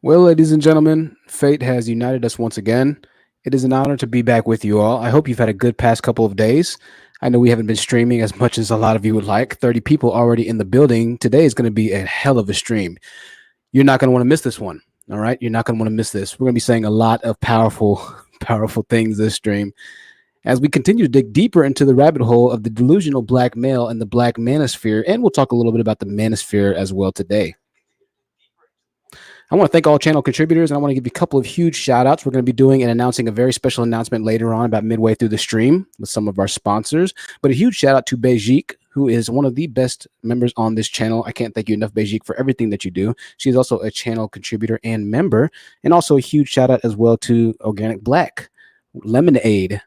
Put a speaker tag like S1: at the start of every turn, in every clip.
S1: Well, ladies and gentlemen, fate has united us once again. It is an honor to be back with you all. I hope you've had a good past couple of days. I know we haven't been streaming as much as a lot of you would like. 30 people already in the building. Today is going to be a hell of a stream. You're not going to want to miss this one. All right. You're not going to want to miss this. We're going to be saying a lot of powerful, powerful things this stream as we continue to dig deeper into the rabbit hole of the delusional black male and the black manosphere. And we'll talk a little bit about the manosphere as well today. I want to thank all channel contributors, and I want to give you a couple of huge shout outs. We're going to be doing and announcing a very special announcement later on about midway through the stream with some of our sponsors. But a huge shout out to Beijik, who is one of the best members on this channel. I can't thank you enough, Beijik, for everything that you do. She's also a channel contributor and member. And also a huge shout out as well to Organic Black, Lemonade,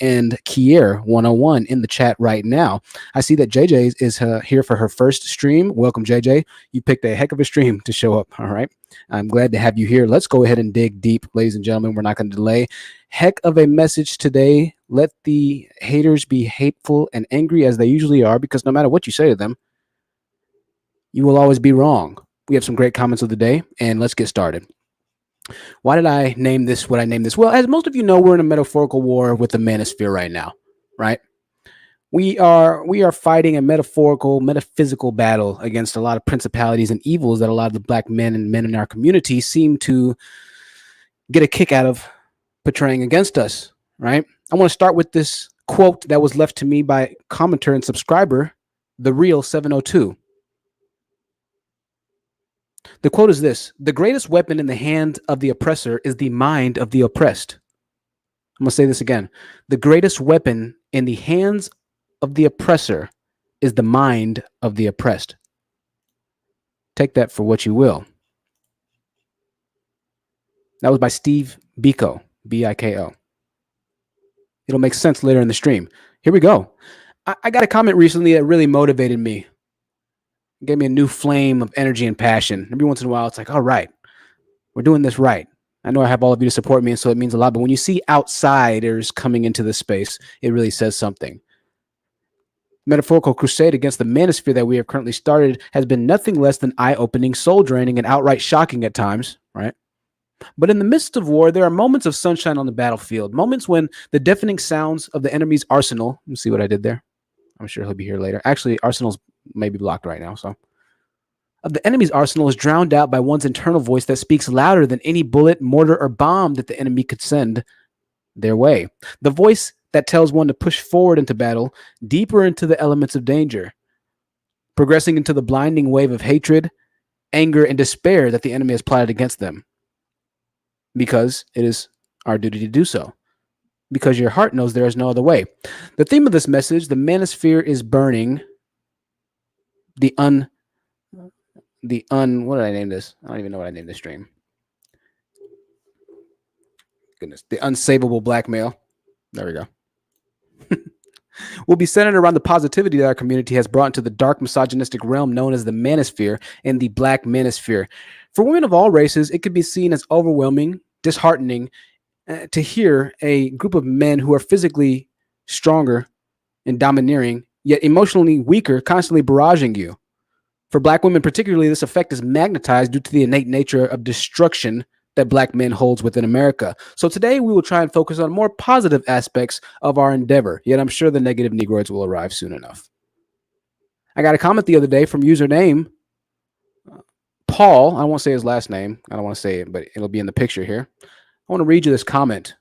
S1: and Kier 101 in the chat right now. I see that JJ is here for her first stream. Welcome, JJ. You picked a heck of a stream to show up. All right. I'm glad to have you here. Let's go ahead and dig deep, ladies and gentlemen. We're not going to delay. Heck of a message today. Let the haters be hateful and angry as they usually are, because no matter what you say to them, you will always be wrong. We have some great comments of the day, and let's get started. Why did I name this what I named this? Well, as most of you know, we're in a metaphorical war with the Manosphere right now, right? We are fighting a metaphorical, metaphysical battle against a lot of principalities and evils that a lot of the black men and men in our community seem to get a kick out of portraying against us, right? I want to start with this quote that was left to me by commenter and subscriber, The Real 702. The quote is this: the greatest weapon in the hand of the oppressor is the mind of the oppressed. I'm going to say this again. The greatest weapon in the hands of the oppressor is the mind of the oppressed. Take that for what you will. That was by Steve Biko, B-I-K-O. It'll make sense later in the stream. Here we go. I got a comment recently that really motivated me. It gave me a new flame of energy and passion. Every once in a while, it's like, all right, we're doing this right. I know I have all of you to support me, and so it means a lot. But when you see outsiders coming into this space, it really says something. Metaphorical crusade against the manosphere that we have currently started has been nothing less than eye-opening, soul-draining, and outright shocking at times, right? But in the midst of war, there are moments of sunshine on the battlefield, moments when the deafening sounds of the enemy's arsenal, let me see what I did there. I'm sure he'll be here later. Actually, arsenal's maybe blocked right now, so. Of the enemy's arsenal is drowned out by one's internal voice that speaks louder than any bullet, mortar, or bomb that the enemy could send their way. The voice that tells one to push forward into battle, deeper into the elements of danger, progressing into the blinding wave of hatred, anger, and despair that the enemy has plotted against them. Because it is our duty to do so. Because your heart knows there is no other way. The theme of this message, the manosphere is burning. What did I name this? I don't even know what I named this stream. Goodness. The unsavable blackmail. There we go. Will be centered around the positivity that our community has brought into the dark misogynistic realm known as the manosphere and the black manosphere. For women of all races, it could be seen as overwhelming, disheartening to hear a group of men who are physically stronger and domineering, yet emotionally weaker, constantly barraging you. For black women particularly, this effect is magnetized due to the innate nature of destruction that black men holds within America. So today we will try and focus on more positive aspects of our endeavor, yet I'm sure the negative Negroids will arrive soon enough. I got a comment the other day from username Paul. I won't say his last name. I don't want to say it, but it'll be in the picture here. I want to read you this comment.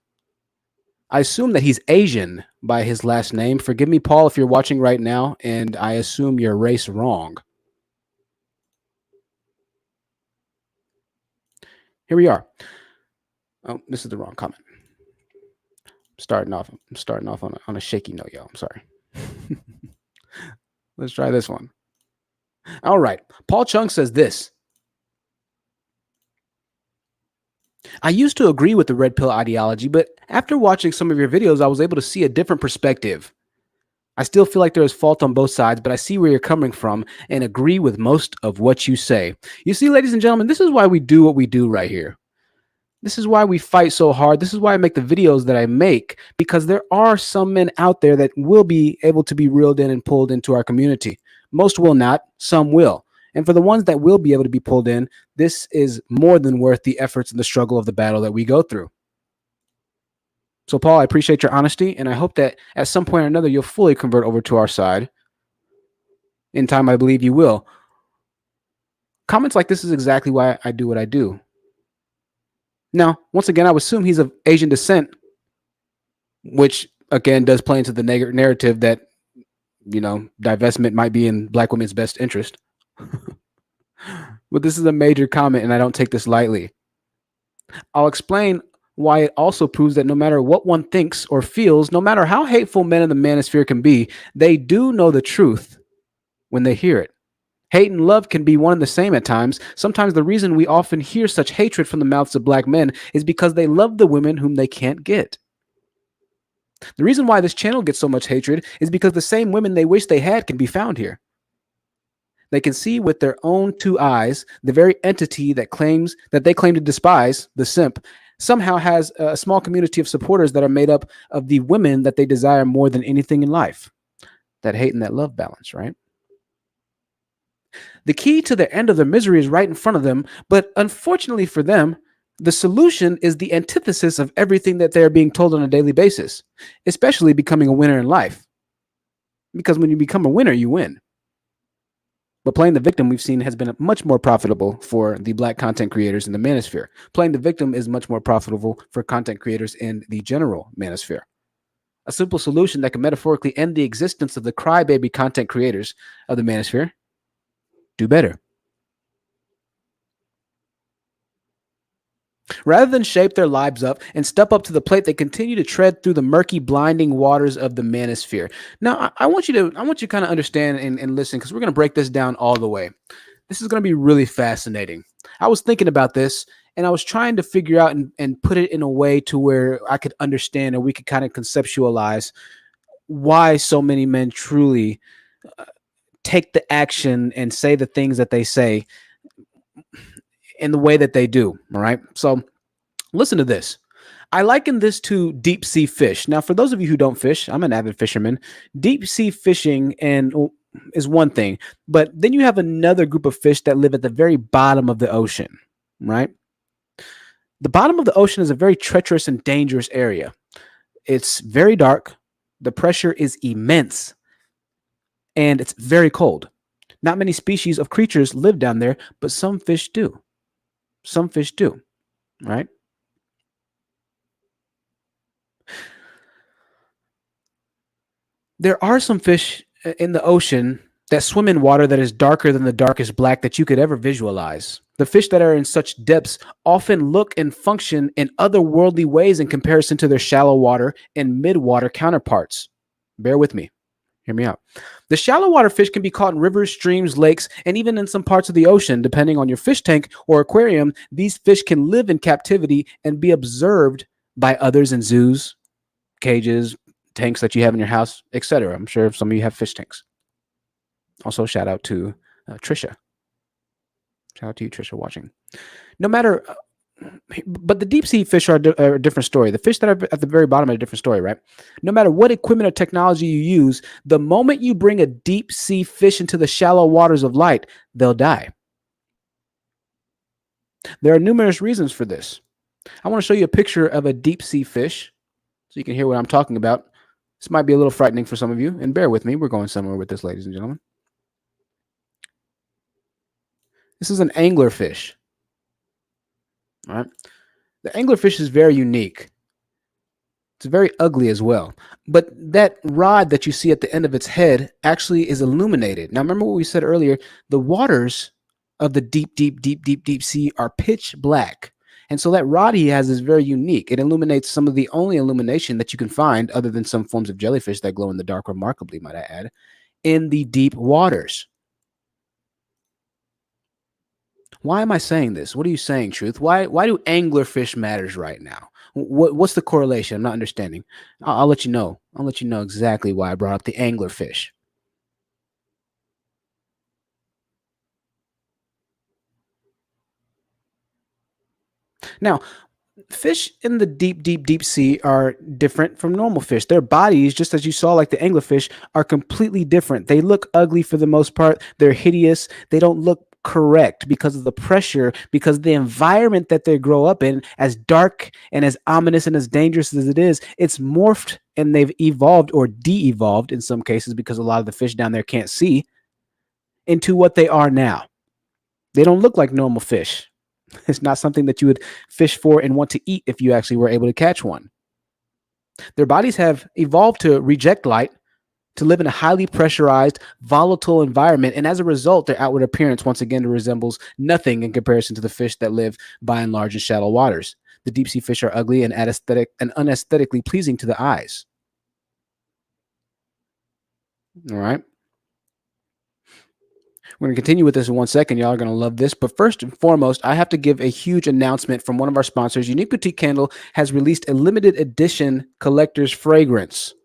S1: I assume that he's Asian by his last name. Forgive me, Paul, if you're watching right now, and I assume your race wrong. Here we are. Oh, this is the wrong comment. I'm starting off on a shaky note, y'all. I'm sorry. Let's try this one. All right. Paul Chung says this. I used to agree with the red pill ideology, but after watching some of your videos, I was able to see a different perspective. I still feel like there is fault on both sides, but I see where you're coming from and agree with most of what you say. You see, ladies and gentlemen, this is why we do what we do right here. This is why we fight so hard. This is why I make the videos that I make, because there are some men out there that will be able to be reeled in and pulled into our community. Most will not, some will. And for the ones that will be able to be pulled in, this is more than worth the efforts and the struggle of the battle that we go through. So, Paul, I appreciate your honesty, and I hope that at some point or another you'll fully convert over to our side. In time, I believe you will. Comments like this is exactly why I do what I do. Now, once again, I would assume he's of Asian descent, which again does play into the narrative that, divestment might be in Black women's best interest. But this is a major comment, and I don't take this lightly. I'll explain why it also proves that no matter what one thinks or feels, no matter how hateful men in the manosphere can be, they do know the truth when they hear it. Hate and love can be one and the same at times. Sometimes the reason we often hear such hatred from the mouths of Black men is because they love the women whom they can't get. The reason why this channel gets so much hatred is because the same women they wish they had can be found here. They can see with their own two eyes the very entity that they claim to despise, the simp, somehow has a small community of supporters that are made up of the women that they desire more than anything in life. That hate and that love balance, right? The key to the end of their misery is right in front of them, but unfortunately for them, the solution is the antithesis of everything that they're being told on a daily basis, especially becoming a winner in life. Because when you become a winner, you win. But playing the victim, we've seen, has been much more profitable for the Black content creators in the manosphere. Playing the victim is much more profitable for content creators in the general manosphere. A simple solution that can metaphorically end the existence of the crybaby content creators of the manosphere: do better. Rather than shape their lives up and step up to the plate, they continue to tread through the murky, blinding waters of the manosphere. Now, I want you to kind of understand and listen, because we're going to break this down all the way. This is going to be really fascinating. I was thinking about this, and I was trying to figure out and put it in a way to where I could understand, and we could kind of conceptualize why so many men truly take the action and say the things that they say in the way that they do. All right. So listen to this. I liken this to deep sea fish. Now, for those of you who don't fish, I'm an avid fisherman. Deep sea fishing is one thing, but then you have another group of fish that live at the very bottom of the ocean, right? The bottom of the ocean is a very treacherous and dangerous area. It's very dark. The pressure is immense, and it's very cold. Not many species of creatures live down there, but some fish do. Some fish do, right? There are some fish in the ocean that swim in water that is darker than the darkest black that you could ever visualize. The fish that are in such depths often look and function in otherworldly ways in comparison to their shallow water and mid-water counterparts. Bear with me. Hear me out. The shallow water fish can be caught in rivers, streams, lakes, and even in some parts of the ocean. Depending on your fish tank or aquarium, these fish can live in captivity and be observed by others in zoos, cages, tanks that you have in your house, etc. I'm sure some of you have fish tanks. Also, shout out to Trisha. Shout out to you, Trisha, watching. No matter, but the deep sea fish are a different story. The fish that are at the very bottom are a different story, right? No matter what equipment or technology you use, the moment you bring a deep sea fish into the shallow waters of light, they'll die. There are numerous reasons for this. I want to show you a picture of a deep sea fish so you can hear what I'm talking about. This might be a little frightening for some of you, and bear with me. We're going somewhere with this, ladies and gentlemen. This is an anglerfish. All right. The anglerfish is very unique. It's very ugly as well. But that rod that you see at the end of its head actually is illuminated. Now, remember what we said earlier? The waters of the deep sea are pitch black. And so that rod he has is very unique. It illuminates some of the only illumination that you can find, other than some forms of jellyfish that glow in the dark remarkably, might I add, in the deep waters. Why am I saying this? What are you saying, Truth? Why do anglerfish matters right now? What's the correlation? I'm not understanding. I'll let you know. I'll let you know exactly why I brought up the anglerfish. Now, fish in the deep sea are different from normal fish. Their bodies, just as you saw, like the anglerfish, are completely different. They look ugly for the most part. They're hideous. They don't look Correct, because of the pressure, because the environment that they grow up in, as dark and as ominous and as dangerous as it is, it's morphed and they've evolved or de-evolved in some cases because a lot of the fish down there can't see into what they are now. They don't look like normal fish. It's not something that you would fish for and want to eat if you actually were able to catch one. Their bodies have evolved to reject light, to live in a highly pressurized, volatile environment, and as a result, their outward appearance once again resembles nothing in comparison to the fish that live by and large in shallow waters. The deep sea fish are ugly and unaesthetically pleasing to the eyes. All right. We're going to continue with this in 1 second. Y'all are going to love this. But first and foremost, I have to give a huge announcement from one of our sponsors. Unique Boutique Candle has released a limited edition collector's fragrance.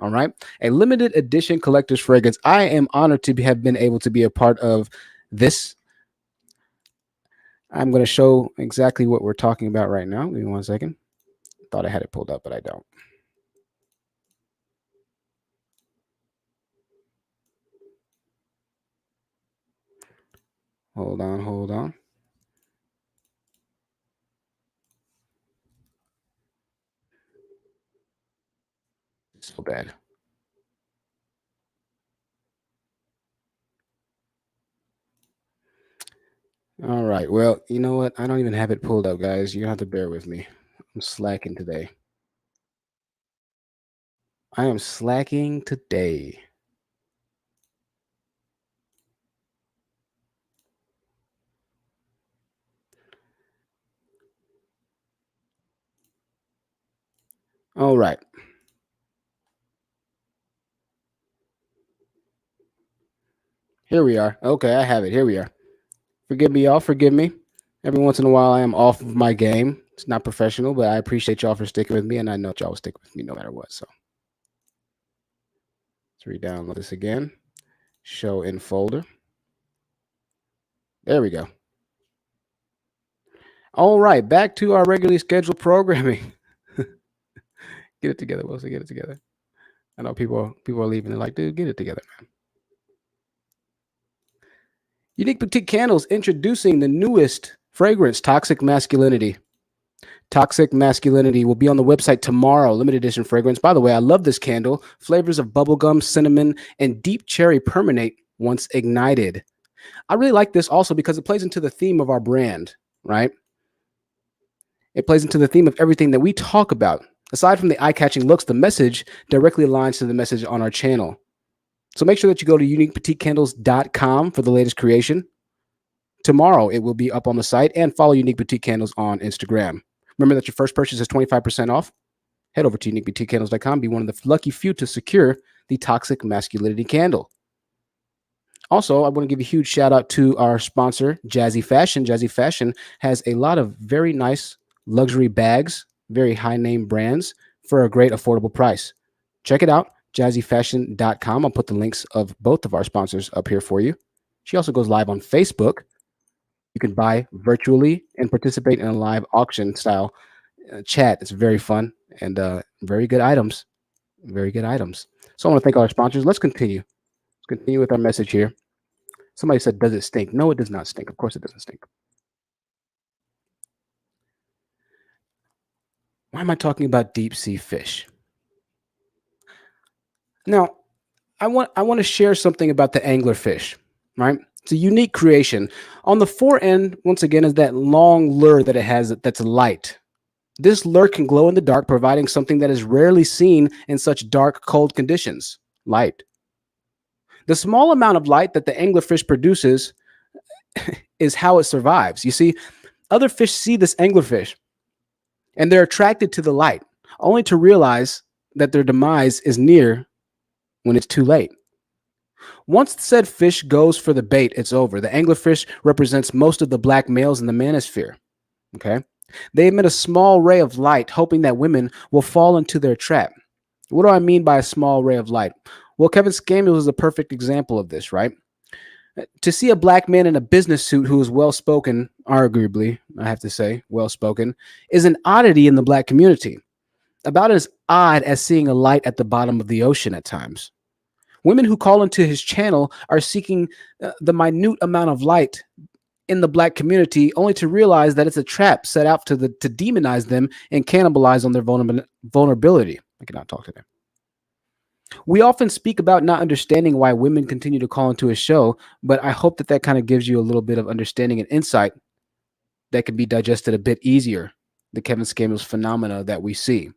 S1: All right. A limited edition collector's fragrance. I am honored to have been able to be a part of this. I'm going to show exactly what we're talking about right now. Give me 1 second. Thought I had it pulled up, but I don't. Hold on. So bad. All right. Well, you know what? I don't even have it pulled up, guys. You have to bear with me. I'm slacking today. I am slacking today. All right. Here we are. Okay, I have it. Here we are. Forgive me, y'all. Forgive me. Every once in a while, I am off of my game. It's not professional, but I appreciate y'all for sticking with me, and I know y'all will stick with me no matter what. So let's re-download this again. Show in folder. There we go. All right, back to our regularly scheduled programming. Get it together, Wilson. Get it together. I know people are leaving. They're like, dude, get it together, man. Unique Boutique Candles introducing the newest fragrance, Toxic Masculinity. Toxic Masculinity will be on the website tomorrow. Limited edition fragrance. By the way, I love this candle. Flavors of bubblegum, cinnamon, and deep cherry permanate once ignited. I really like this also because it plays into the theme of our brand, right? It plays into the theme of everything that we talk about. Aside from the eye-catching looks, the message directly aligns to the message on our channel. So make sure that you go to uniqueboutiquecandles.com for the latest creation. Tomorrow, it will be up on the site, and follow Unique Boutique Candles on Instagram. Remember that your first purchase is 25% off. Head over to uniqueboutiquecandles.com. Be one of the lucky few to secure the Toxic Masculinity candle. Also, I want to give a huge shout out to our sponsor, Jazzy Fashion. Jazzy Fashion has a lot of very nice luxury bags, very high name brands for a great affordable price. Check it out, jazzyfashion.com. I'll put the links of both of our sponsors up here for you. She also goes live on Facebook. You can buy virtually and participate in a live auction style chat. It's very fun and very good items. Very good items. So I want to thank our sponsors. Let's continue. Let's continue with our message here. Somebody said, does it stink? No, it does not stink. Of course it doesn't stink. Why am I talking about deep sea fish? Now, I want to share something about the anglerfish, right? It's a unique creation. On the fore end, once again, is that long lure that it has that's light. This lure can glow in the dark, providing something that is rarely seen in such dark, cold conditions, light. The small amount of light that the anglerfish produces is how it survives. You see, other fish see this anglerfish and they're attracted to the light, only to realize that their demise is near when it's too late. Once said fish goes for the bait, it's over. The anglerfish represents most of the black males in the manosphere. Okay. They emit a small ray of light, hoping that women will fall into their trap. What do I mean by a small ray of light? Well, Kevin Samuels is a perfect example of this, right? To see a black man in a business suit who is well-spoken, arguably, I have to say, well-spoken, is an oddity in the black community. About as odd as seeing a light at the bottom of the ocean at times. Women who call into his channel are seeking the minute amount of light in the black community, only to realize that it's a trap set out to demonize them and cannibalize on their vulnerability. I cannot talk to them. We often speak about not understanding why women continue to call into his show, but I hope that that kind of gives you a little bit of understanding and insight that can be digested a bit easier. The Kevin Scamos phenomena that we see.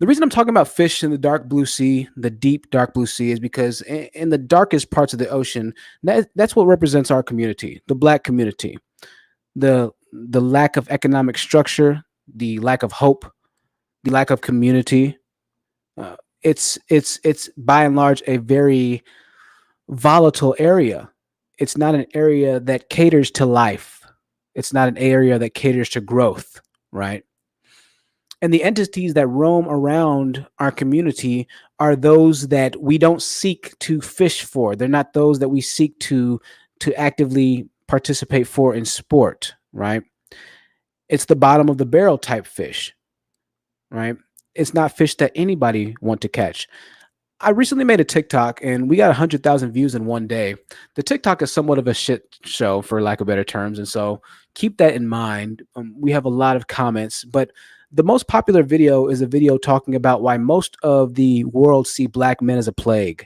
S1: The reason I'm talking about fish in the dark blue sea, the deep dark blue sea, is because in the darkest parts of the ocean, that's what represents our community, the black community. The lack of economic structure, the lack of hope, the lack of community. It's by and large a very volatile area. It's not an area that caters to life. It's not an area that caters to growth, right? And the entities that roam around our community are those that we don't seek to fish for. They're not those that we seek to actively participate for in sport, right? It's the bottom of the barrel type fish, right? It's not fish that anybody want to catch. I recently made a TikTok and we got 100,000 views in one day. The TikTok is somewhat of a shit show, for lack of better terms. And so keep that in mind. We have a lot of comments, but the most popular video is a video talking about why most of the world see black men as a plague.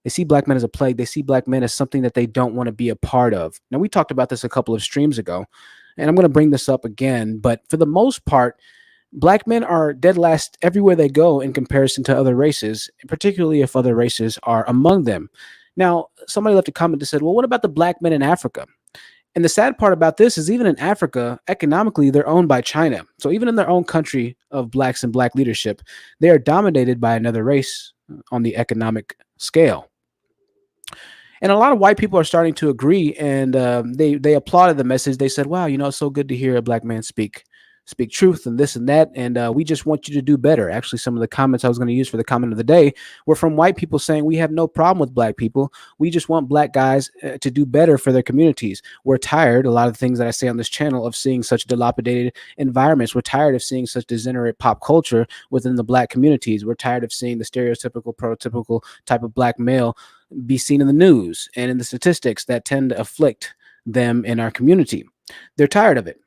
S1: They see black men as a plague. They see black men as something that they don't want to be a part of. Now, we talked about this a couple of streams ago, and I'm going to bring this up again. But for the most part, black men are dead last everywhere they go in comparison to other races, particularly if other races are among them. Now, somebody left a comment that said, well, what about the black men in Africa? And the sad part about this is even in Africa, economically, they're owned by China. So even in their own country of blacks and black leadership, they are dominated by another race on the economic scale. And a lot of white people are starting to agree, and they applauded the message. They said, wow, it's so good to hear a black man speak truth and this and that, and we just want you to do better. Actually, some of the comments I was going to use for the comment of the day were from white people saying we have no problem with black people, we just want black guys to do better for their communities. We're tired, a lot of the things that I say on this channel, of seeing such dilapidated environments. We're tired of seeing such degenerate pop culture within the black communities. We're tired of seeing the stereotypical, prototypical type of black male be seen in the news and in the statistics that tend to afflict them in our community. They're tired of it.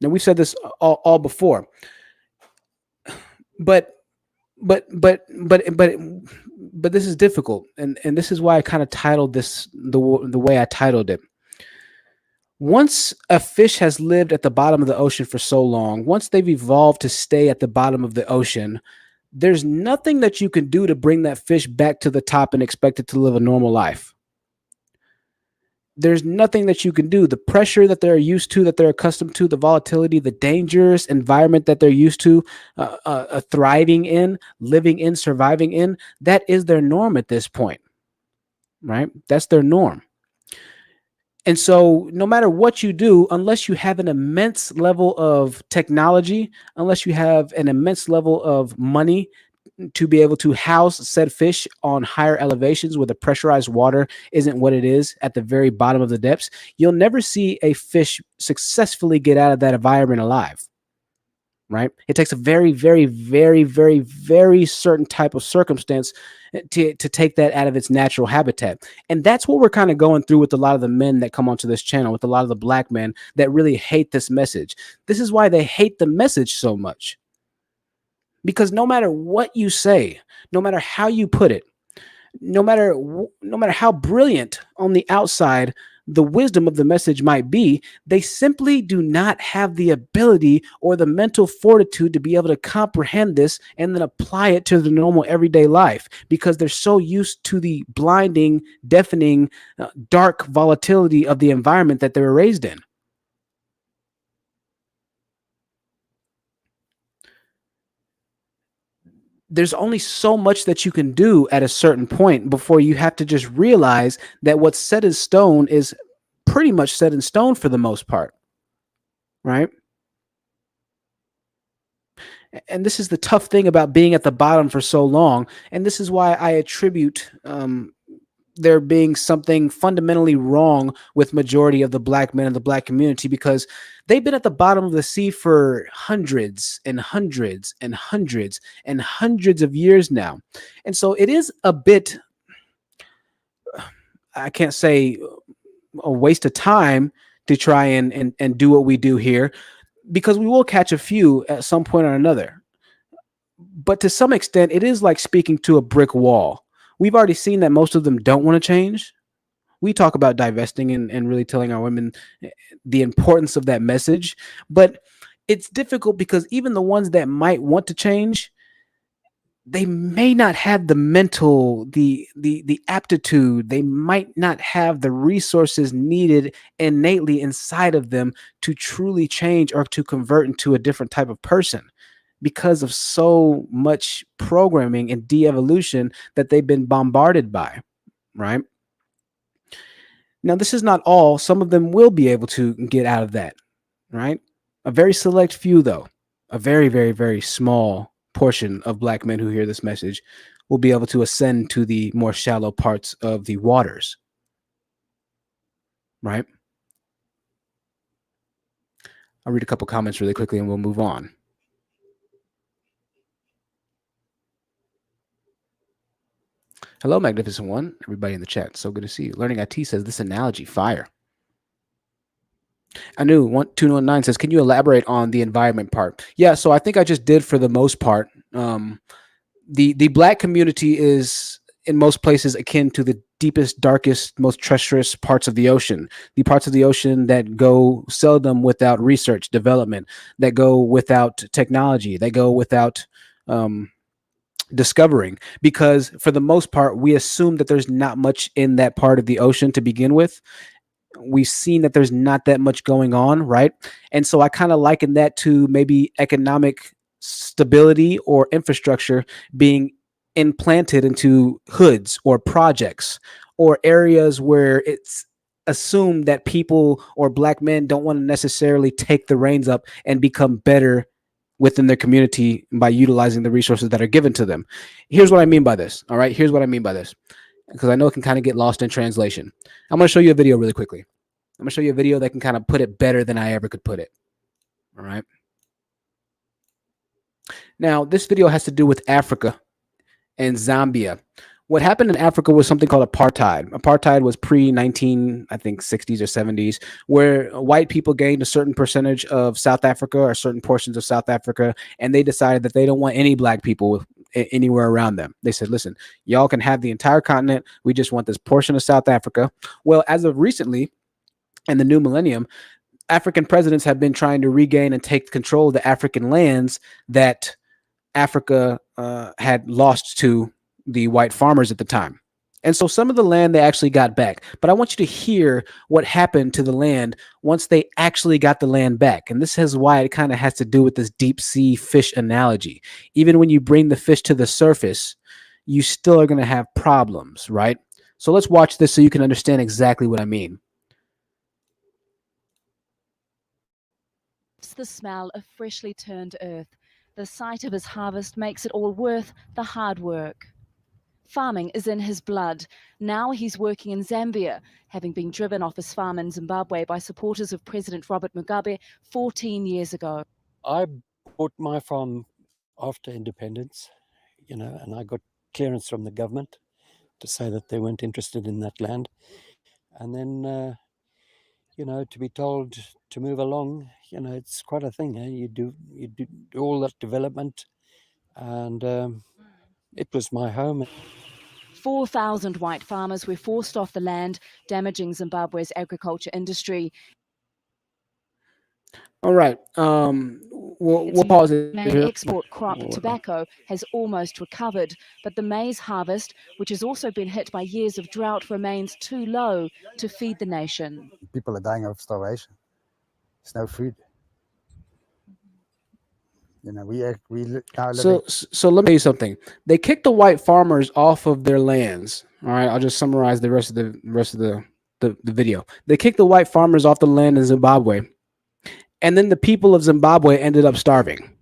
S1: Now, we've said this all before, but this is difficult, and this is why I kind of titled this the way I titled it. Once a fish has lived at the bottom of the ocean for so long, once they've evolved to stay at the bottom of the ocean, there's nothing that you can do to bring that fish back to the top and expect it to live a normal life. There's nothing that you can do. The pressure that they're used to, that they're accustomed to, the volatility, the dangerous environment that they're used to thriving in, living in, surviving in, that is their norm at this point, right? That's their norm. And so no matter what you do, unless you have an immense level of technology, unless you have an immense level of money to be able to house said fish on higher elevations where the pressurized water isn't what it is at the very bottom of the depths, you'll never see a fish successfully get out of that environment alive, right? It takes a very, very, very, very, very certain type of circumstance to take that out of its natural habitat. And that's what we're kind of going through with a lot of the men that come onto this channel, with a lot of the black men that really hate this message. This is why they hate the message so much. Because no matter what you say, no matter how you put it, no matter how brilliant on the outside the wisdom of the message might be, they simply do not have the ability or the mental fortitude to be able to comprehend this and then apply it to the normal everyday life, because they're so used to the blinding, deafening, dark volatility of the environment that they were raised in. There's only so much that you can do at a certain point before you have to just realize that what's set in stone is pretty much set in stone for the most part, right? And this is the tough thing about being at the bottom for so long. And this is why I attribute there being something fundamentally wrong with majority of the black men in the black community, because they've been at the bottom of the sea for hundreds and hundreds and hundreds and hundreds of years now. And so it is a bit, I can't say a waste of time to try and do what we do here, because we will catch a few at some point or another. But to some extent, it is like speaking to a brick wall. We've already seen that most of them don't want to change. We talk about divesting and really telling our women the importance of that message. But it's difficult because even the ones that might want to change, they may not have the mental, the aptitude. They might not have the resources needed innately inside of them to truly change or to convert into a different type of person, because of so much programming and de-evolution that they've been bombarded by, right? Now, this is not all. Some of them will be able to get out of that, right? A very select few, though, a very, very, very small portion of black men who hear this message will be able to ascend to the more shallow parts of the waters, right? I'll read a couple comments really quickly and we'll move on. Hello, Magnificent One, everybody in the chat. So good to see you. Learning IT says this analogy fire. I knew 1219 says, can you elaborate on the environment part? Yeah, so I think I just did for the most part. The black community is in most places akin to the deepest, darkest, most treacherous parts of the ocean. The parts of the ocean that go seldom without research, development, that go without technology, that go without discovering, because for the most part, we assume that there's not much in that part of the ocean to begin with. We've seen that there's not that much going on, right? And so I kind of liken that to maybe economic stability or infrastructure being implanted into hoods or projects or areas where it's assumed that people or black men don't want to necessarily take the reins up and become better within their community by utilizing the resources that are given to them. Here's what I mean by this. All right. Here's what I mean by this, because I know it can kind of get lost in translation. I'm going to show you a video really quickly. I'm going to show you a video that can kind of put it better than I ever could put it. All right. Now, this video has to do with Africa and Zambia. What happened in Africa was something called apartheid. Apartheid was pre-19, I think, 60s or 70s, where white people gained a certain percentage of South Africa or certain portions of South Africa, and they decided that they don't want any black people anywhere around them. They said, listen, y'all can have the entire continent. We just want this portion of South Africa. Well, as of recently, in the new millennium, African presidents have been trying to regain and take control of the African lands that Africa had lost to the white farmers at the time. And so some of the land they actually got back. But I want you to hear what happened to the land once they actually got the land back. And this is why it kind of has to do with this deep sea fish analogy. Even when you bring the fish to the surface, you still are going to have problems, right? So let's watch this so you can understand exactly what I mean.
S2: It's the smell of freshly turned earth. The sight of his harvest makes it all worth the hard work. Farming is in his blood. Now he's working in Zambia, having been driven off his farm in Zimbabwe by supporters of President Robert Mugabe 14 years ago.
S3: I bought my farm after independence, and I got clearance from the government to say that they weren't interested in that land. And then, to be told to move along, it's quite a thing. You do all that development, and it was my home.
S2: 4,000 white farmers were forced off the land, damaging Zimbabwe's agriculture industry.
S1: All right. We'll pause it
S2: main
S1: here.
S2: export crop, tobacco, has almost recovered, but the maize harvest, which has also been hit by years of drought, remains too low to feed the nation.
S4: People are dying of starvation. There's no food.
S1: So let me tell you something. They kicked the white farmers off of their lands. All right, I'll just summarize the rest of the video. They kicked the white farmers off the land in Zimbabwe, and then the people of Zimbabwe ended up starving.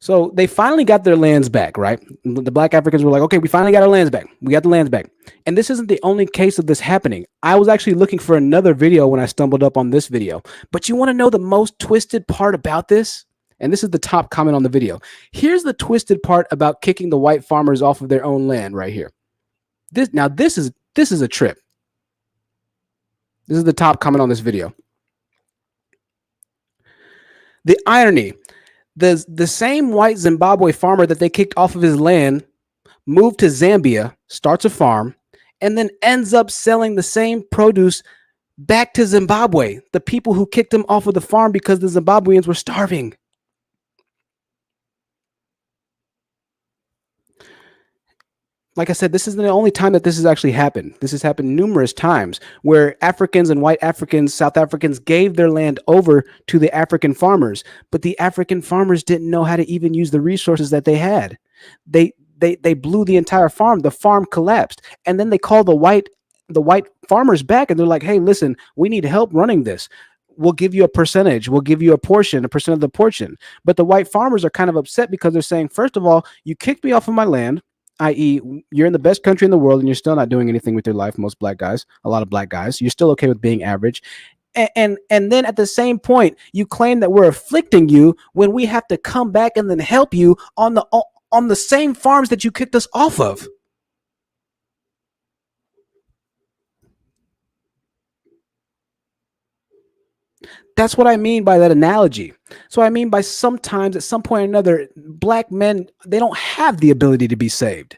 S1: So they finally got their lands back, right? The black Africans were like, okay, we finally got our lands back. We got the lands back. And this isn't the only case of this happening. I was actually looking for another video when I stumbled up on this video. But you want to know the most twisted part about this? And this is the top comment on the video. Here's the twisted part about kicking the white farmers off of their own land right here. This is a trip. This is the top comment on this video. The irony. The same white Zimbabwe farmer that they kicked off of his land moved to Zambia, starts a farm, and then ends up selling the same produce back to Zimbabwe, the people who kicked him off of the farm because the Zimbabweans were starving. Like I said, this isn't the only time that this has actually happened. This has happened numerous times where Africans and white Africans, South Africans gave their land over to the African farmers, but the African farmers didn't know how to even use the resources that they had. They blew the entire farm. The farm collapsed, and then they called the white farmers back, and they're like, "Hey, listen, we need help running this. We'll give you a percentage. We'll give you a percent of the portion." But the white farmers are kind of upset because they're saying, first of all, you kicked me off of my land, i.e., you're in the best country in the world and you're still not doing anything with your life. Most black guys, a lot of black guys, you're still okay with being average. And then at the same point, you claim that we're afflicting you when we have to come back and then help you on the same farms that you kicked us off of. That's what I mean by that analogy. So I mean by sometimes at some point or another, black men, they don't have the ability to be saved.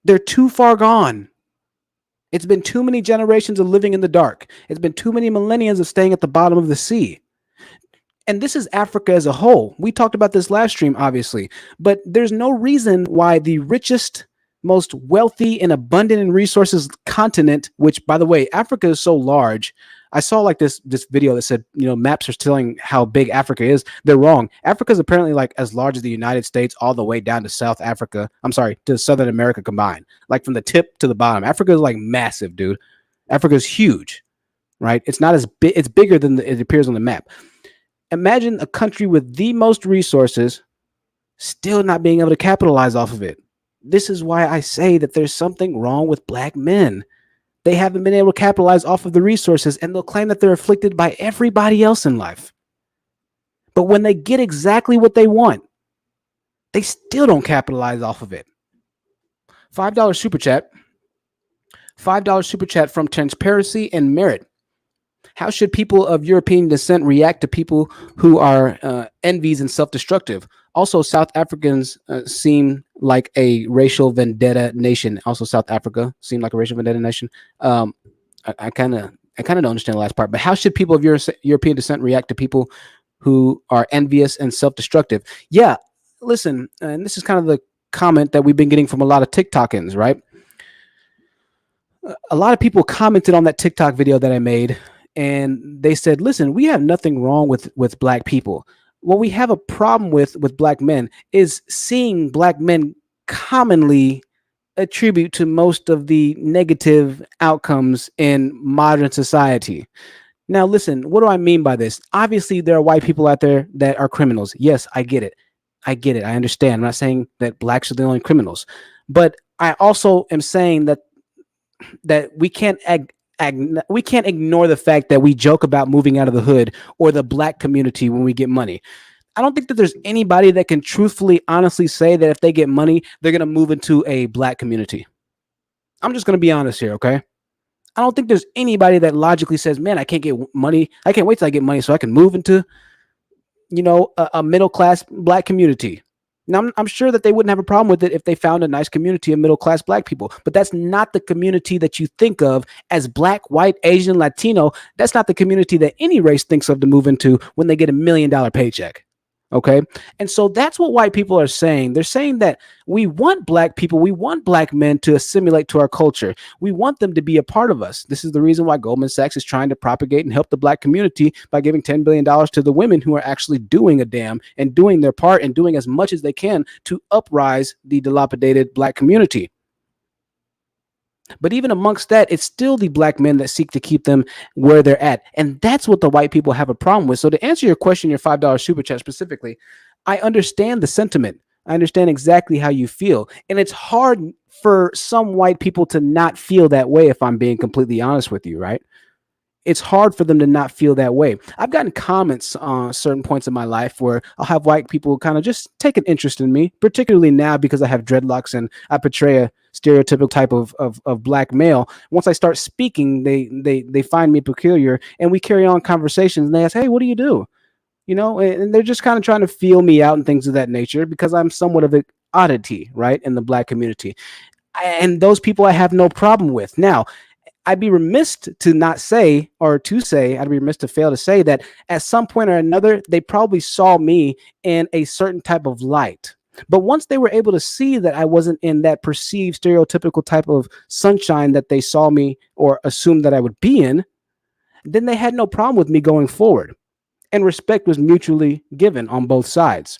S1: They're too far gone. It's been too many generations of living in the dark. It's been too many millennia of staying at the bottom of the sea. And this is Africa as a whole. We talked about this last stream, obviously, but there's no reason why the richest, most wealthy and abundant in resources continent, which, by the way, Africa is so large. I saw like this video that said, maps are telling how big Africa is. They're wrong. Africa is apparently like as large as the United States all the way down to South Africa. I'm sorry, to Southern America combined, like from the tip to the bottom. Africa is like massive, dude. Africa is huge, right? It's not as big. It's bigger than it appears on the map. Imagine a country with the most resources still not being able to capitalize off of it. This is why I say that there's something wrong with black men. They haven't been able to capitalize off of the resources, and they'll claim that they're afflicted by everybody else in life. But when they get exactly what they want, they still don't capitalize off of it. $5 super chat. $5 super chat from Transparency and Merit. How should people of European descent react to people who are envies and self-destructive? Also, South Africans seem like a racial vendetta nation. Also, South Africa seemed like a racial vendetta nation. I kind of don't understand the last part. But how should people of European descent react to people who are envious and self-destructive? Yeah, listen, and this is kind of the comment that we've been getting from a lot of TikTokers, right? A lot of people commented on that TikTok video that I made, and they said, listen, we have nothing wrong with black people. What we have a problem with black men is seeing black men commonly attribute to most of the negative outcomes in modern society. Now, listen, what do I mean by this? Obviously, there are white people out there that are criminals. Yes, I get it. I understand. I'm not saying that blacks are the only criminals, but I also am saying that we can't ignore the fact that we joke about moving out of the hood or the black community when we get money. I don't think that there's anybody that can truthfully, honestly say that if they get money, they're going to move into a black community. I'm just going to be honest here, okay? I don't think there's anybody that logically says, man, I can't get money. I can't wait till I get money so I can move into, a middle-class black community. Now, I'm sure that they wouldn't have a problem with it if they found a nice community of middle-class black people, but that's not the community that you think of as black, white, Asian, Latino. That's not the community that any race thinks of to move into when they get $1 million paycheck. Okay. And so that's what white people are saying. They're saying that we want black people, we want black men to assimilate to our culture. We want them to be a part of us. This is the reason why Goldman Sachs is trying to propagate and help the black community by giving $10 billion to the women who are actually doing a damn and doing their part and doing as much as they can to uprise the dilapidated black community. But even amongst that, it's still the black men that seek to keep them where they're at. And that's what the white people have a problem with. So to answer your question, your $5 super chat specifically, I understand the sentiment. I understand exactly how you feel. And it's hard for some white people to not feel that way, if I'm being completely honest with you, right? It's hard for them to not feel that way. I've gotten comments on certain points in my life where I'll have white people kind of just take an interest in me, particularly now because I have dreadlocks and I portray a stereotypical type of black male. Once I start speaking, they find me peculiar, and we carry on conversations, and they ask, "Hey, what do you do?" And they're just kind of trying to feel me out and things of that nature because I'm somewhat of an oddity, right, in the black community. And those people I have no problem with. Now, I'd be remiss to not say, or to say, I'd be remiss to fail to say that at some point or another, they probably saw me in a certain type of light. But once they were able to see that I wasn't in that perceived stereotypical type of sunshine that they saw me or assumed that I would be in, then they had no problem with me going forward. And respect was mutually given on both sides.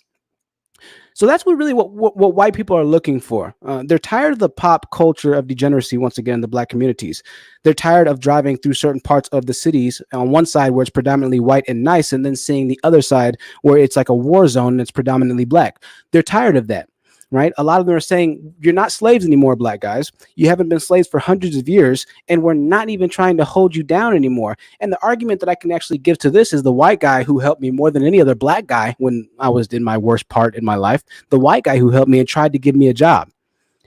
S1: So that's what white people are looking for. They're tired of the pop culture of degeneracy, once again, the black communities. They're tired of driving through certain parts of the cities on one side where it's predominantly white and nice, and then seeing the other side where it's like a war zone and it's predominantly black. They're tired of that, right? A lot of them are saying, you're not slaves anymore, black guys. You haven't been slaves for hundreds of years, and we're not even trying to hold you down anymore. And the argument that I can actually give to this is the white guy who helped me more than any other black guy when I was in my worst part in my life, the white guy who helped me and tried to give me a job.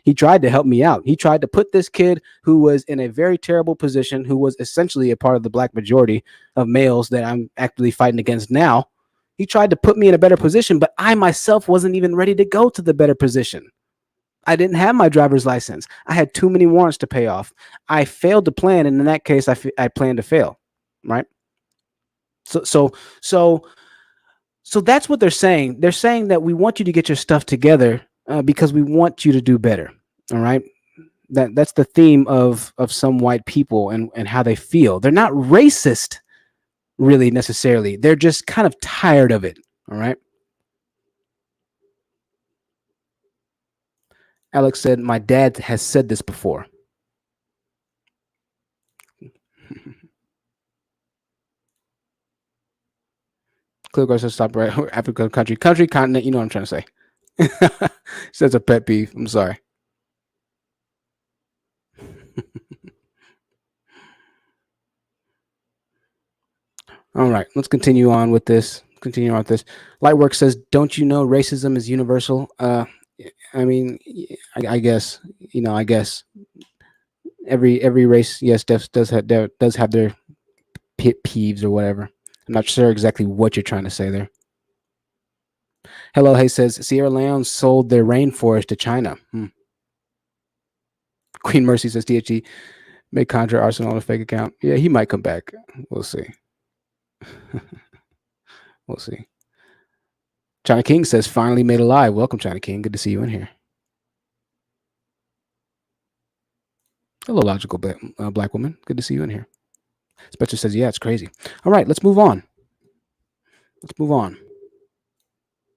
S1: He tried to help me out. He tried to put this kid who was in a very terrible position, who was essentially a part of the black majority of males that I'm actively fighting against now. He tried to put me in a better position, but I myself wasn't even ready to go to the better position. I didn't have my driver's license. I had too many warrants to pay off. I failed to plan, and in that case, I planned to fail, right? So that's what they're saying. They're saying that we want you to get your stuff together because we want you to do better. All right. That's the theme of some white people and how they feel. They're not racist, really, necessarily. They're just kind of tired of it. All right. Alex said, my dad has said this before. Clear goes to stop right. Africa, country, continent. You know what I'm trying to say. That's a pet peeve. I'm sorry. All right, let's continue on with this. Lightwork says, "Don't you know racism is universal?" I mean, I guess I guess every race, yes, does have their pet peeves or whatever. I'm not sure exactly what you're trying to say there. Hello, Hey says Sierra Leone sold their rainforest to China. Queen Mercy says THG may conjure Arsenal on a fake account. Yeah, he might come back. We'll see. We'll see. China King says finally made alive. Welcome, China King. Good to see you in here. Hello, logical black woman. Good to see you in here. Spencer says, yeah, it's crazy. All right, let's move on.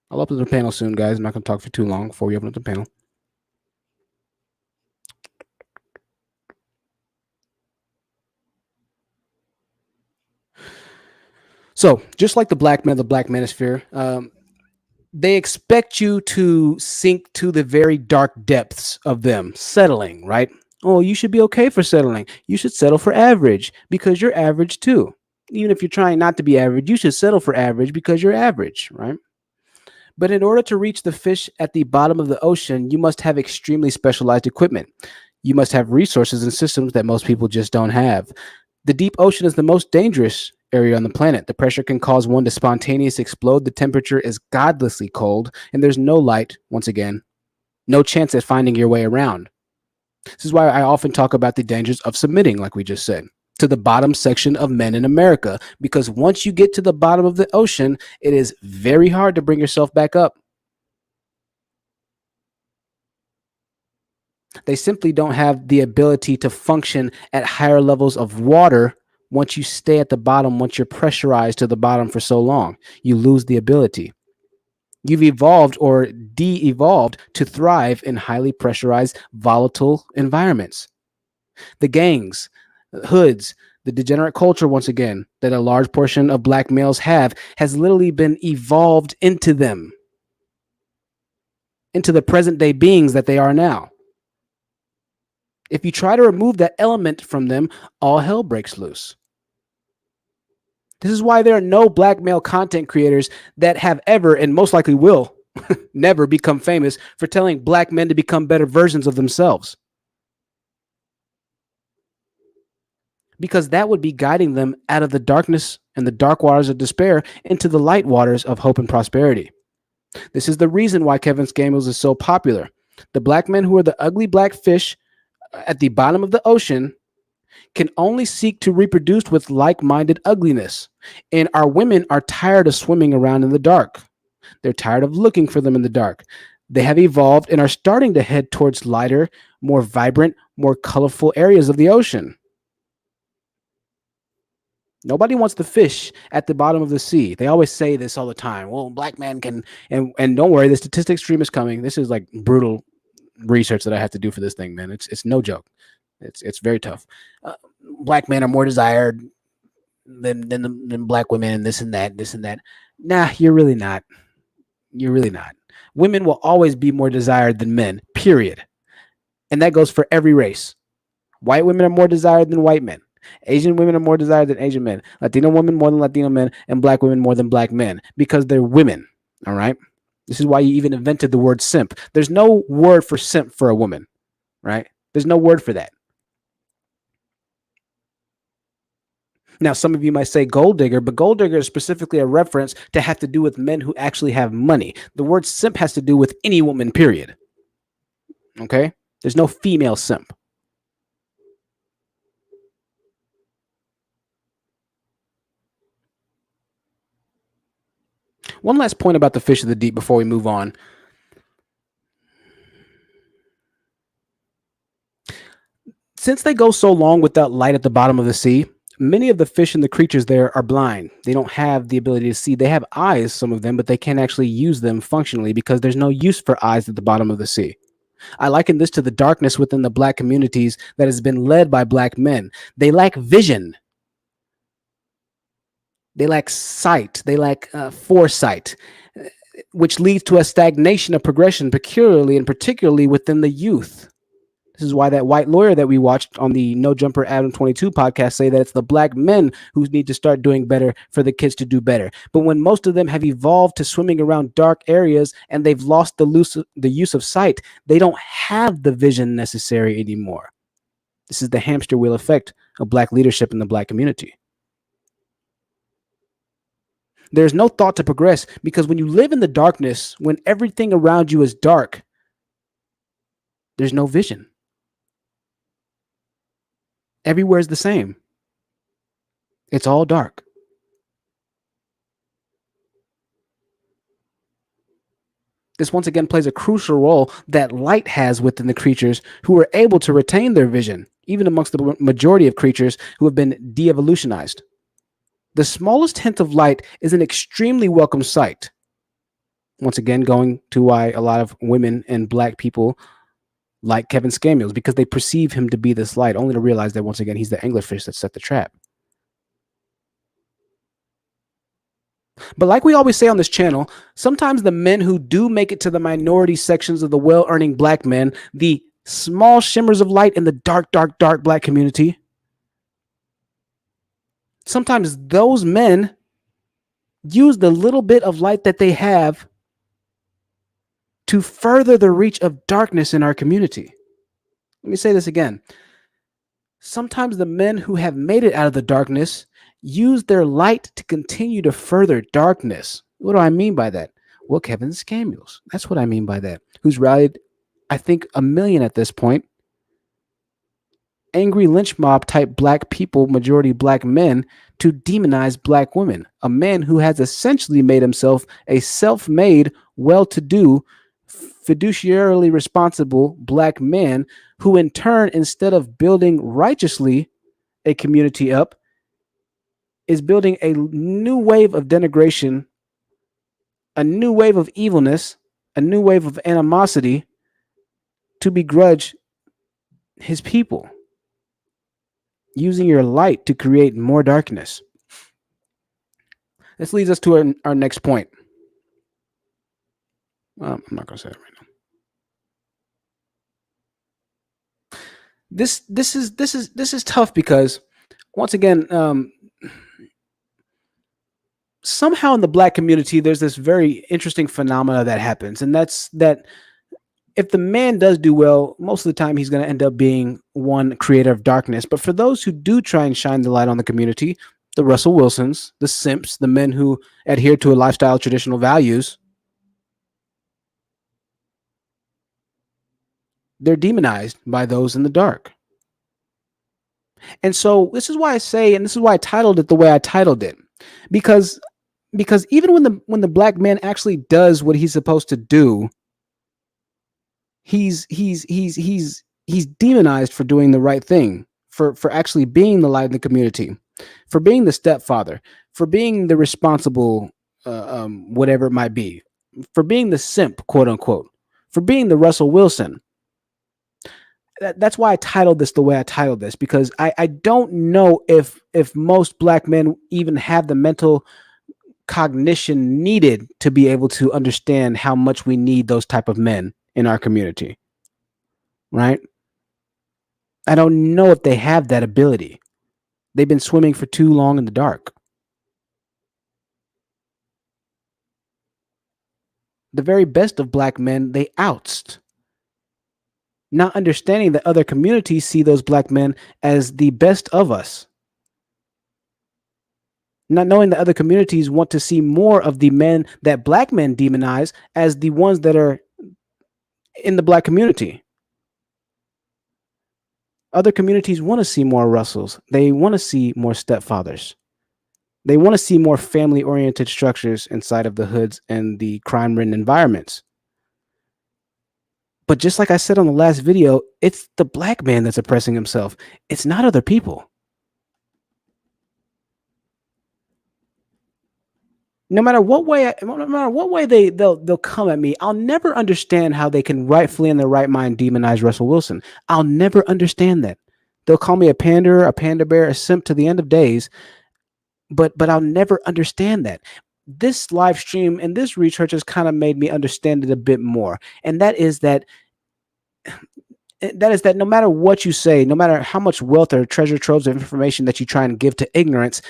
S1: I'll open the panel soon, guys. I'm not going to talk for too long before we open up the panel. So, just like the black manosphere, they expect you to sink to the very dark depths of them, settling, right? Oh, you should be okay for settling. You should settle for average because you're average too. Even if you're trying not to be average, you should settle for average because you're average, right? But in order to reach the fish at the bottom of the ocean, you must have extremely specialized equipment. You must have resources and systems that most people just don't have. The deep ocean is the most dangerous area on the planet. The pressure can cause one to spontaneously explode. The temperature is godlessly cold, and there's no light, once again, no chance at finding your way around. This is why I often talk about the dangers of submitting, like we just said, to the bottom section of men in America, because once you get to the bottom of the ocean, it is very hard to bring yourself back up. They simply don't have the ability to function at higher levels of water. Once you stay at the bottom, once you're pressurized to the bottom for so long, you lose the ability. You've evolved or de-evolved to thrive in highly pressurized, volatile environments. The gangs, hoods, the degenerate culture, once again, that a large portion of black males have, has literally been evolved into them, into the present day beings that they are now. If you try to remove that element from them, all hell breaks loose. This is why there are no black male content creators that have ever, and most likely will, never become famous for telling black men to become better versions of themselves. Because that would be guiding them out of the darkness and the dark waters of despair into the light waters of hope and prosperity. This is the reason why Kevin Samuels is so popular. The black men who are the ugly black fish at the bottom of the ocean can only seek to reproduce with like-minded ugliness. And our women are tired of swimming around in the dark. They're tired of looking for them in the dark. They have evolved and are starting to head towards lighter, more vibrant, more colorful areas of the ocean. Nobody wants the fish at the bottom of the sea. They always say this all the time. Well, black men can, and don't worry, the statistic stream is coming. This is like brutal research that I have to do for this thing, man. It's no joke. It's very tough. Black men are more desired than black women, and this and that. Nah, you're really not. You're really not. Women will always be more desired than men, period. And that goes for every race. White women are more desired than white men. Asian women are more desired than Asian men. Latino women more than Latino men, and black women more than black men, because they're women. All right. This is why you even invented the word simp. There's no word for simp for a woman, right? There's no word for that. Now, some of you might say gold digger, but gold digger is specifically a reference to have to do with men who actually have money. The word simp has to do with any woman, period. Okay? There's no female simp. One last point about the fish of the deep before we move on. Since they go so long without light at the bottom of the sea, many of the fish and the creatures there are blind. They don't have the ability to see. They have eyes, some of them, but they can't actually use them functionally because there's no use for eyes at the bottom of the sea. I liken this to the darkness within the black communities that has been led by black men. They lack vision. They lack sight. They lack foresight, which leads to a stagnation of progression, peculiarly and particularly within the youth. This is why that white lawyer that we watched on the No Jumper Adam 22 podcast say that it's the black men who need to start doing better for the kids to do better. But when most of them have evolved to swimming around dark areas and they've lost the use of sight, they don't have the vision necessary anymore. This is the hamster wheel effect of black leadership in the black community. There's no thought to progress because when you live in the darkness, when everything around you is dark, there's no vision. Everywhere is the same. It's all dark. This once again plays a crucial role that light has within the creatures who are able to retain their vision, even amongst the majority of creatures who have been de-evolutionized. The smallest hint of light is an extremely welcome sight. Once again, going to why a lot of women and black people like Kevin Samuels, because they perceive him to be this light, only to realize that once again, he's the anglerfish that set the trap. But like we always say on this channel, sometimes the men who do make it to the minority sections of the well-earning black men, the small shimmers of light in the dark, dark, dark black community, sometimes those men use the little bit of light that they have to further the reach of darkness in our community. Let me say this again. Sometimes the men who have made it out of the darkness use their light to continue to further darkness. What do I mean by that? Well, Kevin Samuels. That's what I mean by that. Who's rallied, I think, 1 million at this point. Angry lynch mob type black people, majority black men, to demonize black women. A man who has essentially made himself a self-made, well-to-do, fiduciarily responsible black man who in turn, instead of building righteously a community up, is building a new wave of denigration, a new wave of evilness, a new wave of animosity to begrudge his people. using your light to create more darkness. This leads us to our next point. I'm not going to say it right now. This is tough because, once again, somehow in the Black community, there's this very interesting phenomena that happens, and that's that if the man does do well, most of the time he's going to end up being one creator of darkness. But for those who do try and shine the light on the community, the Russell Wilsons, the simps, the men who adhere to a lifestyle of traditional values, they're demonized by those in the dark. And so this is why I say, and this is why I titled it the way I titled it, because even when the Black man actually does what he's supposed to do, he's demonized for doing the right thing, for actually being the light in the community, for being the stepfather, for being the responsible, whatever it might be, for being the simp, quote unquote, for being the Russell Wilson. That's why I titled this the way I titled this, because I don't know if most Black men even have the mental cognition needed to be able to understand how much we need those type of men in our community. Right? I don't know if they have that ability. They've been swimming for too long in the dark. The very best of Black men, they oust. Not understanding that other communities see those Black men as the best of us. Not knowing that other communities want to see more of the men that Black men demonize as the ones that are in the Black community. Other communities want to see more Russells. They want to see more stepfathers. They want to see more family-oriented structures inside of the hoods and the crime-ridden environments. But just like I said on the last video, it's the Black man that's oppressing himself. It's not other people. No matter what way they'll come at me, I'll never understand how they can rightfully in their right mind demonize Russell Wilson. I'll never understand that. They'll call me a panderer, a panda bear, a simp to the end of days, but I'll never understand that. This live stream and this research has kind of made me understand it a bit more, and that is that no matter what you say, no matter how much wealth or treasure troves of information that you try and give to ignorance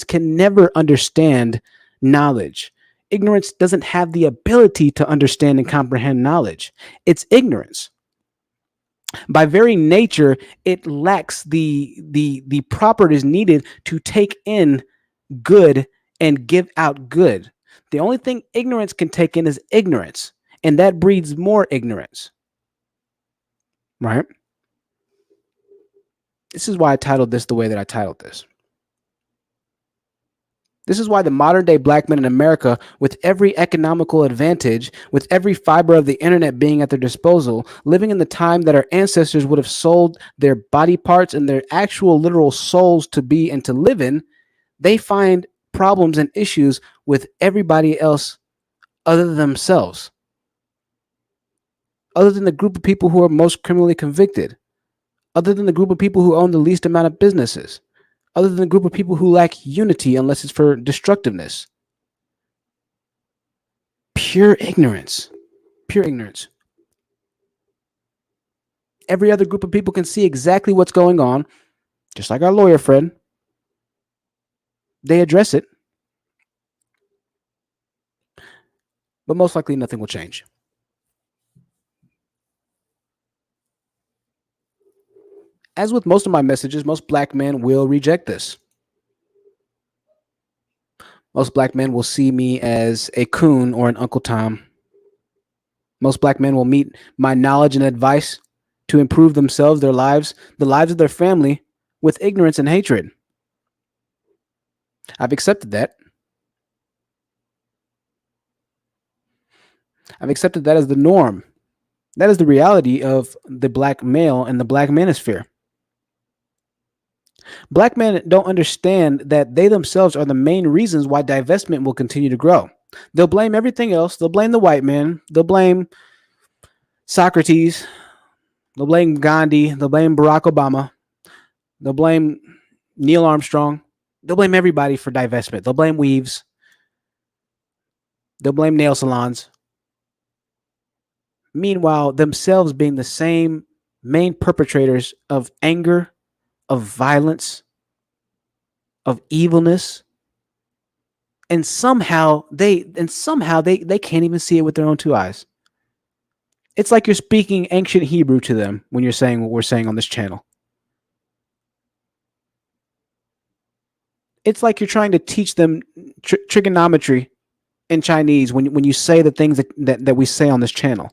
S1: can never understand knowledge. Ignorance doesn't have the ability to understand and comprehend knowledge. It's ignorance. By very nature, it lacks the properties needed to take in good and give out good. The only thing ignorance can take in is ignorance, and that breeds more ignorance. Right? This is why I titled this the way that I titled this. This is why the modern day Black men in America, with every economical advantage, with every fiber of the internet being at their disposal, living in the time that our ancestors would have sold their body parts and their actual literal souls to be and to live in, they find problems and issues with everybody else other than themselves, other than the group of people who are most criminally convicted, other than the group of people who own the least amount of businesses, other than the group of people who lack unity unless it's for destructiveness. Pure ignorance. Pure ignorance. Every other group of people can see exactly what's going on, just like our lawyer friend. They address it. But most likely nothing will change. As with most of my messages, most Black men will reject this. Most Black men will see me as a coon or an Uncle Tom. Most Black men will meet my knowledge and advice to improve themselves, their lives, the lives of their family, with ignorance and hatred. I've accepted that. I've accepted that as the norm. That is the reality of the Black male and the Black manosphere. Black men don't understand that they themselves are the main reasons why divestment will continue to grow. They'll blame everything else. They'll blame the white man. They'll blame Socrates. They'll blame Gandhi. They'll blame Barack Obama. They'll blame Neil Armstrong. They'll blame everybody for divestment. They'll blame weaves. They'll blame nail salons. Meanwhile, themselves being the same main perpetrators of anger, of violence, of evilness, and somehow they can't even see it with their own two eyes. It's like you're speaking ancient Hebrew to them when you're saying what we're saying on this channel. It's like you're trying to teach them trigonometry in Chinese when you say the things that we say on this channel.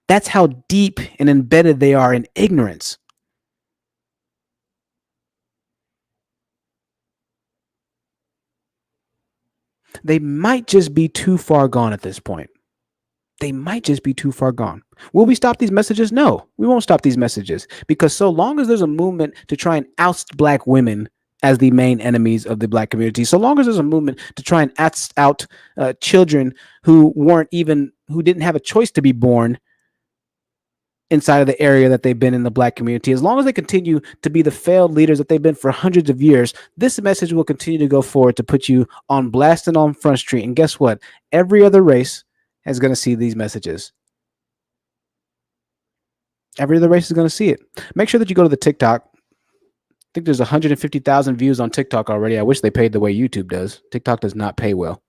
S1: That's how deep and embedded they are in ignorance. They might just be too far gone at this point. They might just be too far gone. Will we stop these messages? No, we won't stop these messages, because so long as there's a movement to try and oust black women as the main enemies of the black community, so long as there's a movement to try and oust out children who didn't have a choice to be born inside of the area that they've been in the black community, as long as they continue to be the failed leaders that they've been for hundreds of years, this message will continue to go forward to put you on blast and on Front Street. And guess what? Every other race is going to see these messages. Every other race is going to see it. Make sure that you go to the TikTok. I think there's 150,000 views on TikTok already. I wish they paid the way YouTube does. TikTok does not pay well.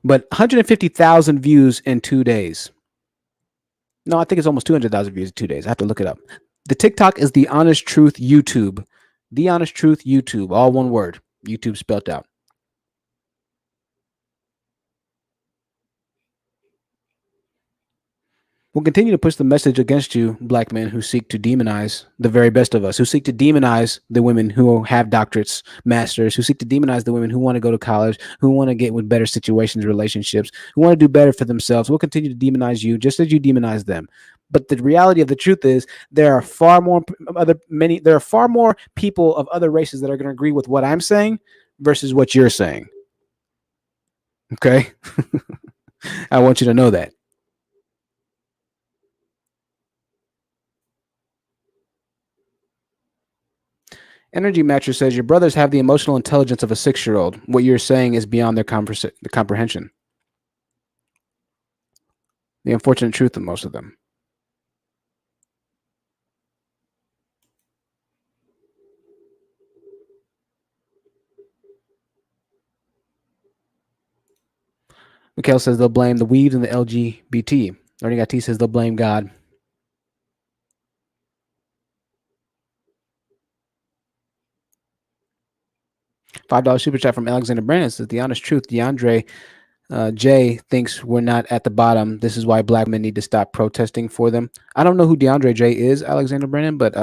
S1: But 150,000 views in 2 days. No, I think it's almost 200,000 views in 2 days. I have to look it up. The TikTok is The Honest Truth YouTube. The Honest Truth YouTube. All one word. YouTube spelled out. We'll continue to push the message against you, black men who seek to demonize the very best of us, who seek to demonize the women who have doctorates, masters, who seek to demonize the women who want to go to college, who want to get with better situations, relationships, who want to do better for themselves. We'll continue to demonize you just as you demonize them. But the reality of the truth is there are far more people of other races that are going to agree with what I'm saying versus what you're saying. Okay? I want you to know that. Energy Mattress says your brothers have the emotional intelligence of a 6-year-old. What you're saying is beyond their comprehension. The unfortunate truth of most of them. Mikhail says they'll blame the weaves and the LGBT. Learning IT says they'll blame God. $5 super chat from Alexander Brandon says the honest truth. DeAndre J thinks we're not at the bottom. This is why black men need to stop protesting for them. I don't know who DeAndre J is, Alexander Brandon, but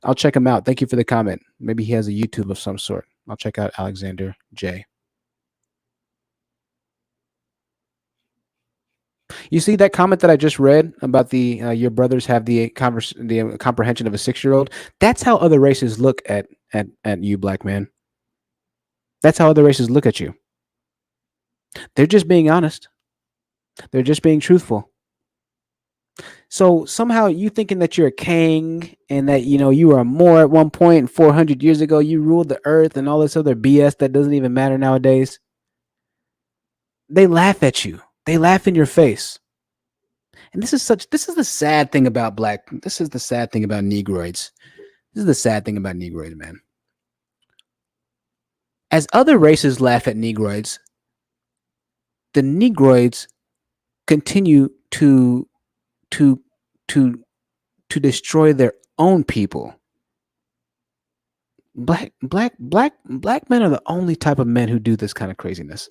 S1: I'll check him out. Thank you for the comment. Maybe he has a YouTube of some sort. I'll check out Alexander J. You see that comment that I just read about the your brothers have the comprehension of a 6-year-old? That's how other races look at you, black man. That's how other races look at you. They're just being honest. They're just being truthful. So somehow you thinking that you're a king and that, you were a Moor at one point and 400 years ago, you ruled the earth and all this other BS that doesn't even matter nowadays. They laugh at you. They laugh in your face. And this is the sad thing about this is the sad thing about Negroids. This is the sad thing about Negroids, man. As other races laugh at Negroids, the Negroids continue to destroy their own people. Black men are the only type of men who do this kind of craziness.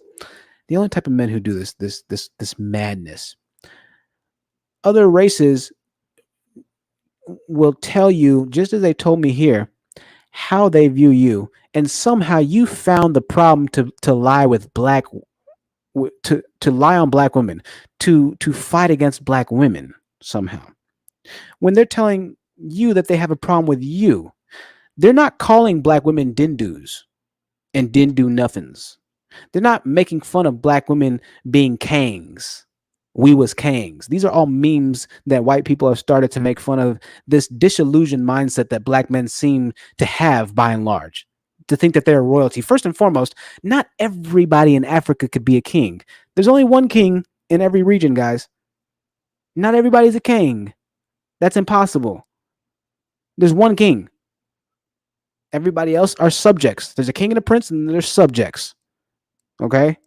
S1: The only type of men who do this madness. Other races will tell you, just as they told me here, how they view you, and somehow you found the problem to lie with to lie on black women, to fight against black women somehow. When they're telling you that they have a problem with you, they're not calling black women dindus and dindu nothings. They're not making fun of black women being kangs. We was kings. These are all memes that white people have started to make fun of this disillusioned mindset that black men seem to have by and large, to think that they're royalty. First and foremost, not everybody in Africa could be a king. There's only one king in every region, guys. Not everybody's a king. That's impossible. There's one king. Everybody else are subjects. There's a king and a prince, and there's subjects. Okay?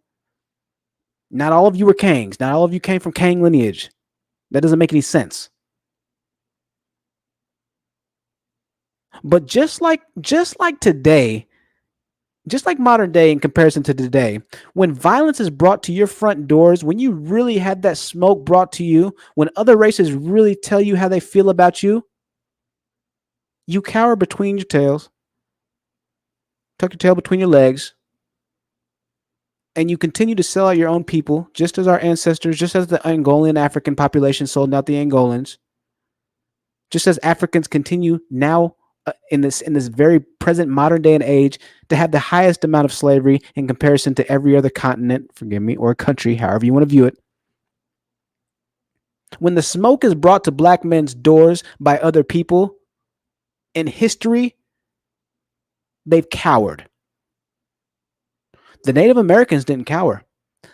S1: Not all of you were kings. Not all of you came from king lineage. That doesn't make any sense. But just like today, just like modern day in comparison to today, when violence is brought to your front doors, when you really had that smoke brought to you, when other races really tell you how they feel about you, you cower between your tails, tuck your tail between your legs, and you continue to sell out your own people, just as our ancestors, just as the Angolan African population sold out the Angolans, just as Africans continue now in this very present modern day and age to have the highest amount of slavery in comparison to every other continent, forgive me, or country, however you want to view it. When the smoke is brought to black men's doors by other people in history, they've cowered. The Native Americans didn't cower.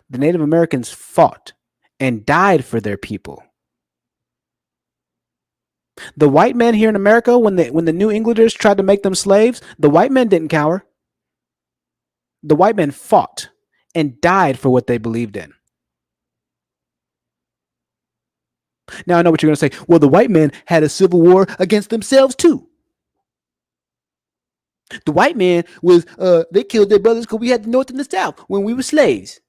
S1: The Native Americans fought and died for their people. The white men here in America, when the New Englanders tried to make them slaves, the white men didn't cower. The white men fought and died for what they believed in. Now I know what you're going to say. Well, the white men had a civil war against themselves too. The white man was, they killed their brothers because we had the North and the South when we were slaves.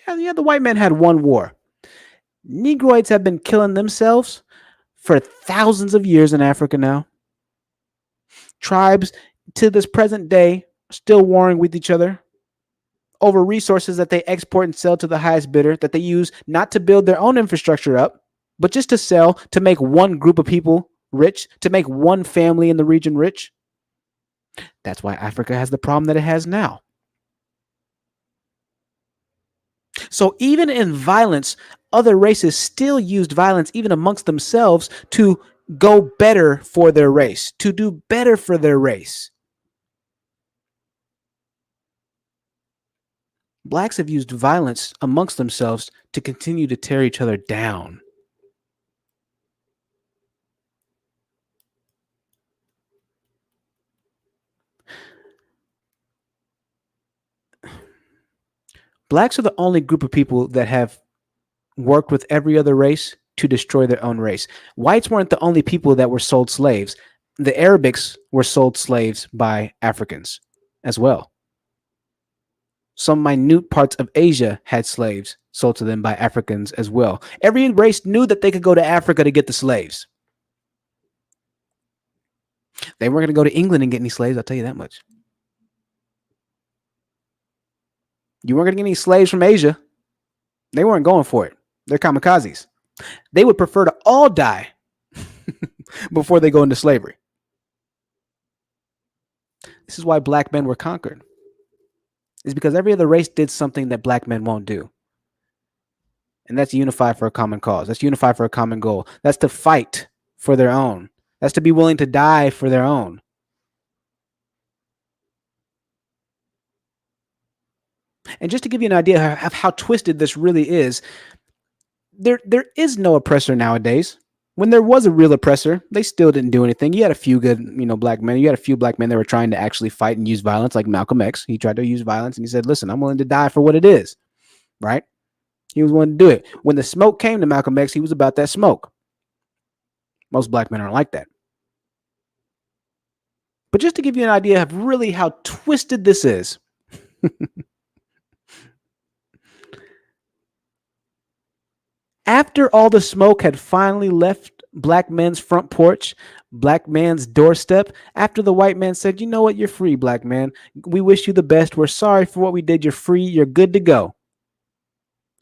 S1: Yeah, the white man had one war. Negroids have been killing themselves for thousands of years in Africa now. Tribes to this present day still warring with each other over resources that they export and sell to the highest bidder, that they use not to build their own infrastructure up, but just to sell, to make one group of people rich, to make one family in the region rich. That's why Africa has the problem that it has now. So even in violence, other races still used violence even amongst themselves to go better for their race, to do better for their race. Blacks have used violence amongst themselves to continue to tear each other down. Blacks are the only group of people that have worked with every other race to destroy their own race. Whites weren't the only people that were sold slaves. The Arabics were sold slaves by Africans as well. Some minute parts of Asia had slaves sold to them by Africans as well. Every race knew that they could go to Africa to get the slaves. They weren't going to go to England and get any slaves, I'll tell you that much. You weren't going to get any slaves from Asia. They weren't going for it. They're kamikazes. They would prefer to all die before they go into slavery. This is why black men were conquered. It's because every other race did something that black men won't do. And that's unify for a common cause. That's unify for a common goal. That's to fight for their own. That's to be willing to die for their own. And just to give you an idea of how twisted this really is, there is no oppressor nowadays. When there was a real oppressor, they still didn't do anything. You had a few good, black men. You had a few black men that were trying to actually fight and use violence, like Malcolm X. He tried to use violence and he said, listen, I'm willing to die for what it is, right? He was willing to do it. When the smoke came to Malcolm X, he was about that smoke. Most black men aren't like that. But just to give you an idea of really how twisted this is, after all the smoke had finally left black men's front porch, black man's doorstep, after the white man said, you know what, you're free, black man. We wish you the best. We're sorry for what we did. You're free. You're good to go.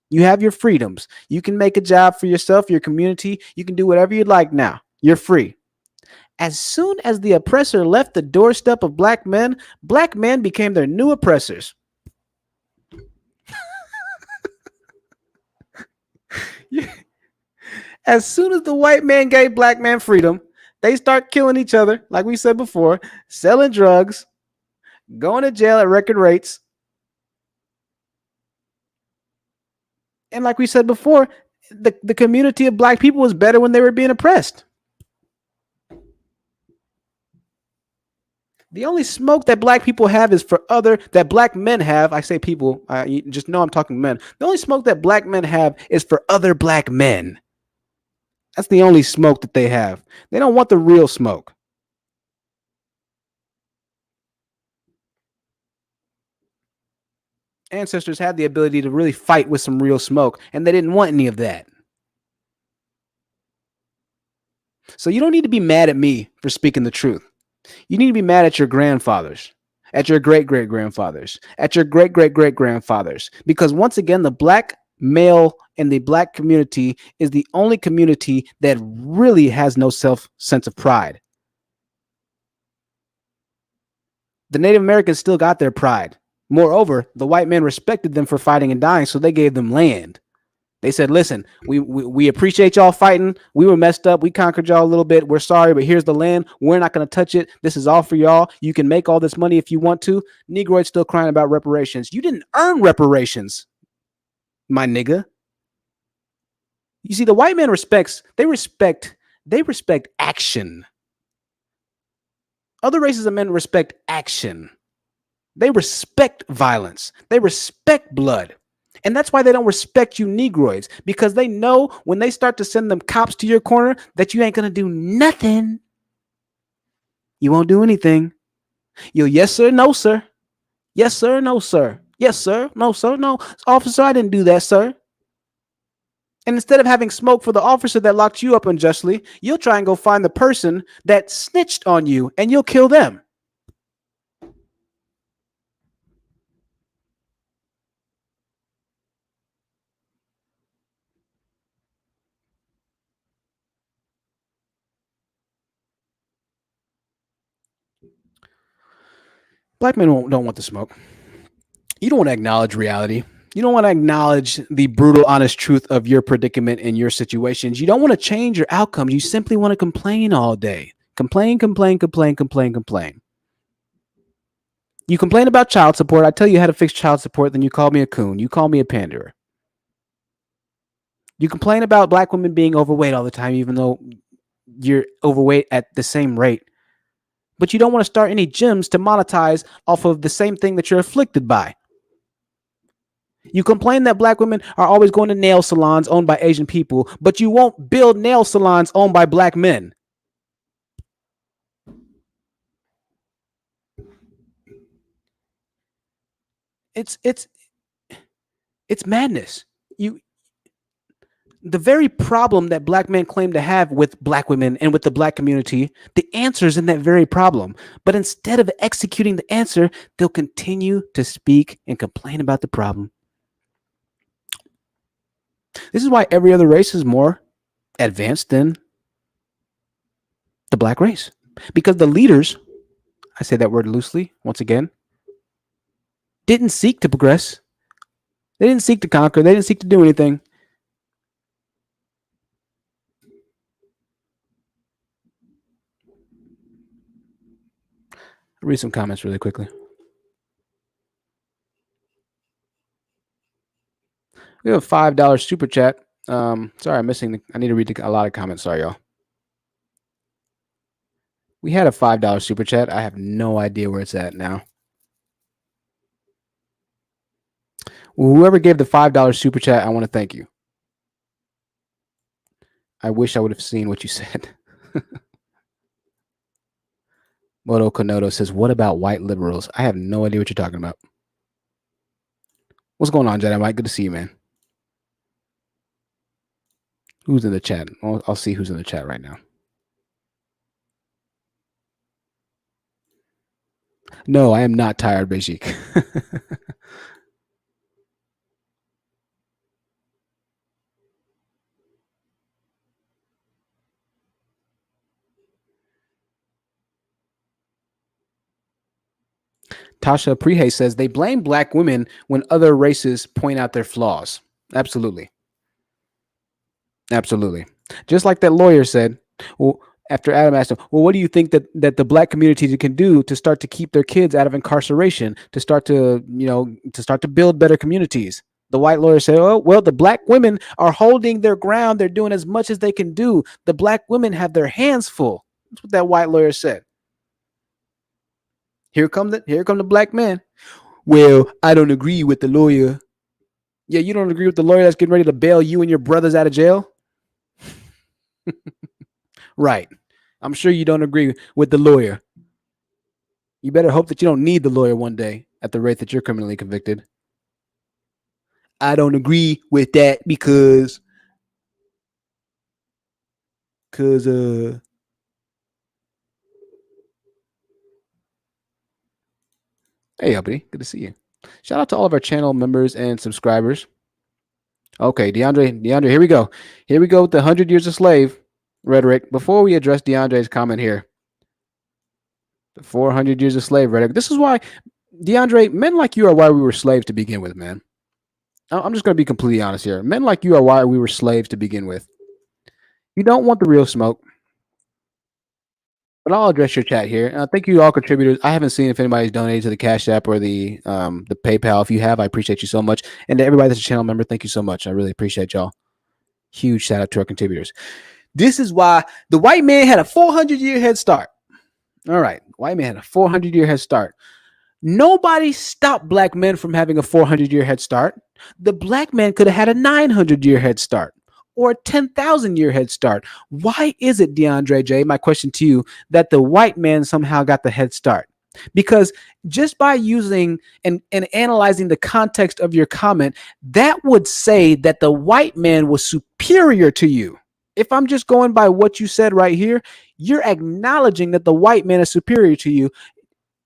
S1: You have your freedoms. You can make a job for yourself, your community. You can do whatever you'd like now. You're free. As soon as the oppressor left the doorstep of black men became their new oppressors. As soon as the white man gave black man freedom, they start killing each other, like we said before, selling drugs, going to jail at record rates. And like we said before, the community of black people was better when they were being oppressed. The only smoke that black people have is for that black men have. I say people, you just know I'm talking men. The only smoke that black men have is for other black men. That's the only smoke that they have. They don't want the real smoke. Ancestors had the ability to really fight with some real smoke, and they didn't want any of that. So you don't need to be mad at me for speaking the truth. You need to be mad at your grandfathers, at your great-great-grandfathers, at your great-great-great-grandfathers. Because once again, the black male in the black community is the only community that really has no sense of pride. The Native Americans still got their pride. Moreover, the white men respected them for fighting and dying, so they gave them land. They said, listen, we appreciate y'all fighting. We were messed up. We conquered y'all a little bit. We're sorry, but here's the land. We're not going to touch it. This is all for y'all. You can make all this money if you want to. Negroids still crying about reparations. You didn't earn reparations, my nigga. You see, the white man respect action. Other races of men respect action. They respect violence. They respect blood. And that's why they don't respect you Negroids, because they know when they start to send them cops to your corner that you ain't going to do nothing. You won't do anything. You'll yes, sir, no, sir. Yes, sir, no, sir. Yes, sir, no, sir, no. Officer, I didn't do that, sir. And instead of having smoke for the officer that locked you up unjustly, you'll try and go find the person that snitched on you and you'll kill them. Black men don't want the smoke. You don't want to acknowledge reality. You don't want to acknowledge the brutal, honest truth of your predicament and your situations. You don't want to change your outcomes. You simply want to complain all day. Complain, complain, complain, complain, complain. You complain about child support. I tell you how to fix child support, then you call me a coon. You call me a panderer. You complain about black women being overweight all the time, even though you're overweight at the same rate. But you don't want to start any gyms to monetize off of the same thing that you're afflicted by. You complain that black women are always going to nail salons owned by Asian people, but you won't build nail salons owned by black men. It's madness. The very problem that black men claim to have with black women and with the black community, the answer is in that very problem. But instead of executing the answer, they'll continue to speak and complain about the problem. This is why every other race is more advanced than the black race. Because the leaders, I say that word loosely, once again, didn't seek to progress. They didn't seek to conquer. They didn't seek to do anything. I'll read some comments really quickly. We have a $5 super chat. Sorry, I'm missing. I need to read a lot of comments. Sorry, y'all. We had a $5 super chat. I have no idea where it's at now. Well, whoever gave the $5 super chat, I want to thank you. I wish I would have seen what you said. Moto Konodo says, what about white liberals? I have no idea what you're talking about. What's going on, Jedi Mike? Good to see you, man. Who's in the chat? I'll see who's in the chat right now. No, I am not tired, Bejik. Tasha Prihe says they blame black women when other races point out their flaws. Absolutely. Absolutely. Just like that lawyer said. Well, after Adam asked him, well, what do you think that the black community can do to start to keep their kids out of incarceration, to start to, to start to build better communities? The white lawyer said, oh, well, the black women are holding their ground. They're doing as much as they can do. The black women have their hands full. That's what that white lawyer said. Here come the black man. Well, I don't agree with the lawyer. Yeah, you don't agree with the lawyer that's getting ready to bail you and your brothers out of jail? Right. I'm sure you don't agree with the lawyer. You better hope that you don't need the lawyer one day at the rate that you're criminally convicted. I don't agree with that because hey, uppity, good to see you. Shout out to all of our channel members and subscribers. Okay, DeAndre, here we go. Here we go with the 100 years a slave rhetoric. Before we address DeAndre's comment here, the 400 years a slave rhetoric. This is why, DeAndre, men like you are why we were slaves to begin with, man. I'm just going to be completely honest here. Men like you are why we were slaves to begin with. You don't want the real smoke. But I'll address your chat here. Thank you to all contributors. I haven't seen if anybody's donated to the Cash App or the PayPal. If you have, I appreciate you so much. And to everybody that's a channel member, thank you so much. I really appreciate y'all. Huge shout out to our contributors. This is why the white man had a 400-year head start. All right. White man had a 400-year head start. Nobody stopped black men from having a 400-year head start. The black man could have had a 900-year head start or a 10,000-year head start. Why is it, DeAndre J., my question to you, that the white man somehow got the head start? Because just by using and analyzing the context of your comment, that would say that the white man was superior to you. If I'm just going by what you said right here, you're acknowledging that the white man is superior to you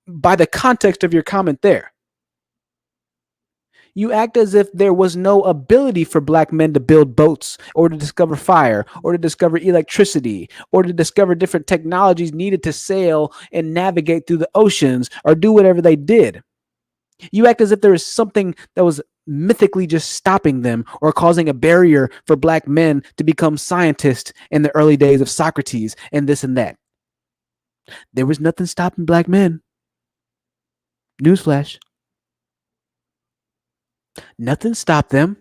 S1: by the context of your comment there. You act as if there was no ability for black men to build boats or to discover fire or to discover electricity or to discover different technologies needed to sail and navigate through the oceans or do whatever they did. You act as if there is something that was mythically just stopping them or causing a barrier for black men to become scientists in the early days of Socrates and this and that. There was nothing stopping black men. Newsflash. Nothing stopped them.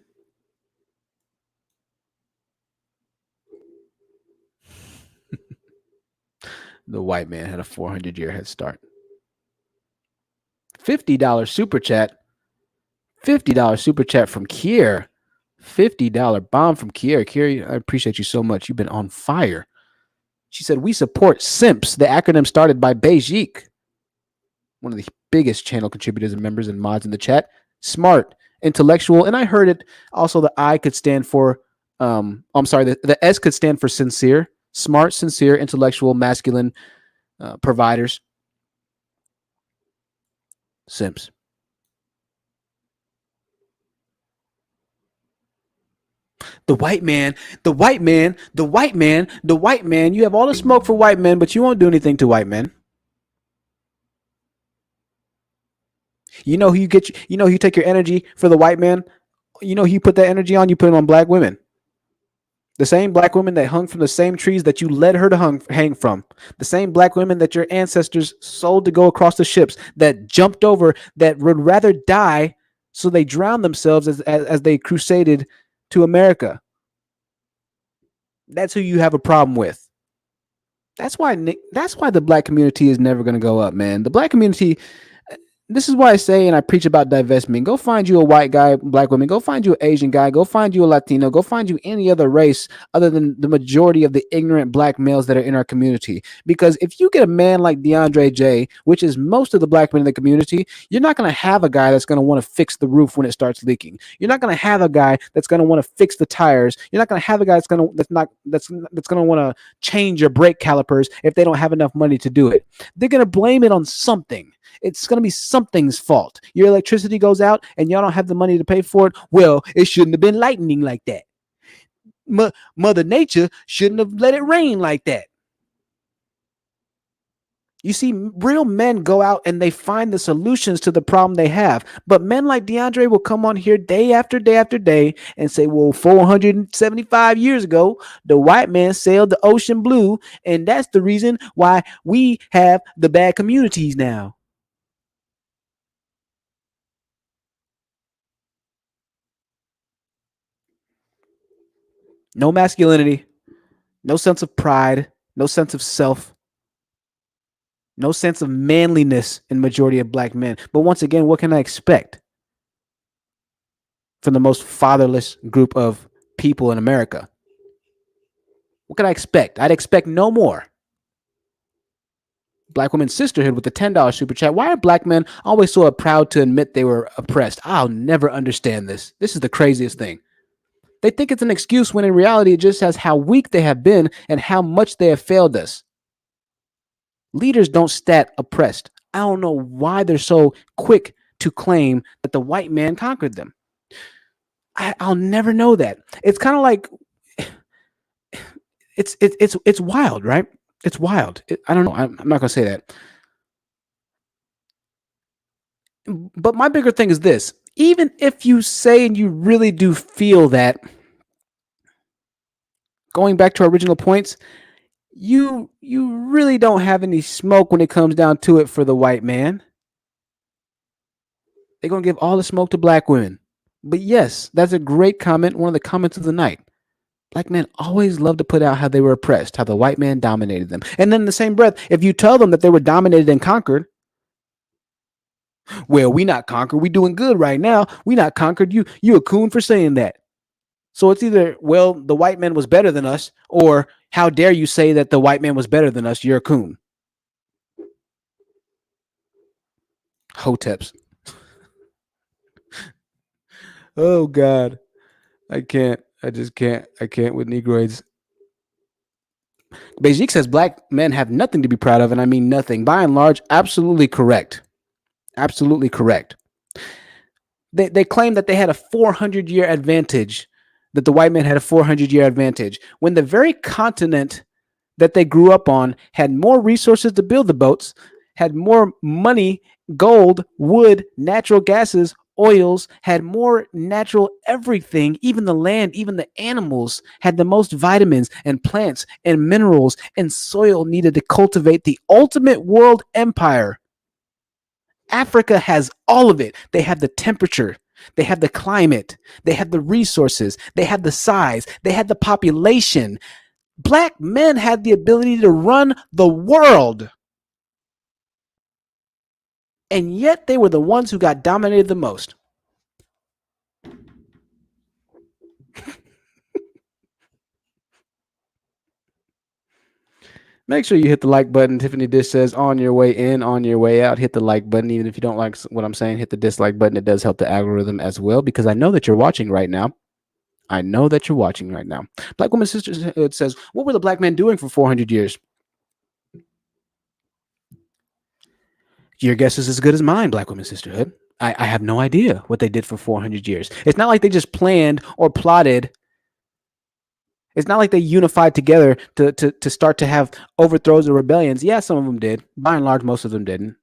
S1: The white man had a 400-year head start. $50 super chat. $50 super chat from Kier. $50 bomb from Kier. Kier, I appreciate you so much. You've been on fire. She said, we support SIMPS, the acronym started by Beijik, one of the biggest channel contributors and members and mods in the chat. Smart, intellectual, and I heard it also the I could stand for, the S could stand for sincere. Smart, sincere, intellectual, masculine providers. Simps. The white man. You have all the smoke for white men, but you won't do anything to white men. You know who you get. You know who you take your energy for the white man. You know who you put that energy on. You put it on black women. The same black women that hung from the same trees that you led her to hang from. The same black women that your ancestors sold to go across the ships, that jumped over, that would rather die, so they drowned themselves as they crusaded to America. That's who you have a problem with. That's why the black community is never going to go up, man. The black community. This is why I say and I preach about divestment. Go find you a white guy, black woman. Go find you an Asian guy. Go find you a Latino. Go find you any other race other than the majority of the ignorant black males that are in our community. Because if you get a man like DeAndre J., which is most of the black men in the community, you're not going to have a guy that's going to want to fix the roof when it starts leaking. You're not going to have a guy that's going to want to fix the tires. You're not going to have a guy that's going to want to change your brake calipers if they don't have enough money to do it. They're going to blame it on something. It's going to be something's fault. Your electricity goes out and y'all don't have the money to pay for it. Well, it shouldn't have been lightning like that. Mother Nature shouldn't have let it rain like that. You see real men go out and they find the solutions to the problem they have. But men like DeAndre will come on here day after day after day and say, well, 475 years ago, the white man sailed the ocean blue, and that's the reason why we have the bad communities now. No masculinity, no sense of pride, no sense of self, no sense of manliness in majority of black men. But once again, what can I expect from the most fatherless group of people in America? What can I expect? I'd expect no more. Black Women's Sisterhood with the $10 super chat. Why are black men always so proud to admit they were oppressed? I'll never understand this. This is the craziest thing. They think it's an excuse when in reality it just says how weak they have been and how much they have failed us. Leaders don't stat oppressed. I don't know why they're so quick to claim that the white man conquered them. I'll never know that. It's kind of like it's wild, right? It's wild. I don't know. I'm not gonna say that. But my bigger thing is this: even if you say and you really do feel that, going back to our original points, you really don't have any smoke when it comes down to it for the white man. They're gonna give all the smoke to black women. But yes, that's a great comment. One of the comments of the night. Black men always love to put out how they were oppressed, how the white man dominated them. And then in the same breath, if you tell them that they were dominated and conquered, well, we not conquered. We doing good right now. We not conquered. You a coon for saying that. So it's either, well, the white man was better than us, or how dare you say that the white man was better than us? You're a coon. Hoteps. Oh God. I can't. I just can't. I can't with Negroids. Beijing says black men have nothing to be proud of, and I mean nothing. By and large, absolutely correct. Absolutely correct. They claim that they had a 400-year advantage, that the white man had a 400-year advantage, when the very continent that they grew up on had more resources to build the boats, had more money, gold, wood, natural gases, oils, had more natural everything. Even the land, even the animals had the most vitamins and plants and minerals and soil needed to cultivate the ultimate world empire. Africa has all of it. They have the temperature, they have the climate, they have the resources, they have the size, they had the population. Black men had the ability to run the world. And yet they were the ones who got dominated the most. Make sure you hit the like button. Tiffany Dish says, on your way in, on your way out, hit the like button. Even if you don't like what I'm saying, hit the dislike button. It does help the algorithm as well, because I know that you're watching right now. I know that you're watching right now. Black Woman Sisterhood says, what were the black men doing for 400 years? Your guess is as good as mine, Black Woman Sisterhood. I have no idea what they did for 400 years. It's not like they just planned or plotted. It's not like they unified together to start to have overthrows or rebellions. Yeah, some of them did. By and large, most of them didn't.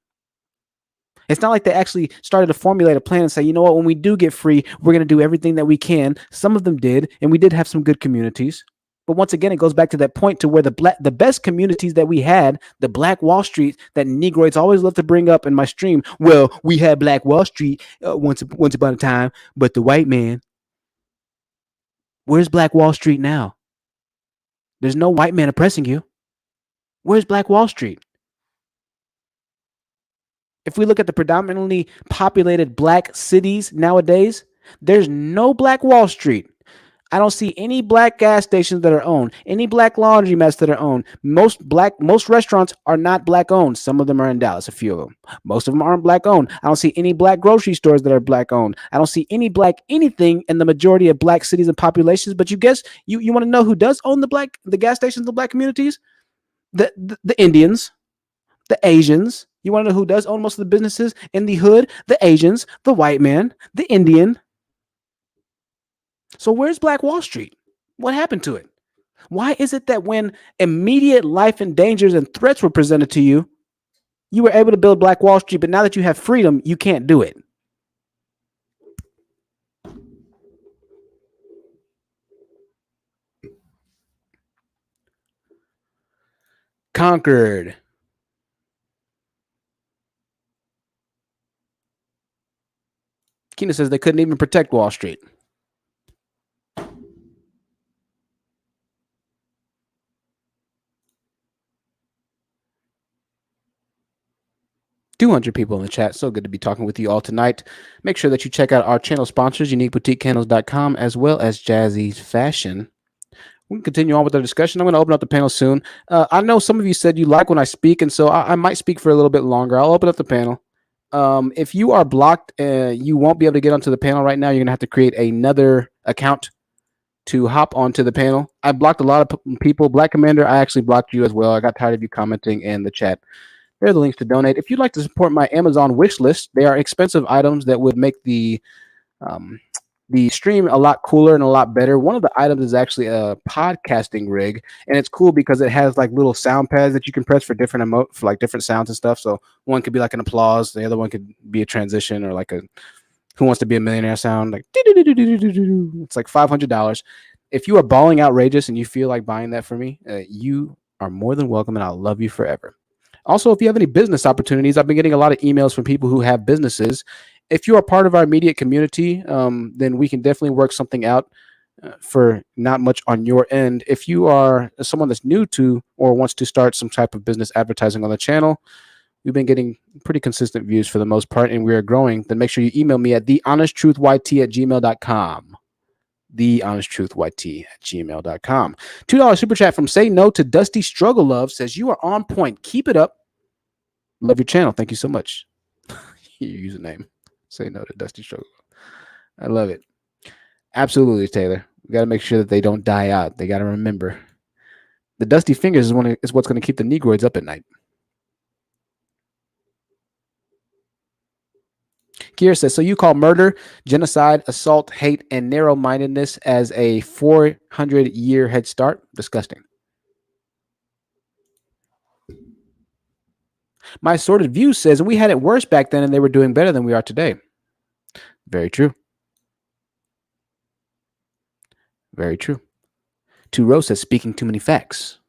S1: It's not like they actually started to formulate a plan and say, you know what, when we do get free, we're going to do everything that we can. Some of them did, and we did have some good communities. But once again, it goes back to that point to where the best communities that we had, the Black Wall Street that Negroids always love to bring up in my stream. Well, we had Black Wall Street once upon a time, but the white man. Where's Black Wall Street now? There's no white man oppressing you. Where's Black Wall Street? If we look at the predominantly populated black cities nowadays, there's no Black Wall Street. I don't see any black gas stations that are owned, any black laundromats that are owned. Most restaurants are not black owned. Some of them are in Dallas, a few of them. Most of them aren't black owned. I don't see any black grocery stores that are black owned. I don't see any black anything in the majority of black cities and populations. But you guess you want to know who does own the gas stations in the black communities? The Indians, the Asians. You want to know who does own most of the businesses in the hood? The Asians, the white man, the Indian. So where's Black Wall Street? What happened to it? Why is it that when immediate life and dangers and threats were presented to you, You were able to build Black Wall Street, but now that you have freedom, you can't do it. Conquered. Keena says they couldn't even protect Wall Street. $200 people in the chat. So good to be talking with you all tonight. Make sure that you check out our channel sponsors, uniqueboutiquecandles.com, as well as Jazzy's Fashion. We can continue on with the discussion. I'm going to open up the panel soon. I know some of you said you like when I speak, and so I might speak for a little bit longer. I'll open up the panel. If you are blocked, you won't be able to get onto the panel right now. You're going to have to create another account to hop onto the panel. I blocked a lot of people. Black Commander, I actually blocked you as well. I got tired of you commenting in the chat. There are the links to donate. If you'd like to support my Amazon wish list, they are expensive items that would make the stream a lot cooler and a lot better. One of the items is actually a podcasting rig, and it's cool because it has like little sound pads that you can press for different for like different sounds and stuff. So one could be like an applause, the other one could be a transition or like a Who Wants to Be a Millionaire sound. Like it's like $500. If you are balling outrageous and you feel like buying that for me, you are more than welcome, and I'll love you forever. Also, if you have any business opportunities, I've been getting a lot of emails from people who have businesses. If you are part of our immediate community, then we can definitely work something out for not much on your end. If you are someone that's new to or wants to start some type of business advertising on the channel, we've been getting pretty consistent views for the most part, and we are growing. Then make sure you email me at thehonestTruthYT@gmail.com. thehonestTruthYT@gmail.com. $2 super chat from Say No to Dusty Struggle Love says, you are on point. Keep it up. Love your channel. Thank you so much. Your username. Say No to Dusty Struggle Love. I love it. Absolutely, Taylor. We got to make sure that they don't die out. They got to remember. The dusty fingers is what's going to keep the Negroids up at night. Kier says, so you call murder, genocide, assault, hate, and narrow-mindedness as a 400-year head start? Disgusting. My Assorted View says, we had it worse back then and they were doing better than we are today. Very true. Very true. Two Rose says, speaking too many facts.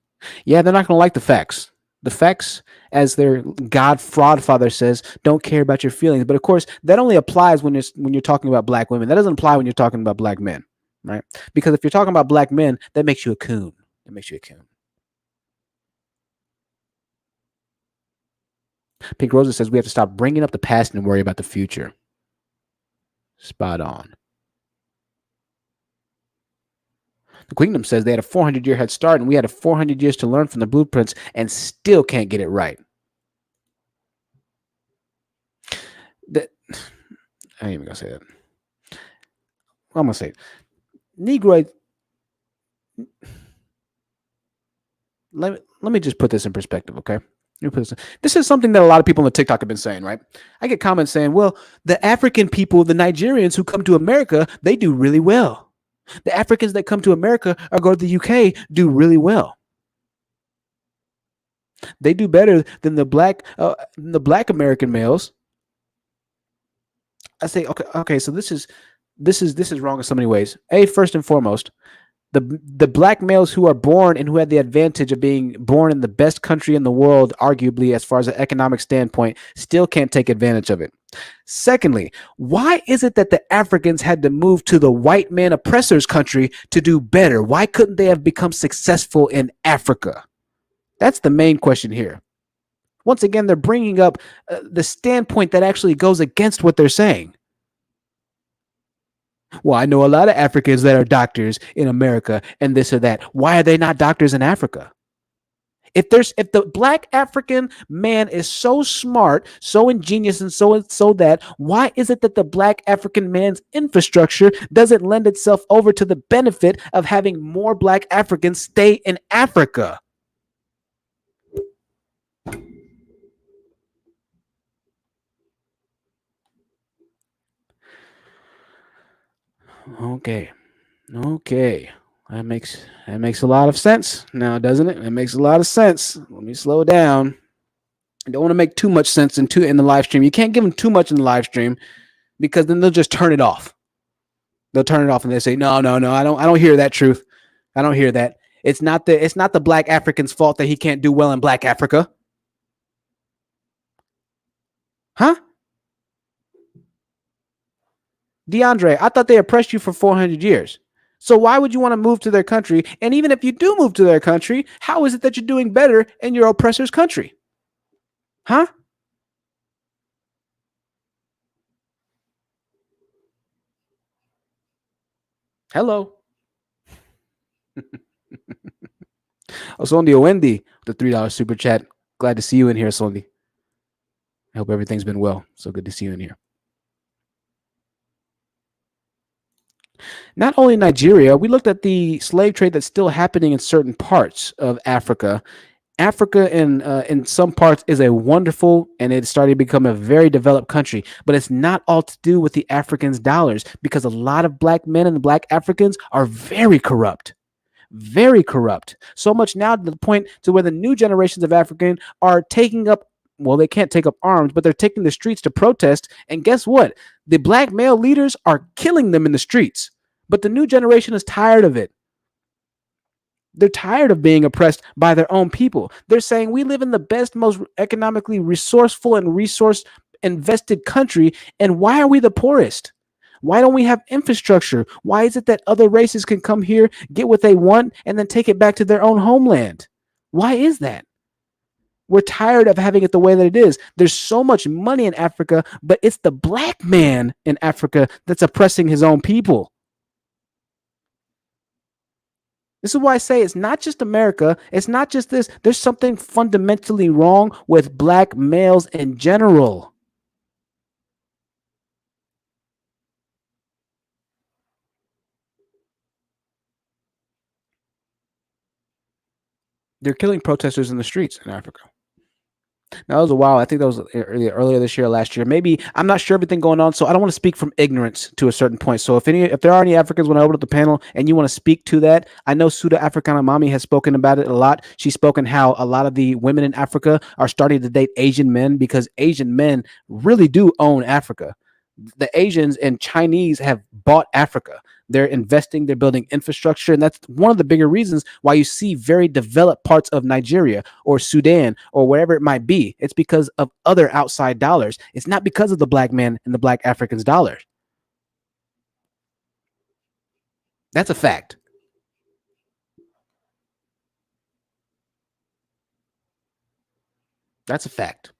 S1: Yeah, they're not going to like the facts. The facts, as their God fraud father says, don't care about your feelings. But of course, that only applies when you're talking about black women. That doesn't apply when you're talking about black men, right? Because if you're talking about black men, that makes you a coon. That makes you a coon. Pink Rosa says we have to stop bringing up the past and worry about the future. Spot on. The Queendom says they had a 400-year head start, and we had a 400 years to learn from the blueprints and still can't get it right. I ain't even going to say that. I'm going to say it. Negroid. Let me just put this in perspective, okay? This is something that a lot of people on the TikTok have been saying, right? I get comments saying, well, the African people, the Nigerians who come to America, they do really well. The Africans that come to America or go to the UK do really well. They do better than the black American males. I say, okay, so this is wrong in so many ways. First and foremost, the black males who are born and who had the advantage of being born in the best country in the world, arguably as far as an economic standpoint, still can't take advantage of it. Secondly, why is it that the Africans had to move to the white man oppressor's country to do better? Why couldn't they have become successful in Africa? That's the main question here. Once again, they're bringing up the standpoint that actually goes against what they're saying. Well, I know a lot of Africans that are doctors in America and this or that. Why are they not doctors in Africa? If the black African man is so smart, so ingenious, and so that, why is it that the black African man's infrastructure doesn't lend itself over to the benefit of having more black Africans stay in Africa? Okay. That makes a lot of sense now, doesn't it? It makes a lot of sense. Let me slow down. I don't want to make too much sense in the live stream. You can't give them too much in the live stream because then they'll just turn it off. They'll turn it off and they say, no, I don't hear that truth. I don't hear that. It's not the black African's fault that he can't do well in black Africa. Huh? DeAndre, I thought they oppressed you for 400 years. So why would you want to move to their country? And even if you do move to their country, how is it that you're doing better in your oppressor's country? Huh? Hello. Osondi Owendi, the $3 super chat. Glad to see you in here, Osondi. I hope everything's been well. So good to see you in here. Not only Nigeria, we looked at the slave trade that's still happening in certain parts of Africa. Africa in some parts is a wonderful, and it's starting to become a very developed country, but it's not all to do with the Africans' dollars, because a lot of black men and the black Africans are very corrupt. Very corrupt. So much now to the point to where the new generations of African are taking up, well, they can't take up arms, but they're taking the streets to protest. And guess what? The black male leaders are killing them in the streets. But the new generation is tired of it. They're tired of being oppressed by their own people. They're saying we live in the best, most economically resourceful and resource invested country. And why are we the poorest? Why don't we have infrastructure? Why is it that other races can come here, get what they want, and then take it back to their own homeland? Why is that? We're tired of having it the way that it is. There's so much money in Africa, but it's the black man in Africa that's oppressing his own people. This is why I say it's not just America. It's not just this. There's something fundamentally wrong with black males in general. They're killing protesters in the streets in Africa. Now, that was a while. I think that was earlier this year, last year. Maybe, I'm not sure everything going on, so I don't want to speak from ignorance to a certain point. So if there are any Africans when I open up the panel and you want to speak to that, I know Suda Africana Mami has spoken about it a lot. She's spoken how a lot of the women in Africa are starting to date Asian men because Asian men really do own Africa. The Asians and Chinese have bought Africa. They're investing, they're building infrastructure. And that's one of the bigger reasons why you see very developed parts of Nigeria or Sudan or wherever it might be. It's because of other outside dollars. It's not because of the black man and the black Africans' dollars. That's a fact. That's a fact.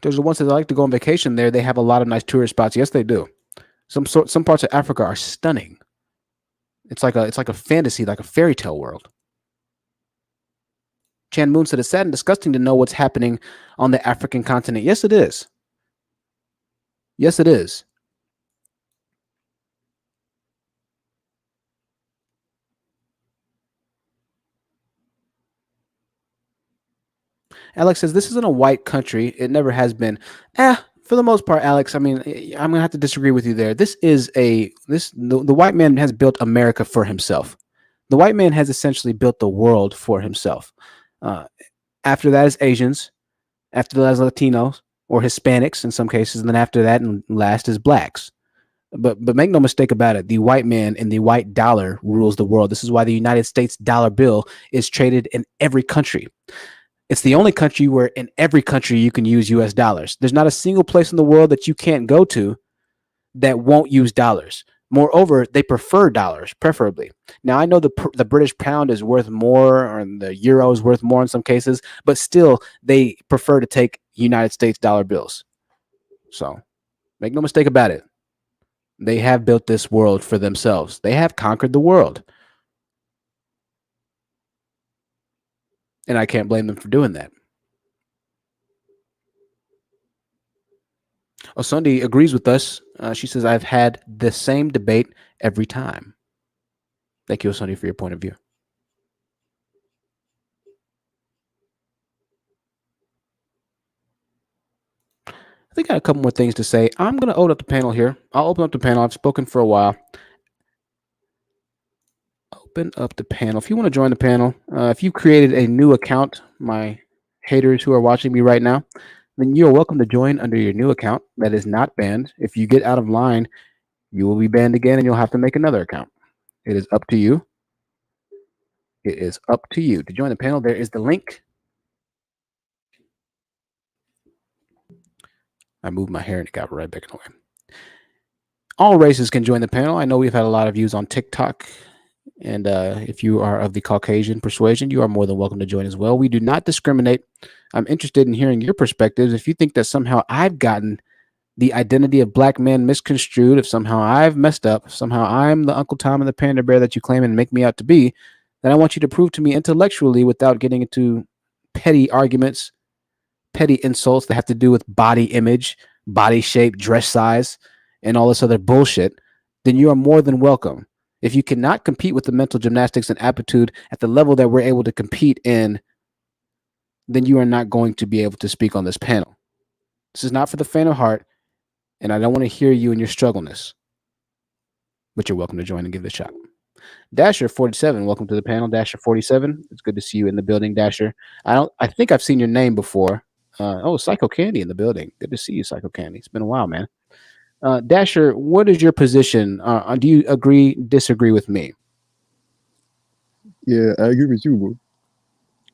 S1: There's the ones that like to go on vacation there. They have a lot of nice tourist spots. Yes, they do. Some parts of Africa are stunning. It's like a fantasy, like a fairy tale world. Chan Moon said it's sad and disgusting to know what's happening on the African continent. Yes, it is. Yes, it is. Alex says this isn't a white country. It never has been. For the most part, Alex, I mean, I'm gonna have to disagree with you there. The white man has built America for himself. The white man has essentially built the world for himself. After that is Asians. After that is Latinos or Hispanics in some cases, and then after that and last is blacks. But make no mistake about it, the white man and the white dollar rules the world. This is why the United States dollar bill is traded in every country. It's the only country where in every country you can use US dollars. There's not a single place in the world that you can't go to that won't use dollars. Moreover, they prefer dollars, preferably. Now, I know the British pound is worth more, or the euro is worth more in some cases, but still, they prefer to take United States dollar bills. So, make no mistake about it. They have built this world for themselves. They have conquered the world. And I can't blame them for doing that. Osundi agrees with us. She says, I've had the same debate every time. Thank you, Osundi, for your point of view. I think I got a couple more things to say. I'm going to open up the panel here. I'll open up the panel. I've spoken for a while. open up the panel. If you want to join the panel, if you created a new account, my haters who are watching me right now, then you are welcome to join under your new account that is not banned. If you get out of line, you will be banned again and you'll have to make another account. It is up to you. It is up to you. To join the panel, there is the link. I moved my hair and it got right back in the way. All races can join the panel. I know we've had a lot of views on TikTok. And if you are of the Caucasian persuasion, you are more than welcome to join as well. We do not discriminate. I'm interested in hearing your perspectives. If you think that somehow I've gotten the identity of black men misconstrued, if somehow I've messed up, if somehow I'm the Uncle Tom and the Panda Bear that you claim and make me out to be, then I want you to prove to me intellectually without getting into petty arguments, petty insults that have to do with body image, body shape, dress size, and all this other bullshit, then you are more than welcome. If you cannot compete with the mental gymnastics and aptitude at the level that we're able to compete in, then you are not going to be able to speak on this panel. This is not for the faint of heart, and I don't want to hear you in your struggleness. But you're welcome to join and give it a shot. Dasher47, welcome to the panel. Dasher47, it's good to see you in the building, Dasher. I think I've seen your name before. Psycho Candy in the building. Good to see you, Psycho Candy. It's been a while, man. Dasher, what is your position? Do you agree, disagree with me?
S5: Yeah, I agree with you, bro.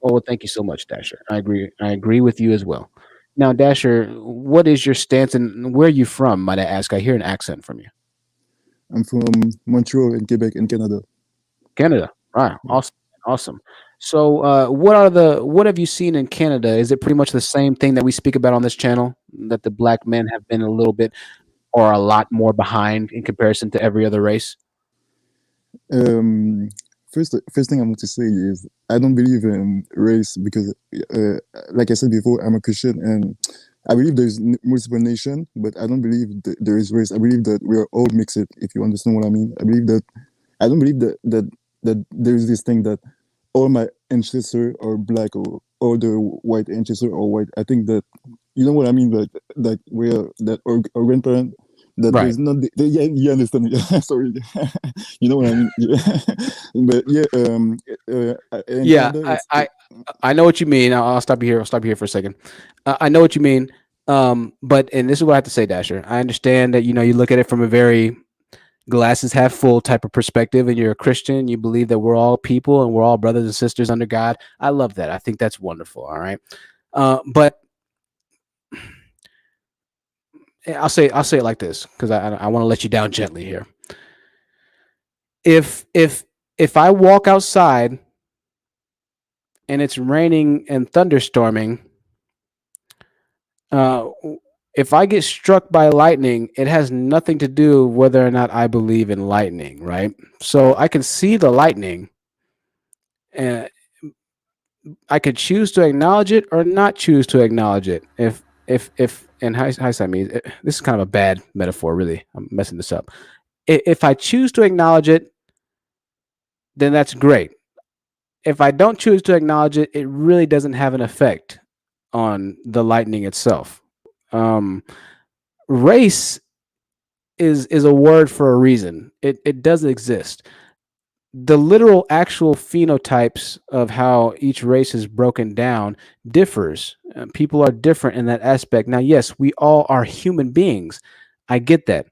S1: Oh, well, thank you so much, Dasher. I agree with you as well. Now, Dasher, what is your stance and where are you from, might I ask? I hear an accent from you.
S5: I'm from Montreal in Quebec in Canada.
S1: Canada. Wow. Awesome. So what have you seen in Canada? Is it pretty much the same thing that we speak about on this channel? That the black men have been a little bit or a lot more behind in comparison to every other race?
S5: First thing I want to say is I don't believe in race because, like I said before, I'm a Christian and I believe there's multiple nation, but I don't believe there is race. I believe that we are all mixed. If you understand what I mean, I don't believe that there is this thing that all my ancestors are black or all the white ancestors are white. I think that you know what I mean, that we're that our grandparent that
S1: Right.
S5: there's not yeah, you understand me. Sorry. You know what I mean. Yeah. But yeah, in
S1: Yeah,
S5: Canada,
S1: I know what you mean. I'll stop you here. I'll stop you here for a second. I know what you mean. But and this is what I have to say, Dasher. I understand that you look at it from a very glasses half full type of perspective, and you're a Christian. You believe that we're all people and we're all brothers and sisters under God. I love that. I think that's wonderful. All right. But I'll say it like this because I want to let you down gently here. If I walk outside and it's raining and thunderstorming, if I get struck by lightning, it has nothing to do whether or not I believe in lightning, right? So I can see the lightning, and I could choose to acknowledge it or not choose to acknowledge it. If and hi Sammy, this is kind of a bad metaphor, really. I'm messing this up. If I choose to acknowledge it, then that's great. If I don't choose to acknowledge it, it really doesn't have an effect on the lightning itself. Race is a word for a reason. It does exist. The literal actual phenotypes of how each race is broken down differs. People are different in that aspect. Now, yes, we all are human beings. I get that.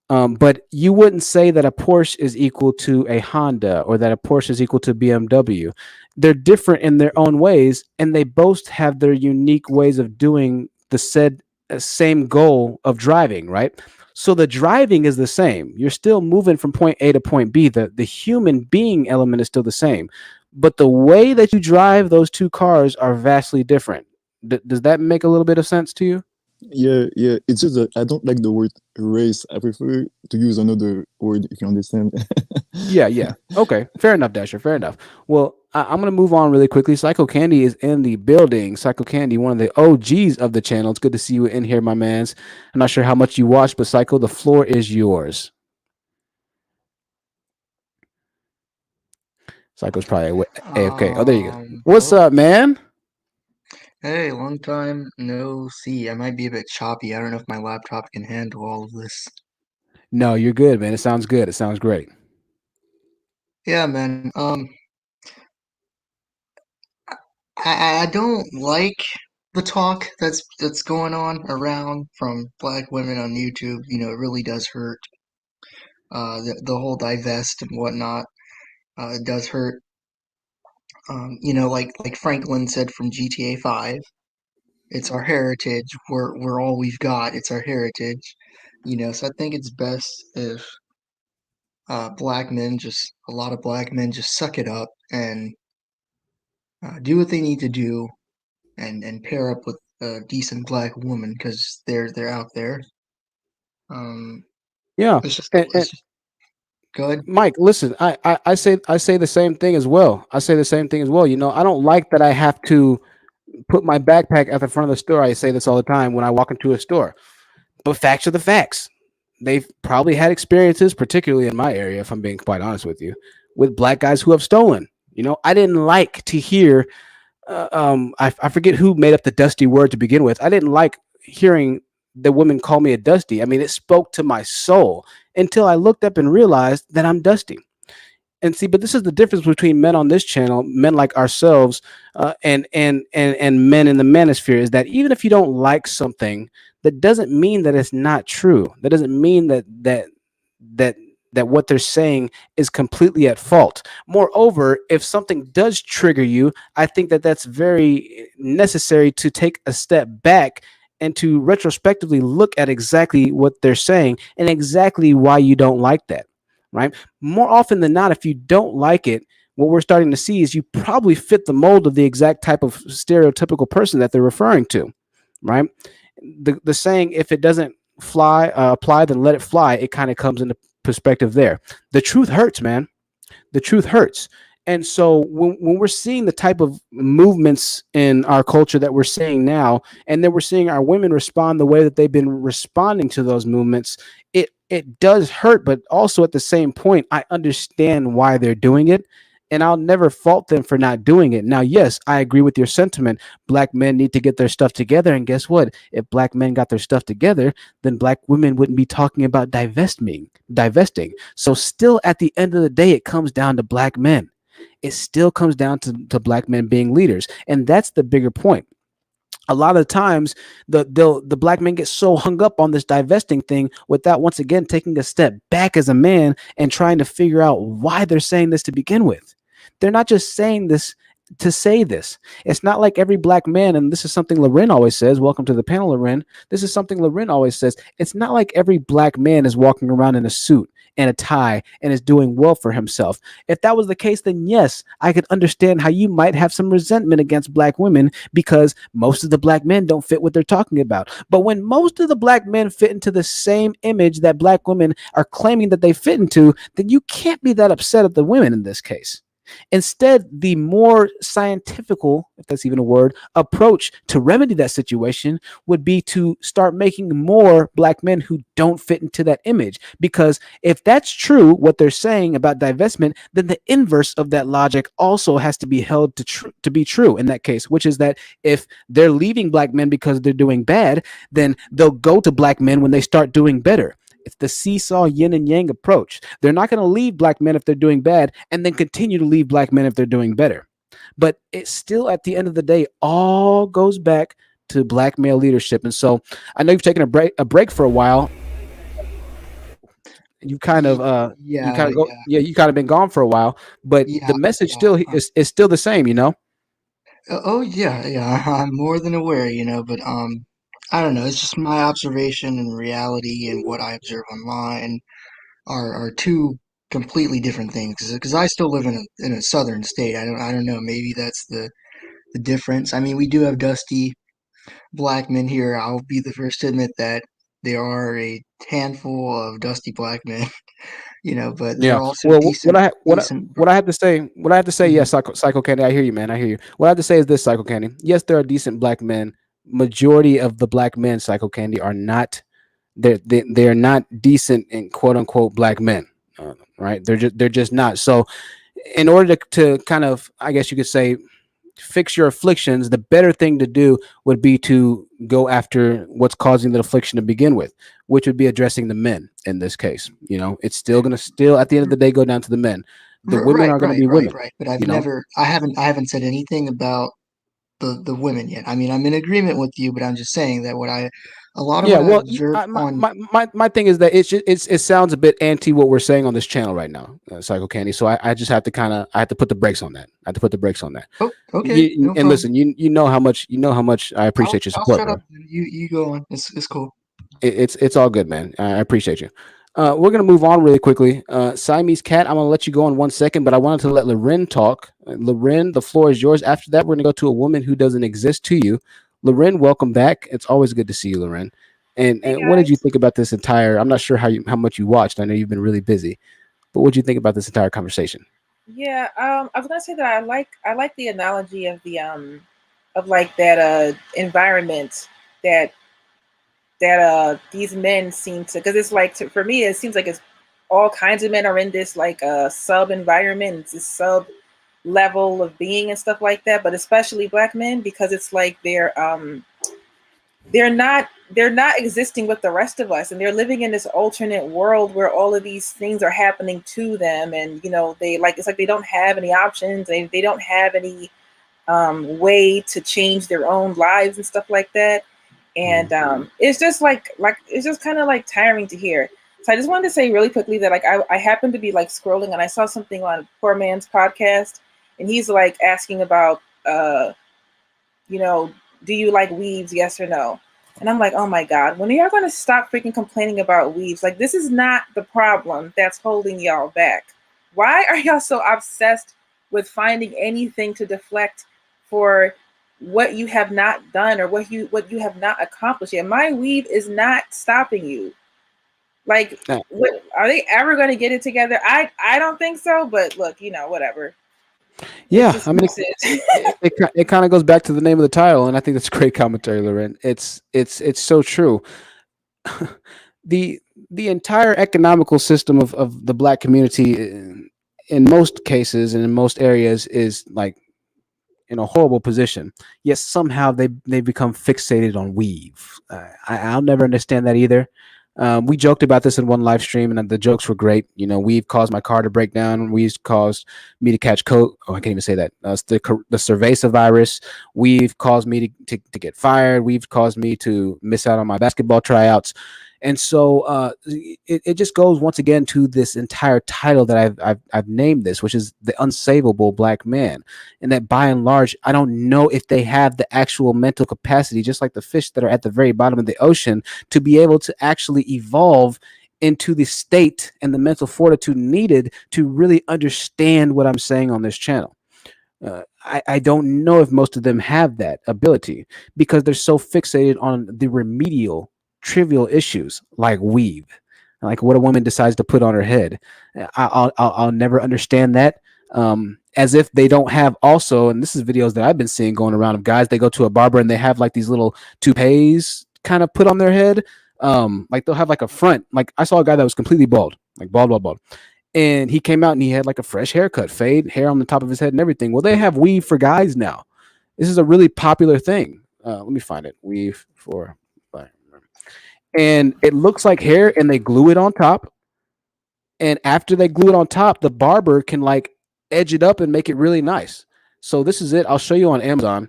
S1: But you wouldn't say that a Porsche is equal to a Honda or that a Porsche is equal to BMW. They're different in their own ways, and they both have their unique ways of doing the said same goal of driving, right? So the driving is the same. You're still moving from point A to point B. The human being element is still the same. But the way that you drive those two cars are vastly different. Does that make a little bit of sense to you?
S5: yeah. It's just that I don't like the word race. I prefer to use another word if you understand.
S1: Yeah. Okay. Fair enough, Dasher. Fair enough. Well, I'm going to move on really quickly. Psycho Candy is in the building. Psycho Candy, one of the OGs of the channel. It's good to see you in here, my mans. I'm not sure how much you watch, but Psycho, the floor is yours. Psycho's probably AFK. Oh, there you go. What's
S6: Hello?
S1: up, man?
S6: Hey, long time no see. I might be a bit choppy. I don't know if my laptop can handle all of this.
S1: No, you're good, man. It sounds good. It sounds great.
S6: Yeah, man. I don't like the talk that's going on around from black women on YouTube. You know, it really does hurt. The whole divest and whatnot, it does hurt. You know, like Franklin said from GTA 5, it's our heritage. We're all we've got. It's our heritage. You know, so I think it's best if a lot of black men just suck it up and do what they need to do and pair up with a decent black woman because they're out there. Um,
S1: Yeah,
S6: it's just good.
S1: Mike, listen, I say the same thing as well. I say the same thing as well. You know, I don't like that I have to put my backpack at the front of the store. I say this all the time when I walk into a store. But facts are the facts. They've probably had experiences, particularly in my area, if I'm being quite honest with you, with black guys who have stolen. You know, I didn't like to hear. I forget who made up the dusty word to begin with. I didn't like hearing the women call me a dusty. I mean, it spoke to my soul until I looked up and realized that I'm dusty. And see, but this is the difference between men on this channel, men like ourselves, and men in the manosphere, is that even if you don't like something, that doesn't mean that it's not true. That doesn't mean that that what they're saying is completely at fault. Moreover, if something does trigger you, I think that that's very necessary to take a step back and to retrospectively look at exactly what they're saying and exactly why you don't like that, right? More often than not, if you don't like it, what we're starting to see is you probably fit the mold of the exact type of stereotypical person that they're referring to, right? The saying, if it doesn't apply, then let it fly, it kind of comes into perspective there. The truth hurts, man. The truth hurts. And so when we're seeing the type of movements in our culture that we're seeing now, and then we're seeing our women respond the way that they've been responding to those movements, it does hurt. But also at the same point, I understand why they're doing it. And I'll never fault them for not doing it. Now, yes, I agree with your sentiment. Black men need to get their stuff together. And guess what? If black men got their stuff together, then black women wouldn't be talking about divesting. So still at the end of the day, it comes down to black men. It still comes down to black men being leaders. And that's the bigger point. A lot of times the black men get so hung up on this divesting thing without once again taking a step back as a man and trying to figure out why they're saying this to begin with. They're not just saying this to say this. It's not like every black man, and this is something Loren always says. Welcome to the panel, Loren. This is something Loren always says. It's not like every black man is walking around in a suit and a tie and is doing well for himself. If that was the case, then yes, I could understand how you might have some resentment against black women because most of the black men don't fit what they're talking about. But when most of the black men fit into the same image that black women are claiming that they fit into, then you can't be that upset at the women in this case. Instead, the more scientifical, if that's even a word, approach to remedy that situation would be to start making more black men who don't fit into that image. Because if that's true, what they're saying about divestment, then the inverse of that logic also has to be held to be true in that case, which is that if they're leaving black men because they're doing bad, then they'll go to black men when they start doing better. It's the seesaw yin and yang approach. They're not going to leave black men if they're doing bad and then continue to leave black men if they're doing better. But it still, at the end of the day, all goes back to black male leadership. And so I know you've taken a break for a while. You kind of
S6: Yeah,
S1: you kind of been gone for a while, but
S6: yeah,
S1: the message
S6: yeah.
S1: still is still the same, you know?
S6: Oh yeah, yeah. I'm more than aware, you know, but I don't know. It's just my observation and reality and what I observe online are two completely different things. Because I still live in a southern state. I don't know. Maybe that's the difference. I mean, we do have dusty black men here. I'll be the first to admit that there are a handful of dusty black men, you know, but
S1: Yeah.
S6: they're also
S1: Well,
S6: decent.
S1: what I have to say,
S6: Mhm.
S1: yes, Psycho Candy, I hear you, man. I hear you. What I have to say is this, Psycho Candy. Yes, there are decent black men. Majority of the black men, Psycho Candy, are not. They're not decent in quote unquote black men, right? They're just not. So, in order to kind of, I guess you could say, fix your afflictions, the better thing to do would be to go after what's causing the affliction to begin with, which would be addressing the men in this case. You know, it's still going to at the end of the day go down to the men. The women are going to be women.
S6: Right. But
S1: You know.
S6: I haven't said anything about the women yet. I mean, I'm in agreement with you, but I'm just saying that a lot of
S1: Yeah,
S6: what I've
S1: well,
S6: observed on,
S1: my thing is that it sounds a bit anti what we're saying on this channel right now, Psycho Candy. So I just have to I have to put the brakes on that. I have to put the brakes on that.
S6: oh, okay, no
S1: And
S6: problem.
S1: listen, you know how much I appreciate your
S6: I'll
S1: support,
S6: shut up.
S1: bro.
S6: You go on. It's cool.
S1: It's all good, man. I appreciate you. We're gonna move on really quickly. Siamese Cat, I'm gonna let you go in 1 second, but I wanted to let Loren talk. Loren, the floor is yours. After that, we're gonna go to a woman who doesn't exist to you. Loren, welcome back. It's always good to see you, Loren.
S7: Hey
S1: And what did you
S7: guys.
S1: think about this entire? I'm not sure how much you watched. I know you've been really busy, but what did you think about this entire conversation?
S7: Yeah, I was gonna say that I like the analogy of like that environment that these men seem to, because it's like for me it seems like it's all kinds of men are in this like sub environment, this sub level of being and stuff like that, but especially black men, because it's like they're not existing with the rest of us, and they're living in this alternate world where all of these things are happening to them, and you know they like it's like they don't have any options, they don't have any way to change their own lives and stuff like that. And it's just like it's just kind of like tiring to hear. So I just wanted to say really quickly that like I happened to be like scrolling and I saw something on Poor Man's podcast, and he's like asking about you know, do you like weaves, yes or no? And I'm like, oh my God, when are y'all going to stop freaking complaining about weaves? Like, this is not the problem that's holding y'all back. Why are y'all so obsessed with finding anything to deflect for what you have not done or what you have not accomplished yet? My weave is not stopping you. Like,
S1: Uh,
S7: what are they ever going to get it together? I don't think so, but look, you know, whatever. It's
S1: yeah,
S7: just
S1: I mean, it kind of goes back to the name of the title, and I think that's great commentary, Loren. It's so true. the the entire economical system of the black community in most cases and in most areas is like in a horrible position. Yet somehow they become fixated on weave. I'll never understand that either. We joked about this in one live stream, and the jokes were great. You know, weave caused my car to break down. Weave caused me to catch coat. Oh, I can't even say that. The cerveza virus. Weave caused me to get fired. Weave caused me to miss out on my basketball tryouts. And so it just goes once again to this entire title that I've named this, which is the unsavable black man, and that by and large, I don't know if they have the actual mental capacity, just like the fish that are at the very bottom of the ocean, to be able to actually evolve into the state and the mental fortitude needed to really understand what I'm saying on this channel. I don't know if most of them have that ability because they're so fixated on the remedial, trivial issues like weave, like what a woman decides to put on her head. I'll never understand that. As if they don't have also, and this is videos that I've been seeing going around of guys, they go to a barber and they have like these little toupees kind of put on their head. Like they'll have like a front. Like I saw a guy that was completely bald, like bald. And he came out and he had like a fresh haircut, fade, hair on the top of his head and everything. Well, they have weave for guys now. This is a really popular thing. Let me find it. Weave for, and it looks like hair, and they glue it on top. And after they glue it on top, the barber can like edge it up and make it really nice. So this is it. I'll show you on Amazon.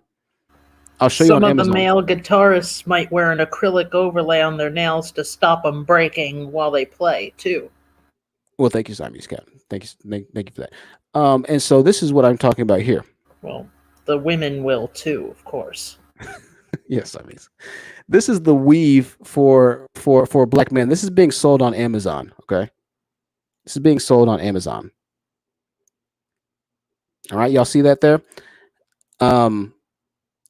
S1: I'll show you on
S8: Some of the
S1: Amazon.
S8: male guitarists might wear an acrylic overlay on their nails to stop them breaking while they play, too.
S1: Well, thank you, Simon's Cat. Thank you for that. And so this is what I'm talking about here.
S8: Well, the women will, too, of course.
S1: Yes, I mean, this is the weave for black men. This is being sold on Amazon. Okay, this is being sold on Amazon. All right, y'all see that there?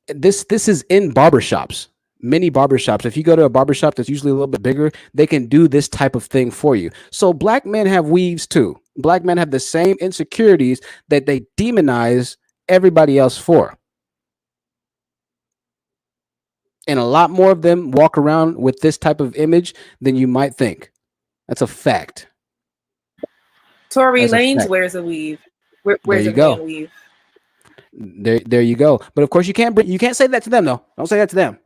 S1: This is in barbershops, many barbershops. If you go to a barbershop that's usually a little bit bigger, they can do this type of thing for you. So black men have weaves too. Black men have the same insecurities that they demonize everybody else for. And a lot more of them walk around with this type of image than you might think. That's a fact.
S7: Tory
S1: That's a
S7: Lanez
S1: fact.
S7: wears a weave.
S1: There
S7: Wears
S1: you
S7: a
S1: go.
S7: man weave.
S1: There you go. But of course, you can't say that to them though. Don't say that to them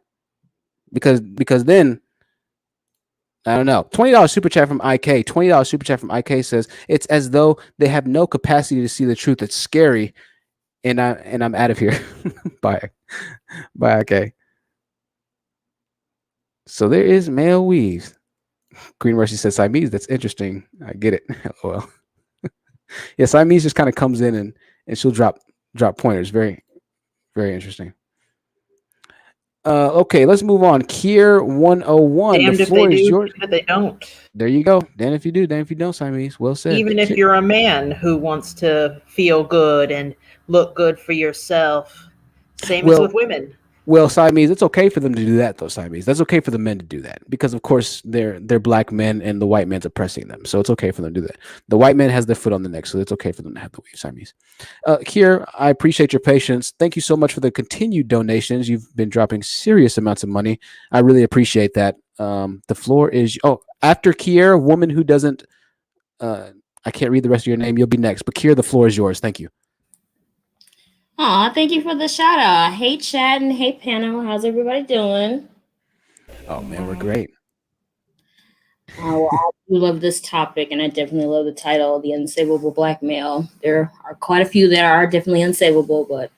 S1: because then I don't know. $20 super chat from IK. $20 super chat from IK says it's as though they have no capacity to see the truth. It's scary, and I'm out of here. Bye, bye, IK. So there is male weaves. Green Mercy says Siamese. That's interesting. I get it. Well, yeah, Siamese just kind of comes in and she'll drop pointers. Very, very interesting. Okay, let's move on. Kier 101.
S8: Damned
S1: The
S8: if they
S1: floor is
S8: do,
S1: yours.
S8: damned if they don't.
S1: There you go. Damn if you do, damn if you don't, Siamese. Well said.
S8: Even if you're a man who wants to feel good and look good for yourself, same as
S1: Well,
S8: with women.
S1: Well, Siamese, it's okay for them to do that, though. Siamese, that's okay for the men to do that because, of course, they're black men and the white man's oppressing them. So it's okay for them to do that. The white man has their foot on the neck, so it's okay for them to have the weave. Siamese. Kier, I appreciate your patience. Thank you so much for the continued donations. You've been dropping serious amounts of money. I really appreciate that. The floor is after Kier, woman who doesn't. I can't read the rest of your name. You'll be next, but Kier, the floor is yours. Thank you.
S9: Aw, thank you for the shout out. Hey, chat and hey, panel. How's everybody doing?
S1: Oh, man, we're great.
S9: Well, I do love this topic, and I definitely love the title, The Unsavable Black Male. There are quite a few that are definitely unsavable, but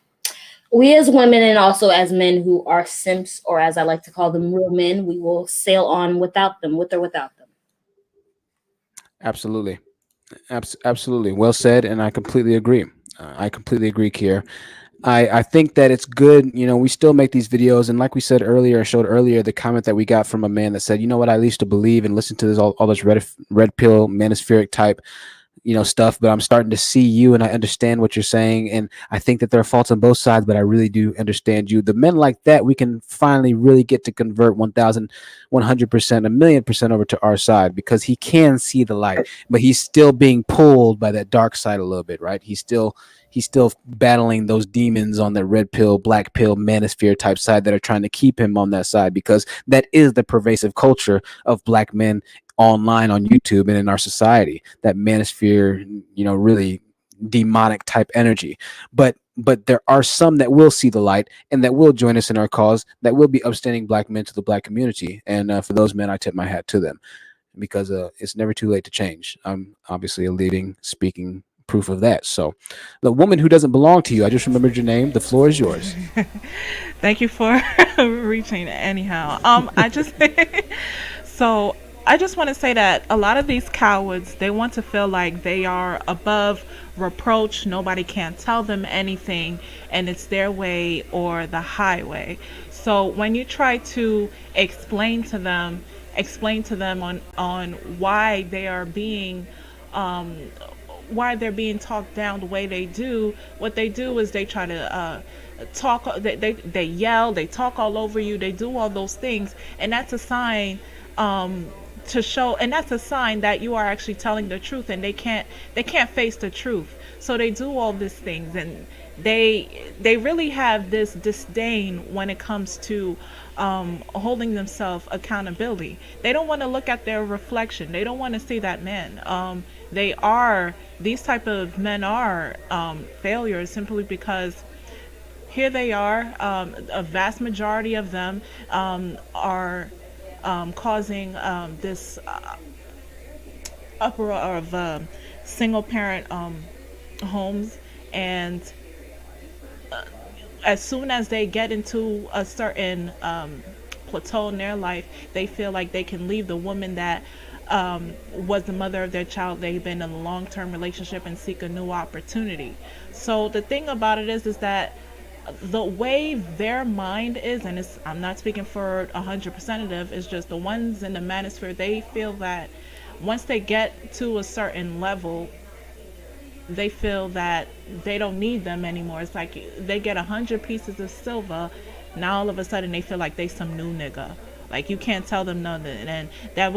S9: we as women and also as men who are simps, or as I like to call them, real men, we will sail on without them, with or without them.
S1: Absolutely. Absolutely. Well said. And I completely agree. Kier. I think that it's good. We still make these videos. And like we said earlier, I showed earlier the comment that we got from a man that said, you know what, I used to believe and listen to this, all this red pill, manospheric type stuff, but I'm starting to see you and I understand what you're saying. And I think that there are faults on both sides, but I really do understand you. The men like that, we can finally really get to convert 1,100%, 1,000,000% over to our side because he can see the light, but he's still being pulled by that dark side a little bit, right? He's still battling those demons on the red pill, black pill, manosphere type side that are trying to keep him on that side because that is the pervasive culture of black men online on YouTube and in our society, that manosphere, really demonic type energy. But there are some that will see the light and that will join us in our cause, that will be upstanding black men to the black community. And for those men, I tip my hat to them because it's never too late to change. I'm obviously a living, speaking proof of that. So the woman who doesn't belong to you, I just remembered your name. The floor is yours.
S10: Thank you for reaching anyhow. So I just want to say that a lot of these cowards, they want to feel like they are above reproach. Nobody can tell them anything, and it's their way or the highway. So when you try to explain to them on why they are being why they're being talked down the way they do, what they do is they try to talk, they yell, they talk all over you, they do all those things, and that's a sign to show, and that's a sign that you are actually telling the truth, and they can't face the truth. So they do all these things, and they really have this disdain when it comes to holding themselves accountability. They don't want to look at their reflection. They don't want to see that man. These type of men are failures simply because here they are. A vast majority of them are causing this uproar of single parent homes, and as soon as they get into a certain plateau in their life, they feel like they can leave the woman that was the mother of their child. They've been in a long-term relationship and seek a new opportunity. So the thing about it is that the way their mind is, and I'm not speaking for 100% of them, it's just the ones in the manosphere, they feel that once they get to a certain level, they feel that they don't need them anymore. It's like they get 100 pieces of silver, now all of a sudden they feel like they some new nigga. Like you can't tell them nothing, and they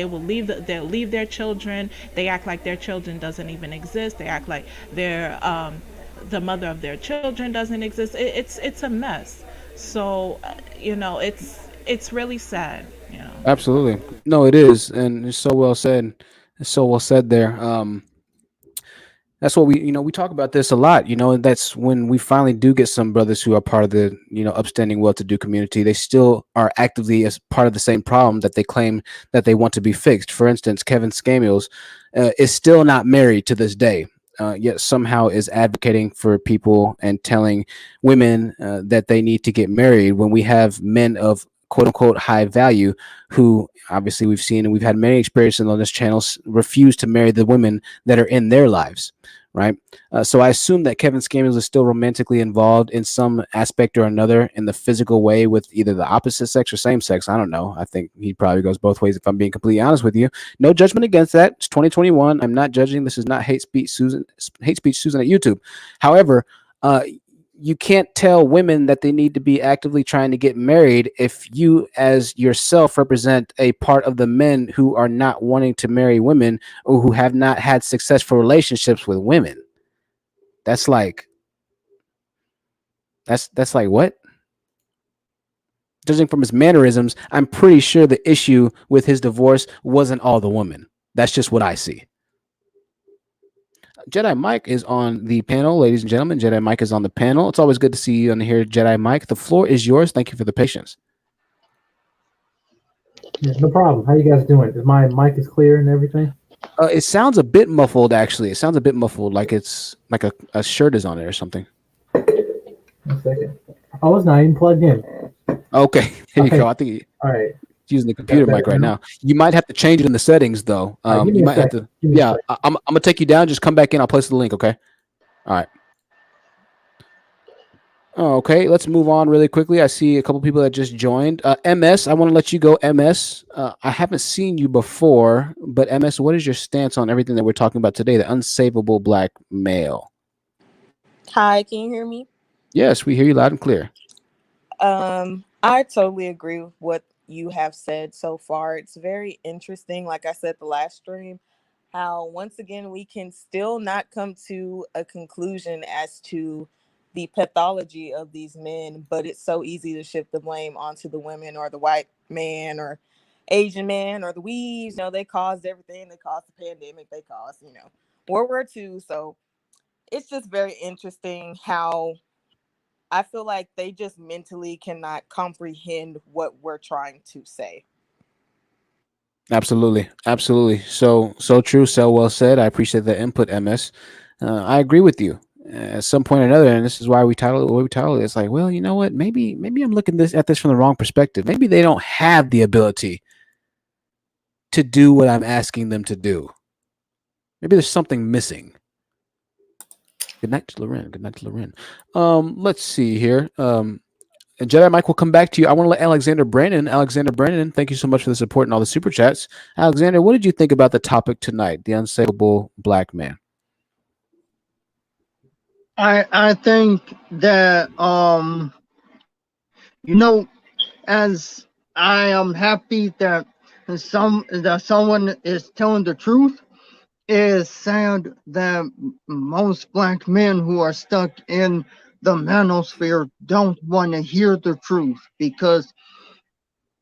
S10: will they'll leave their children. They act like their children doesn't even exist. They act like they're the mother of their children doesn't exist. It's a mess. So it's really sad.
S1: Absolutely. No, it is, and it's so well said. It's so well said there. That's what we talk about this a lot, and that's when we finally do get some brothers who are part of the, upstanding, well-to-do community. They still are actively as part of the same problem that they claim that they want to be fixed. For instance, Kevin Scamios is still not married to this day, yet somehow is advocating for people and telling women that they need to get married when we have men of quote unquote high value who obviously we've seen and we've had many experiences on this channel refuse to marry the women that are in their lives, right? So I assume that Kevin Scamios is still romantically involved in some aspect or another in the physical way with either the opposite sex or same sex. I don't know. I think he probably goes both ways, if I'm being completely honest with you. No judgment against that. It's 2021. I'm not judging. This is not hate speech, Susan at YouTube. However, you can't tell women that they need to be actively trying to get married if you as yourself represent a part of the men who are not wanting to marry women or who have not had successful relationships with women. That's like what? Judging from his mannerisms, I'm pretty sure the issue with his divorce wasn't all the women. That's just what I see. Jedi Mike is on the panel, ladies and gentlemen. Jedi Mike is on the panel. It's always good to see you on here, Jedi Mike. The floor is yours. Thank you for the patience.
S11: Yeah, no problem. How you guys doing? Is my mic is clear and everything?
S1: It sounds a bit muffled, actually. It sounds a bit muffled, like it's like a shirt is on it or something.
S11: 1 second. Oh, it's not even plugged in.
S1: Okay, here you go. I think
S11: all right.
S1: Using the computer mic right now. You might have to change it in the settings though. You might have to. Yeah, I'm gonna take you down. Just come back in. I'll place the link. Okay. All right. Okay, let's move on really quickly. I see a couple people that just joined. MS, I want to let you go. MS, I haven't seen you before, but MS, what is your stance on everything that we're talking about today? The unsavable black male.
S12: Hi, can you hear me?
S1: Yes, we hear you loud and clear.
S12: I totally agree with what you have said so far. It's very interesting, like I said the last stream, how once again we can still not come to a conclusion as to the pathology of these men, but it's so easy to shift the blame onto the women or the white man or Asian man or the weaves. They caused everything. They caused the pandemic. They caused, World War II. So it's just very interesting how I feel like they just mentally cannot comprehend what we're trying to say.
S1: Absolutely. So true. So well said. I appreciate the input, MS. I agree with you at some point or another, and this is why we title it what we title it. It's like, well, you know what? Maybe I'm looking at this from the wrong perspective. Maybe they don't have the ability to do what I'm asking them to do. Maybe there's something missing. Good night to Loren. Let's see here. Jedi Mike will come back to you. I want to let Alexander Brandon, thank you so much for the support and all the super chats. Alexander, what did you think about the topic tonight, the unsavable black man?
S13: I think that as I am happy that someone is telling the truth. It's sad that most black men who are stuck in the manosphere don't want to hear the truth, because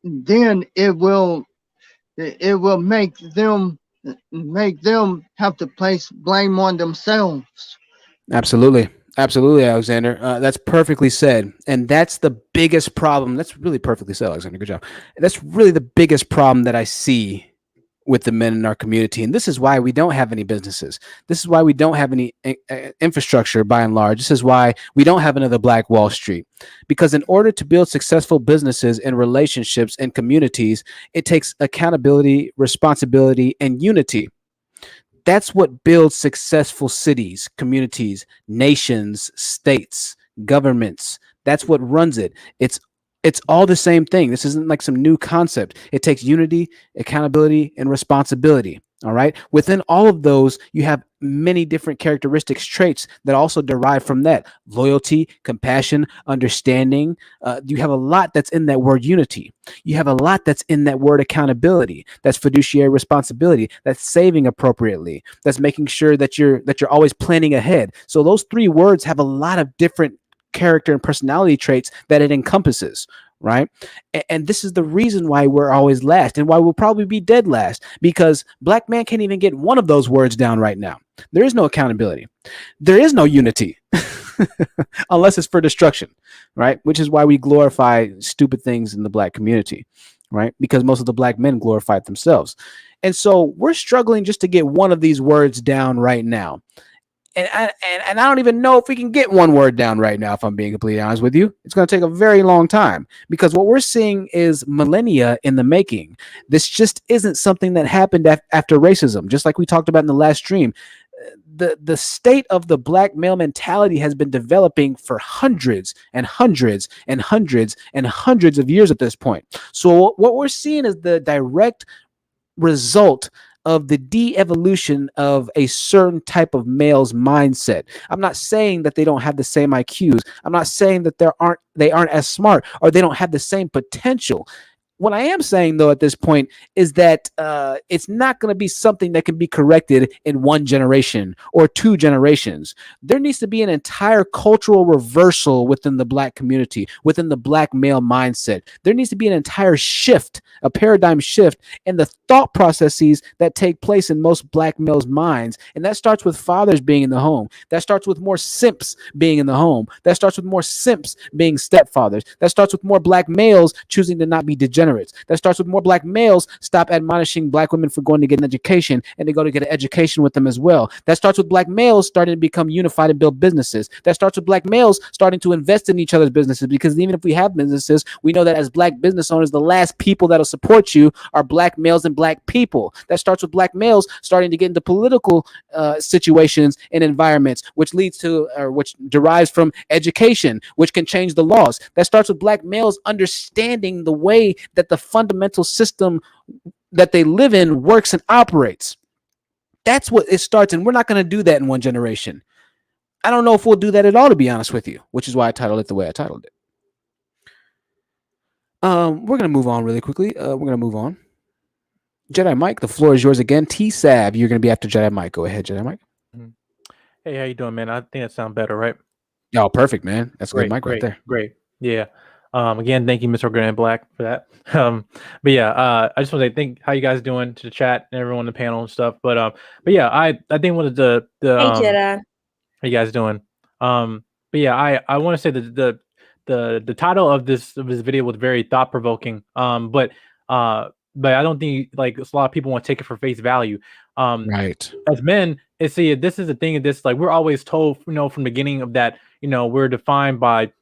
S13: then it will make them have to place blame on themselves.
S1: Absolutely, Alexander. That's perfectly said, and that's the biggest problem. That's really perfectly said, Alexander. Good job. That's really the biggest problem that I see with the men in our community, and this is why we don't have any businesses. This is why we don't have any infrastructure, by and large. This is why we don't have another Black Wall Street, because in order to build successful businesses and relationships and communities, it takes accountability, responsibility, and unity. That's what builds successful cities, communities, nations, states, governments. That's what runs it. It's all the same thing. This isn't like some new concept. It takes unity, accountability, and responsibility. All right. Within all of those, you have many different characteristics, traits that also derive from that: loyalty, compassion, understanding. You have a lot that's in that word unity. You have a lot that's in that word accountability. That's fiduciary responsibility. That's saving appropriately. That's making sure that you're always planning ahead. So those three words have a lot of different character and personality traits that it encompasses, right? And this is the reason why we're always last and why we'll probably be dead last, because Black man can't even get one of those words down right now. There is no accountability. There is no unity unless it's for destruction, right? Which is why we glorify stupid things in the black community, right? Because most of the black men glorify it themselves. And so we're struggling just to get one of these words down right now. And I don't even know if we can get one word down right now, if I'm being completely honest with you. It's going to take a very long time, because what we're seeing is millennia in the making. This just isn't something that happened after racism. Just like we talked about in the last stream, the state of the black male mentality has been developing for hundreds and hundreds and hundreds and hundreds of years at this point. So what we're seeing is the direct result of the de-evolution of a certain type of male's mindset. I'm not saying that they don't have the same IQs. I'm not saying that they aren't as smart or they don't have the same potential. What I am saying, though, at this point is that it's not going to be something that can be corrected in one generation or two generations. There needs to be an entire cultural reversal within the black community, within the black male mindset. There needs to be an entire shift, a paradigm shift in the thought processes that take place in most black males' minds. And that starts with fathers being in the home. That starts with more simps being in the home. That starts with more simps being stepfathers. That starts with more black males choosing to not be degenerates. That starts with more black males stop admonishing black women for going to get an education, and they go to get an education with them as well. That starts with black males starting to become unified and build businesses. That starts with black males starting to invest in each other's businesses, because even if we have businesses, we know that as black business owners, the last people that'll support you are black males and black people. That starts with black males starting to get into political situations and environments, which leads to, or which derives from education, which can change the laws. That starts with black males understanding the way that the fundamental system that they live in works and operates. That's what it starts, and we're not going to do that in one generation. I don't know if we'll do that at all, to be honest with you, which is why I titled it the way I titled it. We're going to move on really quickly. We're going to move on. Jedi Mike, the floor is yours again. T-Sab, you're going to be after Jedi Mike. Go ahead, Jedi Mike.
S14: Hey, how you doing, man? I think that sounds better, right?
S1: Oh, perfect, man. That's a
S14: great,
S1: good mic right there.
S14: Great. Yeah. Again, thank you, Mr. Grand Black, for that. But yeah, I just want to say thank how you guys doing to the chat and everyone on the panel and stuff. But yeah, I think one of the
S9: Hey, Jedi.
S14: how you guys doing? But yeah, I want to say that the title of this video was very thought provoking. But I don't think like a lot of people want to take it for face value.
S1: Right.
S14: As men, this is the thing of this, like we're always told, from the beginning of that, we're defined by,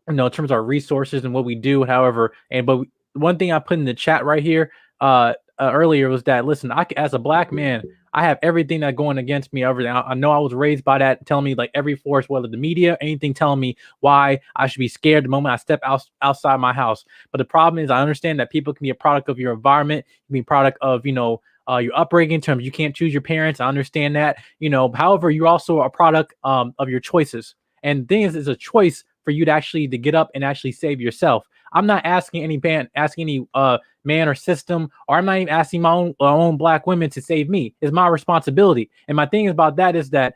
S14: in terms of our resources and what we do, however. But one thing I put in the chat right here earlier was that, listen, as a black man, I have everything that going against me. Everything. I know I was raised by that, telling me like every force, whether the media, anything telling me why I should be scared the moment I step outside my house. But the problem is, I understand that people can be a product of your environment, can be a product of, your upbringing in terms you can't choose your parents. I understand that, however, you're also a product of your choices. And the thing is, it's a choice for you to get up and actually save yourself. I'm not asking any man or system, or I'm not even asking my own black women to save me. It's my responsibility. And my thing about that is that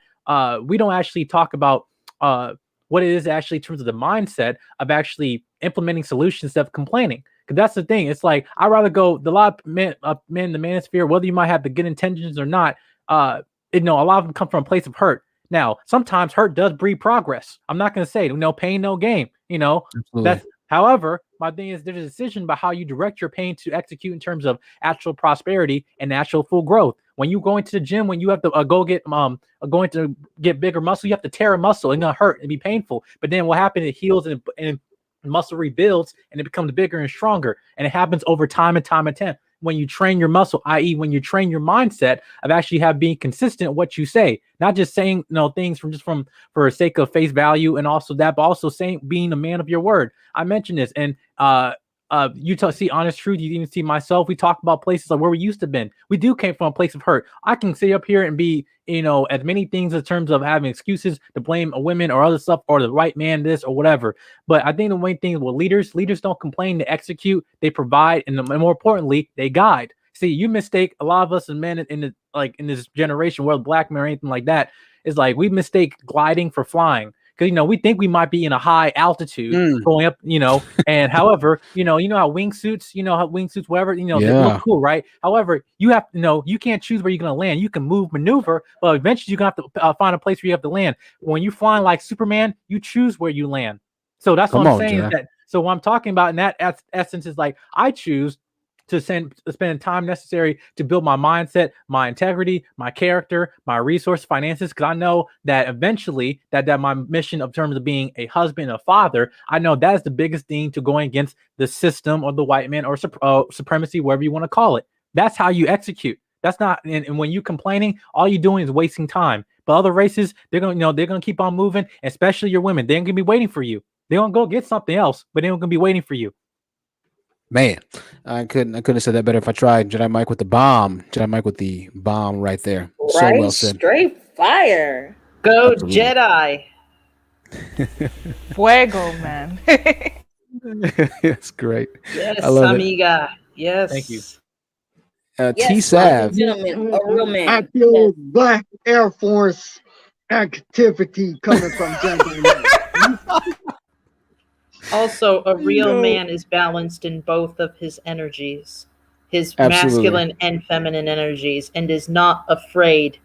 S14: we don't actually talk about what it is actually in terms of the mindset of actually implementing solutions instead of complaining. Because that's the thing. It's like, I'd rather go, the lot of men in the manosphere, whether you might have the good intentions or not, a lot of them come from a place of hurt. Now, sometimes hurt does breed progress. I'm not going to say no pain, no gain. That's, however, my thing is there's a decision about how you direct your pain to execute in terms of actual prosperity and actual full growth. When you go into the gym, when you have to going to get bigger muscle, you have to tear a muscle and gonna hurt and be painful. But then what happens? It heals and muscle rebuilds and it becomes bigger and stronger. And it happens over time and time and time. When you train your muscle, i.e. when you train your mindset of actually being consistent with what you say, not just saying things for the sake of face value and also that, but also being a man of your word. I mentioned this, and see honest truth. You even see myself. We talk about places like where we used to been. We do came from a place of hurt. I can sit up here and be as many things in terms of having excuses to blame a woman or other stuff or the right man, this or whatever. But I think the main thing with leaders don't complain, they execute, they provide, and more importantly, they guide. See, you mistake a lot of us as men in this generation, whether black men or anything like that, is like we mistake gliding for flying. because we think we might be in a high altitude going up, and however, you know how wingsuits, whatever, they look cool, right? However, you have you can't choose where you're gonna land. You can maneuver, but eventually you're gonna have to find a place where you have to land. When you're flying like Superman, you choose where you land. So that's what I'm saying is that. So what I'm talking about in that essence is like I choose to spend time necessary to build my mindset, my integrity, my character, my resource, finances, because I know that eventually that my mission of terms of being a husband, a father, I know that is the biggest thing to going against the system or the white man or supremacy, whatever you want to call it. That's how you execute. That's not, and when you complaining, all you're doing is wasting time. But other races, they're gonna keep on moving, especially your women. They're gonna be waiting for you. They're gonna go get something else, but they're gonna be waiting for you.
S1: Man, I couldn't have said that better if I tried. Jedi Mike with the bomb. Jedi Mike with the bomb right there. So well said.
S9: Straight fire.
S8: Go
S1: Absolutely.
S8: Jedi.
S10: Fuego, man.
S1: It's great.
S8: Yes,
S1: I love
S8: amiga. Yes.
S14: Thank you.
S1: T Sav.
S9: Gentlemen, a real man.
S13: I feel Black Air Force activity coming from Gentleman.
S8: Also, a real man is balanced in both of his energies, his masculine and feminine energies, and is not afraid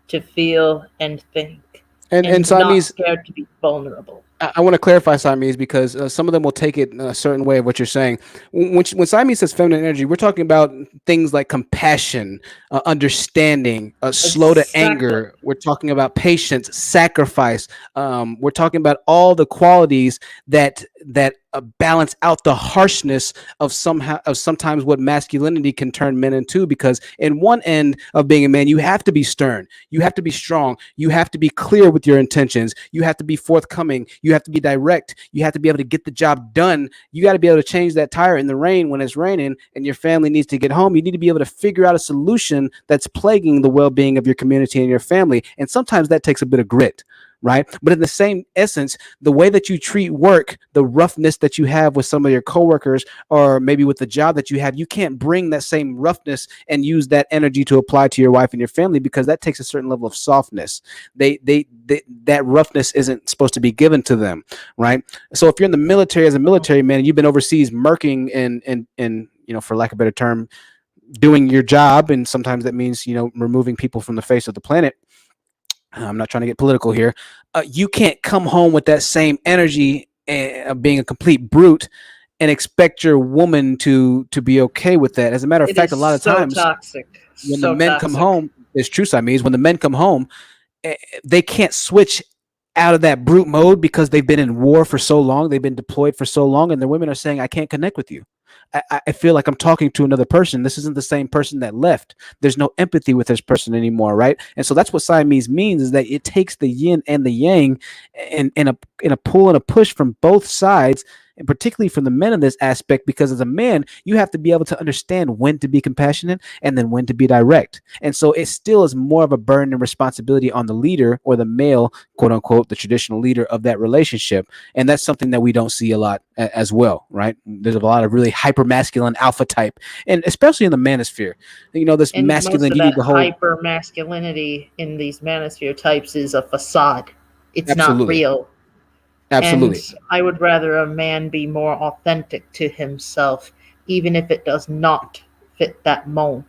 S8: to feel and think,
S1: and
S8: not scared to be vulnerable.
S1: I want to clarify Siamese because some of them will take it a certain way of what you're saying. When Siamese says feminine energy, we're talking about things like compassion, understanding, slow to anger. We're talking about patience, sacrifice. We're talking about all the qualities that balance out the harshness of sometimes what masculinity can turn men into, because in one end of being a man, you have to be stern, you have to be strong, you have to be clear with your intentions, you have to be forthcoming, you have to be direct, you have to be able to get the job done, you got to be able to change that tire in the rain when it's raining and your family needs to get home. You need to be able to figure out a solution that's plaguing the well-being of your community and your family, and sometimes that takes a bit of grit, right? But in the same essence, the way that you treat work, the roughness that you have with some of your coworkers, or maybe with the job that you have, you can't bring that same roughness and use that energy to apply to your wife and your family, because that takes a certain level of softness. That roughness isn't supposed to be given to them, right? So if you're in the military as a military man and you've been overseas murking and for lack of a better term, doing your job, and sometimes that means removing people from the face of the planet. I'm not trying to get political here. You can't come home with that same energy of being a complete brute and expect your woman to be okay with that. As a matter of fact, a lot of times
S8: toxic.
S1: When the men come home, it's true, Siamese, when the men come home, they can't switch out of that brute mode because they've been in war for so long, they've been deployed for so long, and the women are saying, I can't connect with you. I feel like I'm talking to another person. This isn't the same person that left. There's no empathy with this person anymore, right? And so that's what Siamese means, is that it takes the yin and the yang and a pull and a push from both sides, and particularly from the men in this aspect, because as a man, you have to be able to understand when to be compassionate and then when to be direct. And so it still is more of a burden and responsibility on the leader, or the male, quote unquote, the traditional leader of that relationship. And that's something that we don't see a lot as well, right? There's a lot of really hyper masculine alpha type, and especially in the manosphere, this
S8: and
S1: masculine,
S8: most
S1: you
S8: of
S1: need
S8: that
S1: the whole
S8: hyper masculinity in these manosphere types is a facade. It's
S1: Absolutely.
S8: not real.
S1: Absolutely.
S8: And I would rather a man be more authentic to himself, even if it does not fit that mold,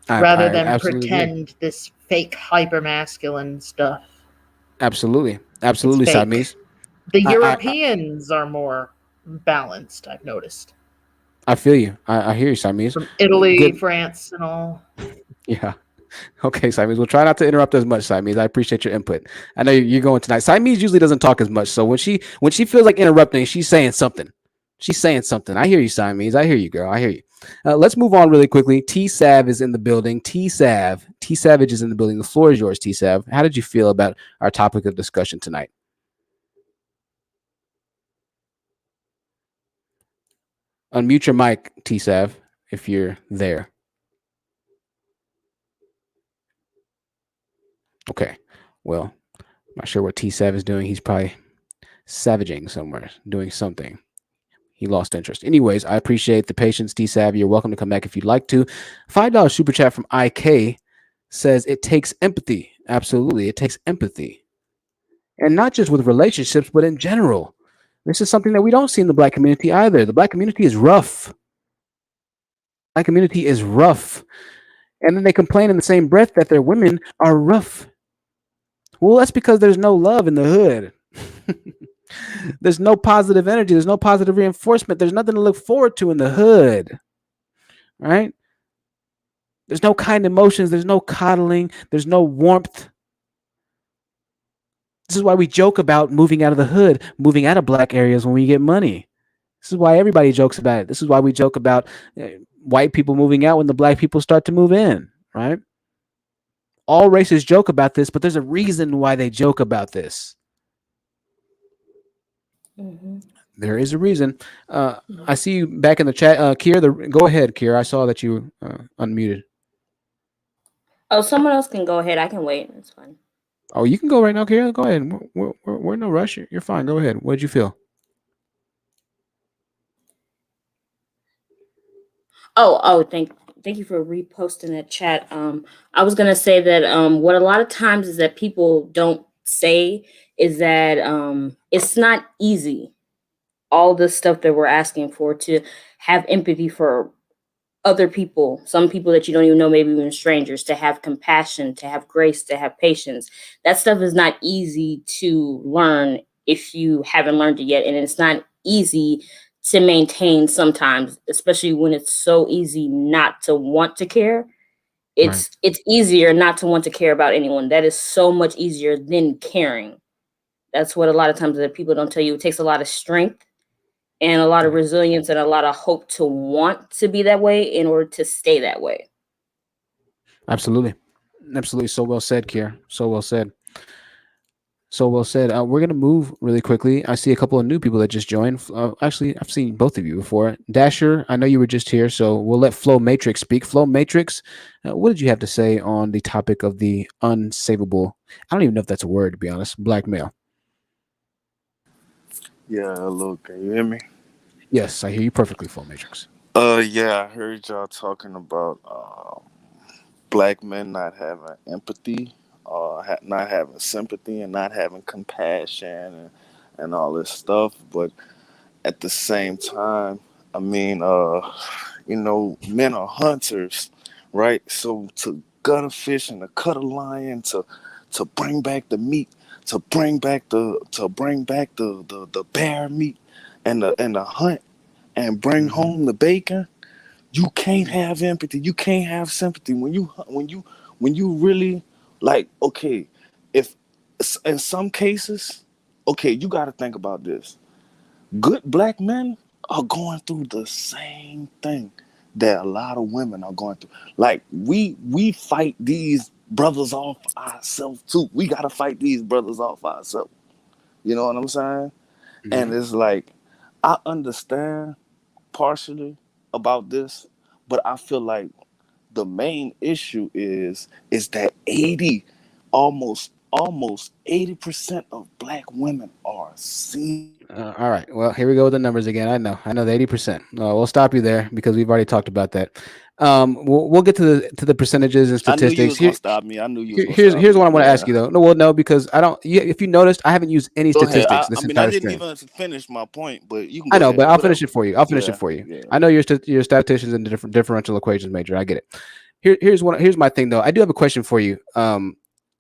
S8: rather than pretend this fake hyper masculine stuff.
S1: Absolutely, Siamese.
S8: The Europeans are more balanced, I've noticed.
S1: I feel you. I hear you, Siamese.
S8: From Italy, France, and all.
S1: Yeah. Okay, Siamese. We'll try not to interrupt as much, Siamese. I appreciate your input. I know you're going tonight. Siamese usually doesn't talk as much, so when she feels like interrupting, she's saying something. I hear you, Siamese. I hear you, girl. I hear you. Let's move on really quickly. T-Sav is in the building. T-Savage is in the building. The floor is yours, T-Sav. How did you feel about our topic of discussion tonight? Unmute your mic, T-Sav, if you're there. Okay. Well, I'm not sure what T-Sav is doing. He's probably savaging somewhere, doing something. He lost interest. Anyways, I appreciate the patience, T-Sav. You're welcome to come back if you'd like to. $5 super chat from IK says it takes empathy. Absolutely, it takes empathy. And not just with relationships, but in general. This is something that we don't see in the black community either. The black community is rough. Black community is rough. And then they complain in the same breath that their women are rough. Well, that's because there's no love in the hood. There's no positive energy. There's no positive reinforcement. There's nothing to look forward to in the hood. Right? There's no kind emotions. There's no coddling. There's no warmth. This is why we joke about moving out of the hood, moving out of black areas when we get money. This is why everybody jokes about it. This is why we joke about white people moving out when the black people start to move in, right? All races joke about this, but there's a reason why they joke about this.
S9: Mm-hmm.
S1: There is a reason. I see you back in the chat. Kier, go ahead, Kier. I saw that you unmuted.
S9: Oh, someone else can go ahead. I can wait. It's fine.
S1: Oh, you can go right now, Kier. Go ahead. We're in no rush. You're fine. Go ahead. What did you feel?
S9: Oh, thank you for reposting that chat. I was gonna say that what a lot of times is that people don't say is that it's not easy. All the stuff that we're asking for, to have empathy for other people, some people that you don't even know, maybe even strangers, to have compassion, to have grace, to have patience. That stuff is not easy to learn if you haven't learned it yet. And it's not easy to maintain sometimes, especially when it's so easy not to want to care. It's easier not to want to care about anyone. That is so much easier than caring. That's what a lot of times that people don't tell you. It takes a lot of strength and a lot of resilience and a lot of hope to want to be that way in order to stay that way.
S1: Absolutely. Absolutely. So well said, Kier. So well said. So well said. We're going to move really quickly. I see a couple of new people that just joined. Actually, I've seen both of you before. Dasher, I know you were just here, so we'll let Flow Matrix speak. Flow Matrix, what did you have to say on the topic of the unsavable? I don't even know if that's a word, to be honest. Blackmail.
S15: Yeah, hello. Can you hear me?
S1: Yes, I hear you perfectly, Flow Matrix.
S15: Yeah, I heard y'all talking about black men not having empathy, not having sympathy, and not having compassion, and all this stuff. But at the same time, I mean, men are hunters, right? So to gut a fish and to cut a lion, to bring back the meat, to bring back the bear meat, and the hunt, and bring home the bacon. You can't have empathy. You can't have sympathy when you really, like, okay, if in some cases, okay, you got to think about this. Good black men are going through the same thing that a lot of women are going through. Like, we fight these brothers off ourselves too. We got to fight these brothers off ourselves. You know what I'm saying?
S1: Mm-hmm.
S15: And it's like, I understand partially about this, but I feel like the main issue is that almost 80% of black women are single.
S1: All right. Well, here we go with the numbers again. I know the 80%. We'll stop you there because we've already talked about that. We'll get to the percentages and statistics.
S15: I knew you was gonna stop me. I knew you was gonna stop
S1: Here's
S15: me.
S1: what I want to ask you though. No, because I don't. If you noticed, I haven't used any statistics this entire
S15: I didn't
S1: stream.
S15: even finish my point, but you can.
S1: I know,
S15: ahead.
S1: but I'll
S15: Whatever.
S1: finish it for you. I'll finish it for you.
S15: Yeah.
S1: I know you're statisticians and differential equations major. I get it. Here's my thing though. I do have a question for you.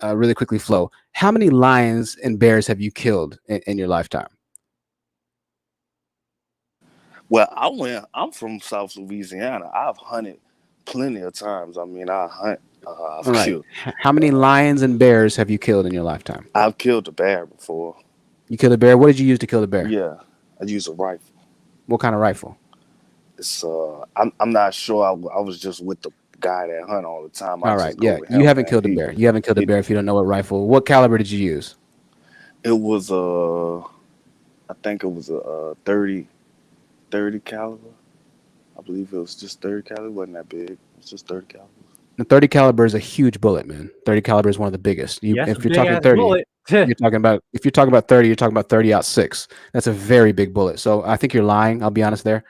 S1: Really quickly, Flo. How many lions and bears have you killed in your lifetime?
S15: Well, I'm from South Louisiana. I've hunted plenty of times. I mean, I hunt. I've killed.
S1: How many lions and bears have you killed in your lifetime?
S15: I've killed a bear before.
S1: You killed a bear. What did you use to kill the bear?
S15: Yeah, I use a rifle.
S1: What kind of rifle?
S15: It's I'm not sure. I was just with the guy that hunt all the time.
S1: All right. Yeah, you haven't killed a bear. You haven't killed a bear if you don't know what rifle. What caliber did you use?
S15: It was I think it was a 30 caliber. I believe it was just 30 caliber. It wasn't that big. It was just 30 caliber.
S1: The 30 caliber is a huge bullet, man. 30 caliber is one of the biggest. If you're talking 30, you're talking about 30, you're talking about 30-06. That's a very big bullet. So I think you're lying. I'll be honest there.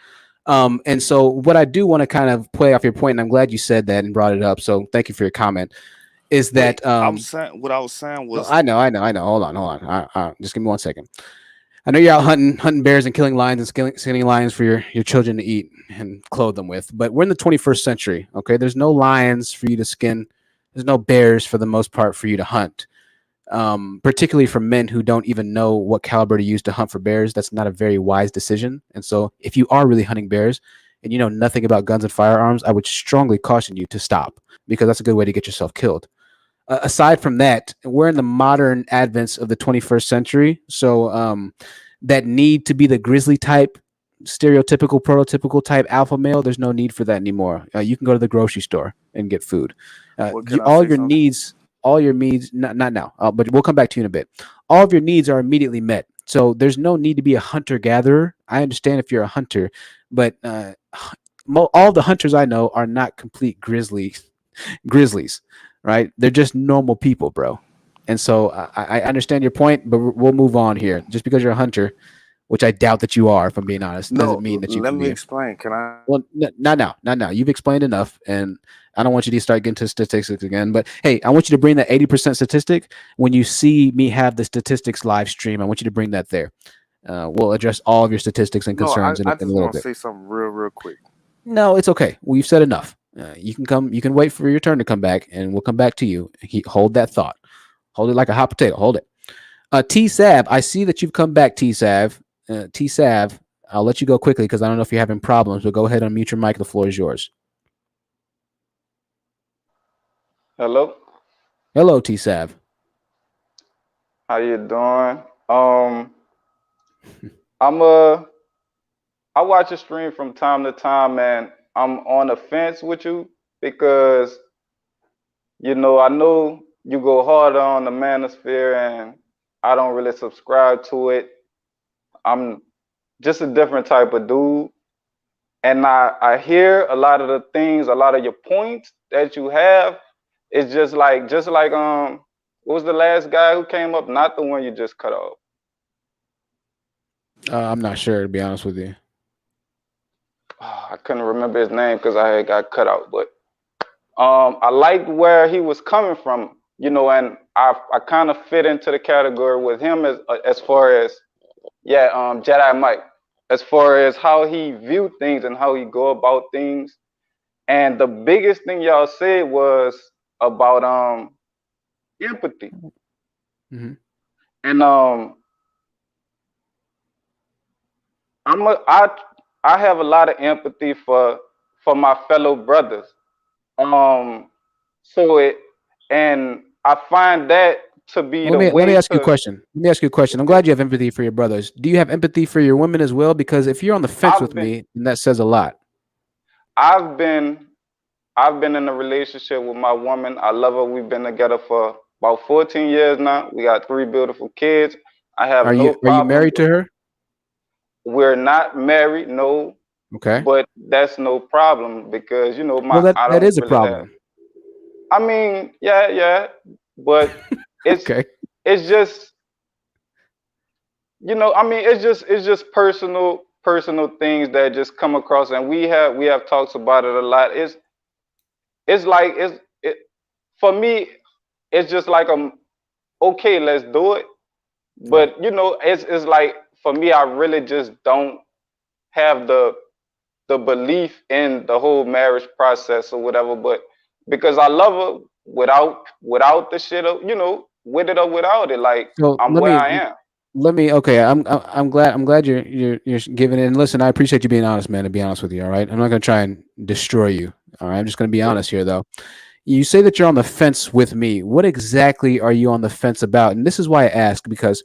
S1: And so what I do want to kind of play off your point, and I'm glad you said that and brought it up. So thank you for your comment. is that
S15: I'm saying what I was saying was
S1: I know. Hold on. Just give me 1 second. I know you're out hunting bears and killing lions and skinning lions for your children to eat and clothe them with. But we're in the 21st century. Okay, there's no lions for you to skin. There's no bears for the most part for you to hunt. Particularly for men who don't even know what caliber to use to hunt for bears. That's not a very wise decision. And so, if you are really hunting bears and you know nothing about guns and firearms, I would strongly caution you to stop because that's a good way to get yourself killed. Aside from that, we're in the modern advents of the 21st century. So that need to be the grizzly type, stereotypical, prototypical type alpha male, there's no need for that anymore. You can go to the grocery store and get food.
S15: can I
S1: All
S15: say
S1: your
S15: something?
S1: needs, not now, but we'll come back to you in a bit. All of your needs are immediately met. So there's no need to be a hunter gatherer. I understand if you're a hunter, but all the hunters I know are not complete grizzlies, right? They're just normal people, bro. And so I understand your point, but we'll move on here. Just because you're a hunter, which I doubt that you are, if I'm being honest, doesn't
S15: No,
S1: mean that you
S15: let
S1: can
S15: me
S1: be.
S15: explain. Can I?
S1: Well, not now. You've explained enough, and I don't want you to start getting to statistics again. But hey, I want you to bring that 80% statistic when you see me have the statistics live stream. I want you to bring that there. We'll address all of your statistics and
S15: No, I,
S1: concerns in
S15: I
S1: a
S15: just
S1: little
S15: want to
S1: bit.
S15: say something real quick.
S1: No, it's okay. We've said enough. You can come. You can wait for your turn to come back, and we'll come back to you. Hold that thought. Hold it like a hot potato. Hold it. T Sav, I see that you've come back. T Sav, T Sav. I'll let you go quickly because I don't know if you're having problems. But go ahead and unmute your mic. The floor is yours.
S16: Hello.
S1: Hello, T Sav.
S16: How you doing? I'm I watch a stream from time to time, and I'm on the fence with you because I know you go harder on the Manosphere, and I don't really subscribe to it. I'm just a different type of dude, and I hear a lot of the things, a lot of your points that you have. It's just like what was the last guy who came up? Not the one you just cut off.
S1: I'm not sure, to be honest with you.
S16: I couldn't remember his name because I had got cut out, but I liked where he was coming from, and I kind of fit into the category with him as far as Jedi Mike, as far as how he viewed things and how he go about things. And the biggest thing y'all said was about empathy.
S1: Mm-hmm.
S16: And I have a lot of empathy for my fellow brothers. And I find that to be the
S1: Let me
S16: way
S1: ask you a
S16: to.
S1: question. I'm glad you have empathy for your brothers. Do you have empathy for your women as well? Because if you're on the fence with me, then that says a lot.
S16: I've been in a relationship with my woman. I love her. We've been together for about 14 years now. We got 3 beautiful kids. I have
S1: Are
S16: no
S1: you
S16: problem.
S1: married to her?
S16: We're not married, no.
S1: Okay.
S16: But that's no problem because I
S1: that
S16: don't
S1: is a
S16: really have.
S1: problem.
S16: I mean, yeah, but it's
S1: Okay.
S16: it's just I mean, it's just personal things that just come across, and we have talks about it a lot. It's like for me, it's just like okay, let's do it. But it's like for me, I really just don't have the belief in the whole marriage process or whatever. But because I love her without the shit, with it or without it, like
S1: So
S16: I'm where I am.
S1: okay. I'm glad you're giving it. And listen, I appreciate you being honest, man. To be honest with you, all right. I'm not gonna try and destroy you. All right. I'm just gonna be honest here, though. You say that you're on the fence with me. What exactly are you on the fence about? And this is why I ask, because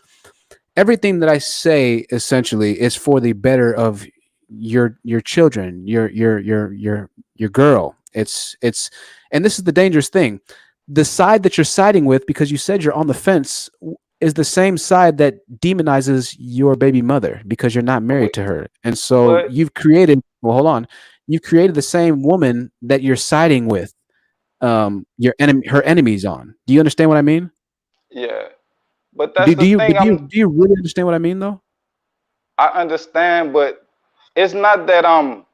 S1: everything that I say essentially is for the better of your children, your girl. It's and this is the dangerous thing. The side that you're siding with, because you said you're on the fence, is the same side that demonizes your baby mother because you're not married to her. And so you've created, well, hold on. You've created the same woman that you're siding with her enemies on. Do you understand what I mean?
S16: Yeah, but that's the
S1: Do
S16: thing.
S1: you really understand what I mean, though?
S16: I understand, but it's not that I'm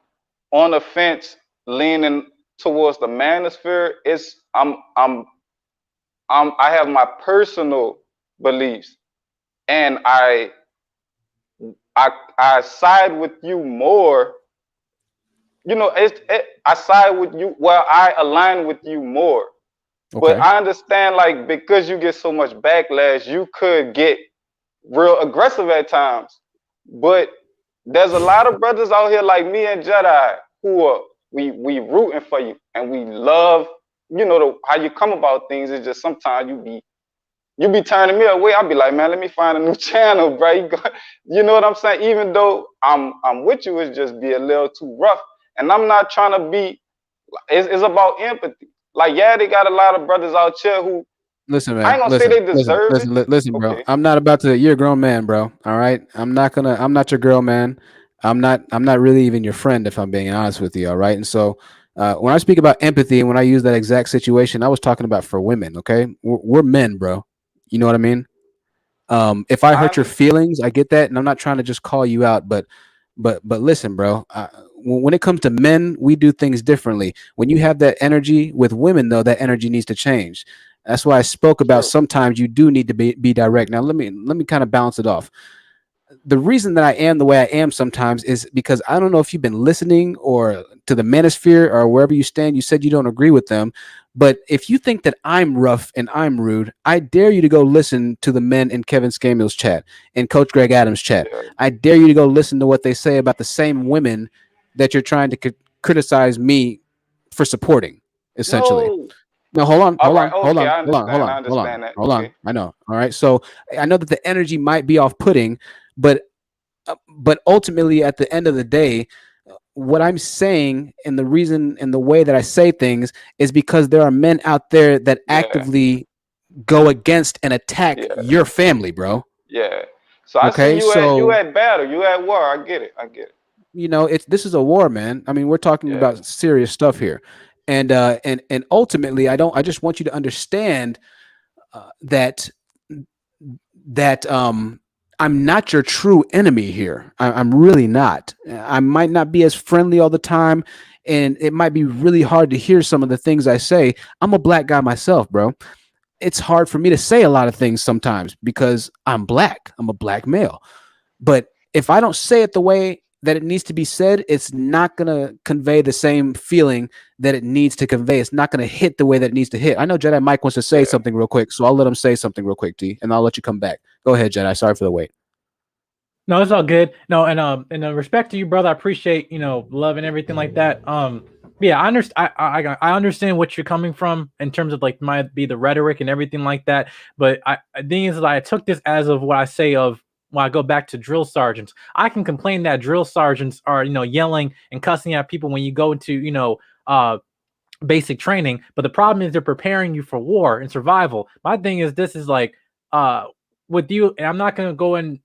S16: on the fence leaning towards the Manosphere. It's I'm I have my personal beliefs, and I side with you more. You know, I side with you. Well, I align with you more. But
S1: Okay.
S16: I understand, like, because you get so much backlash, you could get real aggressive at times. But there's a lot of brothers out here like me and Jedi who are we rooting for you, and we love, you know, how you come about things. It's just sometimes you be turning me away. I'll be like, man, let me find a new channel, bro. You know what I'm saying? Even though I'm with you, it's just be a little too rough. And I'm not trying to be. It's about empathy. Like, yeah, they got a lot of brothers out here who,
S1: Listen,
S16: I
S1: man.
S16: ain't gonna say
S1: Listen,
S16: they
S1: listen,
S16: deserve it.
S1: listen, listen, bro.
S16: Okay.
S1: I'm not about to. You're a grown man, bro. All right. I'm not your girl, man. I'm not really even your friend, if I'm being honest with you. All right. And so, when I speak about empathy and when I use that exact situation, I was talking about for women. Okay. We're men, bro. You know what I mean? If I
S16: I
S1: hurt your
S16: understand.
S1: feelings, I get that, and I'm not trying to just call you out, but listen, bro. When it comes to men, we do things differently. When you have that energy with women, though, that energy needs to change. That's why I spoke about
S16: True.
S1: sometimes you do need to be direct. Now let me kind of balance it off. The reason that I am the way I am sometimes is because I don't know if you've been listening or to the Manosphere or wherever you stand. You said you don't agree with them, but if you think that I'm rough and I'm rude, I dare you to go listen to the men in Kevin Scamill's chat and Coach Greg Adams' chat.
S16: Yeah.
S1: I dare you to go listen to what they say about the same women that you're trying to criticize me for supporting, essentially.
S16: No.
S1: No, hold on,
S16: All
S1: hold
S16: right.
S1: on, hold
S16: Okay.
S1: on,
S16: I
S1: hold on, hold
S16: understand. I
S1: on, hold on,
S16: understand that.
S1: hold on.
S16: Okay.
S1: I know. All right. So I know that the energy might be off-putting, but ultimately, at the end of the day, what I'm saying and the reason and the way that I say things is because there are men out there that
S16: Yeah.
S1: actively go against and attack
S16: Yeah.
S1: your family, bro.
S16: Yeah. So I see
S1: Okay.
S16: you
S1: So,
S16: at battle. You at war. I get it. I get it.
S1: this is a war, man. I mean, we're talking
S16: Yeah.
S1: about serious stuff here. And ultimately, I just want you to understand that I'm not your true enemy here. I'm really not. I might not be as friendly all the time, and it might be really hard to hear some of the things I say. I'm a black guy myself, bro. It's hard for me to say a lot of things sometimes because I'm black. I'm a black male. But if I don't say it the way that it needs to be said, it's not going to convey the same feeling that it needs to convey. It's not going to hit the way that it needs to hit. I know Jedi Mike wants to say
S16: Yeah.
S1: something real quick, so I'll let him say something real quick, T, and I'll let you come back. Go ahead, Jedi. Sorry for the wait.
S14: No, it's all good. No, and respect to you, brother. I appreciate love and everything like that. Yeah, I understand. I understand what you're coming from in terms of like might be the rhetoric and everything like that. But the thing is that I took this as of what I say of when I go back to drill sergeants. I can complain that drill sergeants are yelling and cussing at people when you go to basic training, but the problem is they're preparing you for war and survival. My thing is this is like with you, and I'm not gonna go into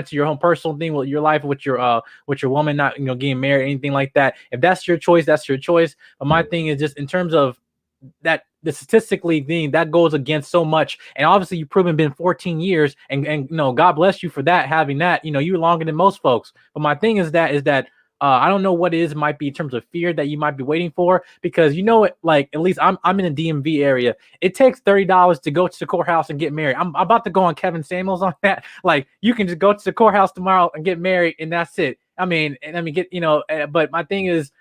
S14: your own personal thing with your life with your woman not getting married, anything like that. If that's your choice, that's your choice. But my thing is just in terms of that the statistically thing that goes against so much, and obviously you've proven been 14 years, and God bless you for that, having that. You're longer than most folks. But my thing is that I don't know what it is. It might be in terms of fear that you might be waiting for, because like at least I'm in the DMV area. It takes $30 to go to the courthouse and get married. I'm about to go on Kevin Samuels on that. Like you can just go to the courthouse tomorrow and get married, and that's it. I mean, but my thing is,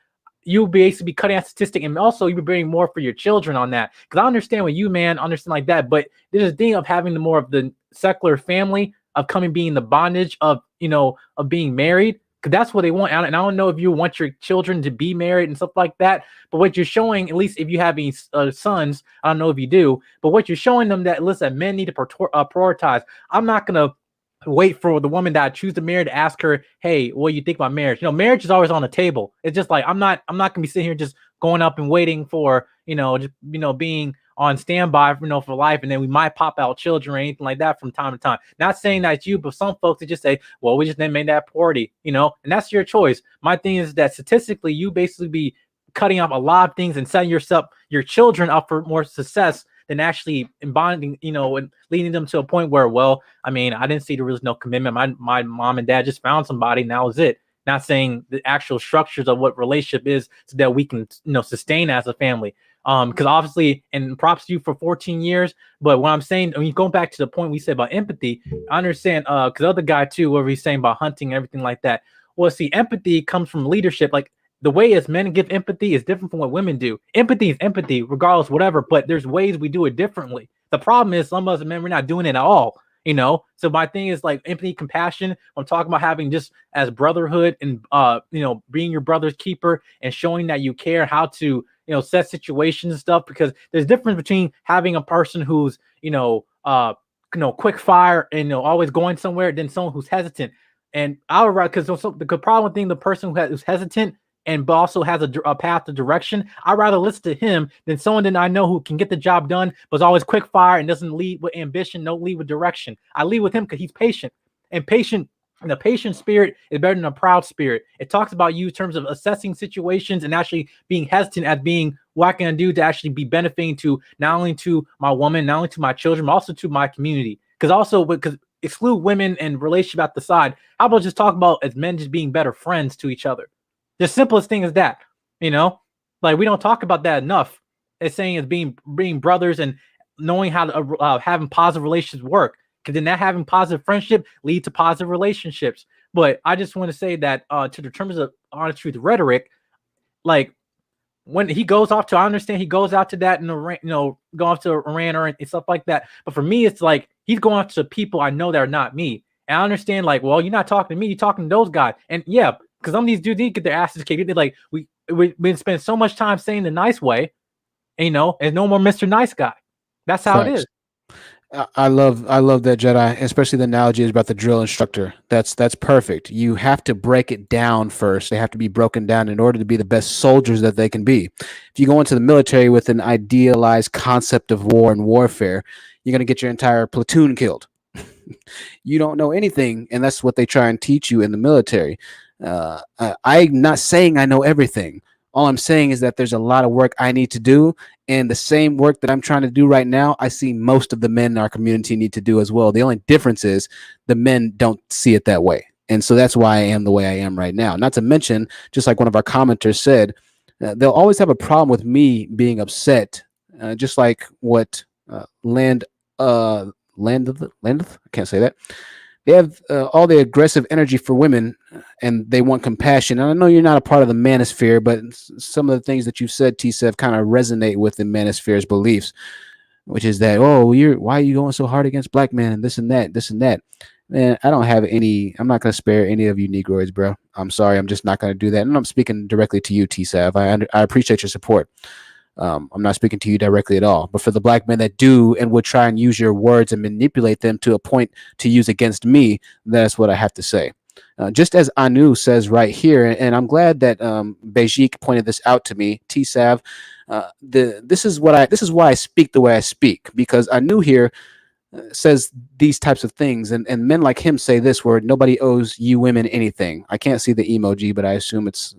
S14: you'll basically be cutting out statistic, and also you'll be bringing more for your children on that. Because I understand what you, man, understand like that, but there's a thing of having the more of the secular family of being the bondage of of being married, because that's what they want. And I don't know if you want your children to be married and stuff like that, but what you're showing, at least if you have any sons, I don't know if you do, but what you're showing them that listen, men need to prioritize. I'm not gonna wait for the woman that I choose to marry to ask her, hey, what do you think about marriage? Marriage is always on the table. It's just like I'm not gonna be sitting here just going up and waiting for being on standby for life, and then we might pop out children or anything like that from time to time. Not saying that's you, but some folks that just say, well, we just didn't make that priority, and that's your choice. My thing is that statistically, you basically be cutting off a lot of things and setting your children up for more success than actually bonding, and leading them to a point where, well, I mean, I didn't see there was no commitment. My mom and dad just found somebody, and that was it. Not saying the actual structures of what relationship is so that we can, sustain as a family. Because obviously, and props to you for 14 years. But what I'm saying, I mean, going back to the point we said about empathy, I understand. Because the other guy too, what he's saying about hunting and everything like that. Well, see, empathy comes from leadership. Like the way as men give empathy is different from what women do. Empathy is empathy, regardless, whatever. But there's ways we do it differently. The problem is some of us men, we're not doing it at all. So my thing is like empathy, compassion. I'm talking about having just as brotherhood and being your brother's keeper and showing that you care, how to set situations and stuff, because there's difference between having a person who's quick fire and always going somewhere than someone who's hesitant. And I would rather, because the problem thing, the person who's hesitant and also has a path to direction, I'd rather listen to him than someone that I know who can get the job done, but is always quick fire and doesn't lead with ambition, don't lead with direction. I lead with him because he's patient. And the patient spirit is better than a proud spirit. It talks about you in terms of assessing situations and actually being hesitant at being what can I do to actually be benefiting to not only to my woman, not only to my children, but also to my community. Because exclude women and relationship at the side. How about just talk about as men just being better friends to each other? The simplest thing is that, like we don't talk about that enough. It's saying as being brothers and knowing how to having positive relationships work. Because then that having positive friendship lead to positive relationships. But I just want to say that to the terms of honest truth rhetoric, like when he goes off to, I understand he goes out to that and go off to Iran or stuff like that. But for me, it's like he's going out to people I know that are not me. And I understand, like, well, you're not talking to me, you're talking to those guys. And yeah, because some of these dudes get their asses kicked. They're like, we spend so much time saying the nice way, and no more Mr. Nice Guy. That's how it is.
S1: I love that, Jedi, especially the analogy is about the drill instructor. That's perfect. You have to break it down first. They have to be broken down in order to be the best soldiers that they can be. If you go into the military with an idealized concept of war and warfare, you're going to get your entire platoon killed. You don't know anything, and that's what they try and teach you in the military. I'm not saying I know everything. All I'm saying is that there's a lot of work I need to do, and the same work that I'm trying to do right now, I see most of the men in our community need to do as well. The only difference is the men don't see it that way. And so that's why I am the way I am right now. Not to mention, just like one of our commenters said, they'll always have a problem with me being upset, just like what Landeth, I can't say that. They have all the aggressive energy for women, and they want compassion. And I know you're not a part of the Manosphere, but some of the things that you've said, T-Sev, kind of resonate with the Manosphere's beliefs, which is that, why are you going so hard against black men and this and that? Man, I don't have any. I'm not going to spare any of you Negroids, bro. I'm sorry. I'm just not going to do that. And I'm speaking directly to you, T-Sev. I appreciate your support. I'm not speaking to you directly at all, but for the black men that do and would try and use your words and manipulate them to a point to use against me, that's what I have to say. Just as Anu says right here, and I'm glad that Bejik pointed this out to me, T-Sav, this is why I speak the way I speak, because Anu here says these types of things, and men like him say this word: nobody owes you women anything. I can't see the emoji, but I assume it's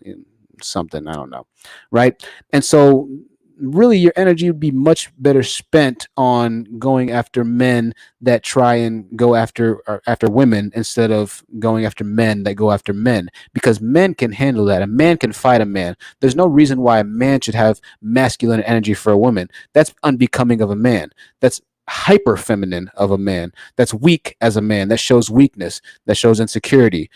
S1: something, I don't know, right? And so really your energy would be much better spent on going after men that try and go after women instead of going after men that go after men, because men can handle that. A man can fight a man. There's no reason why a man should have masculine energy for a woman. That's unbecoming of a man. That's hyper feminine of a man. That's weak as a man. That shows weakness. That shows insecurity.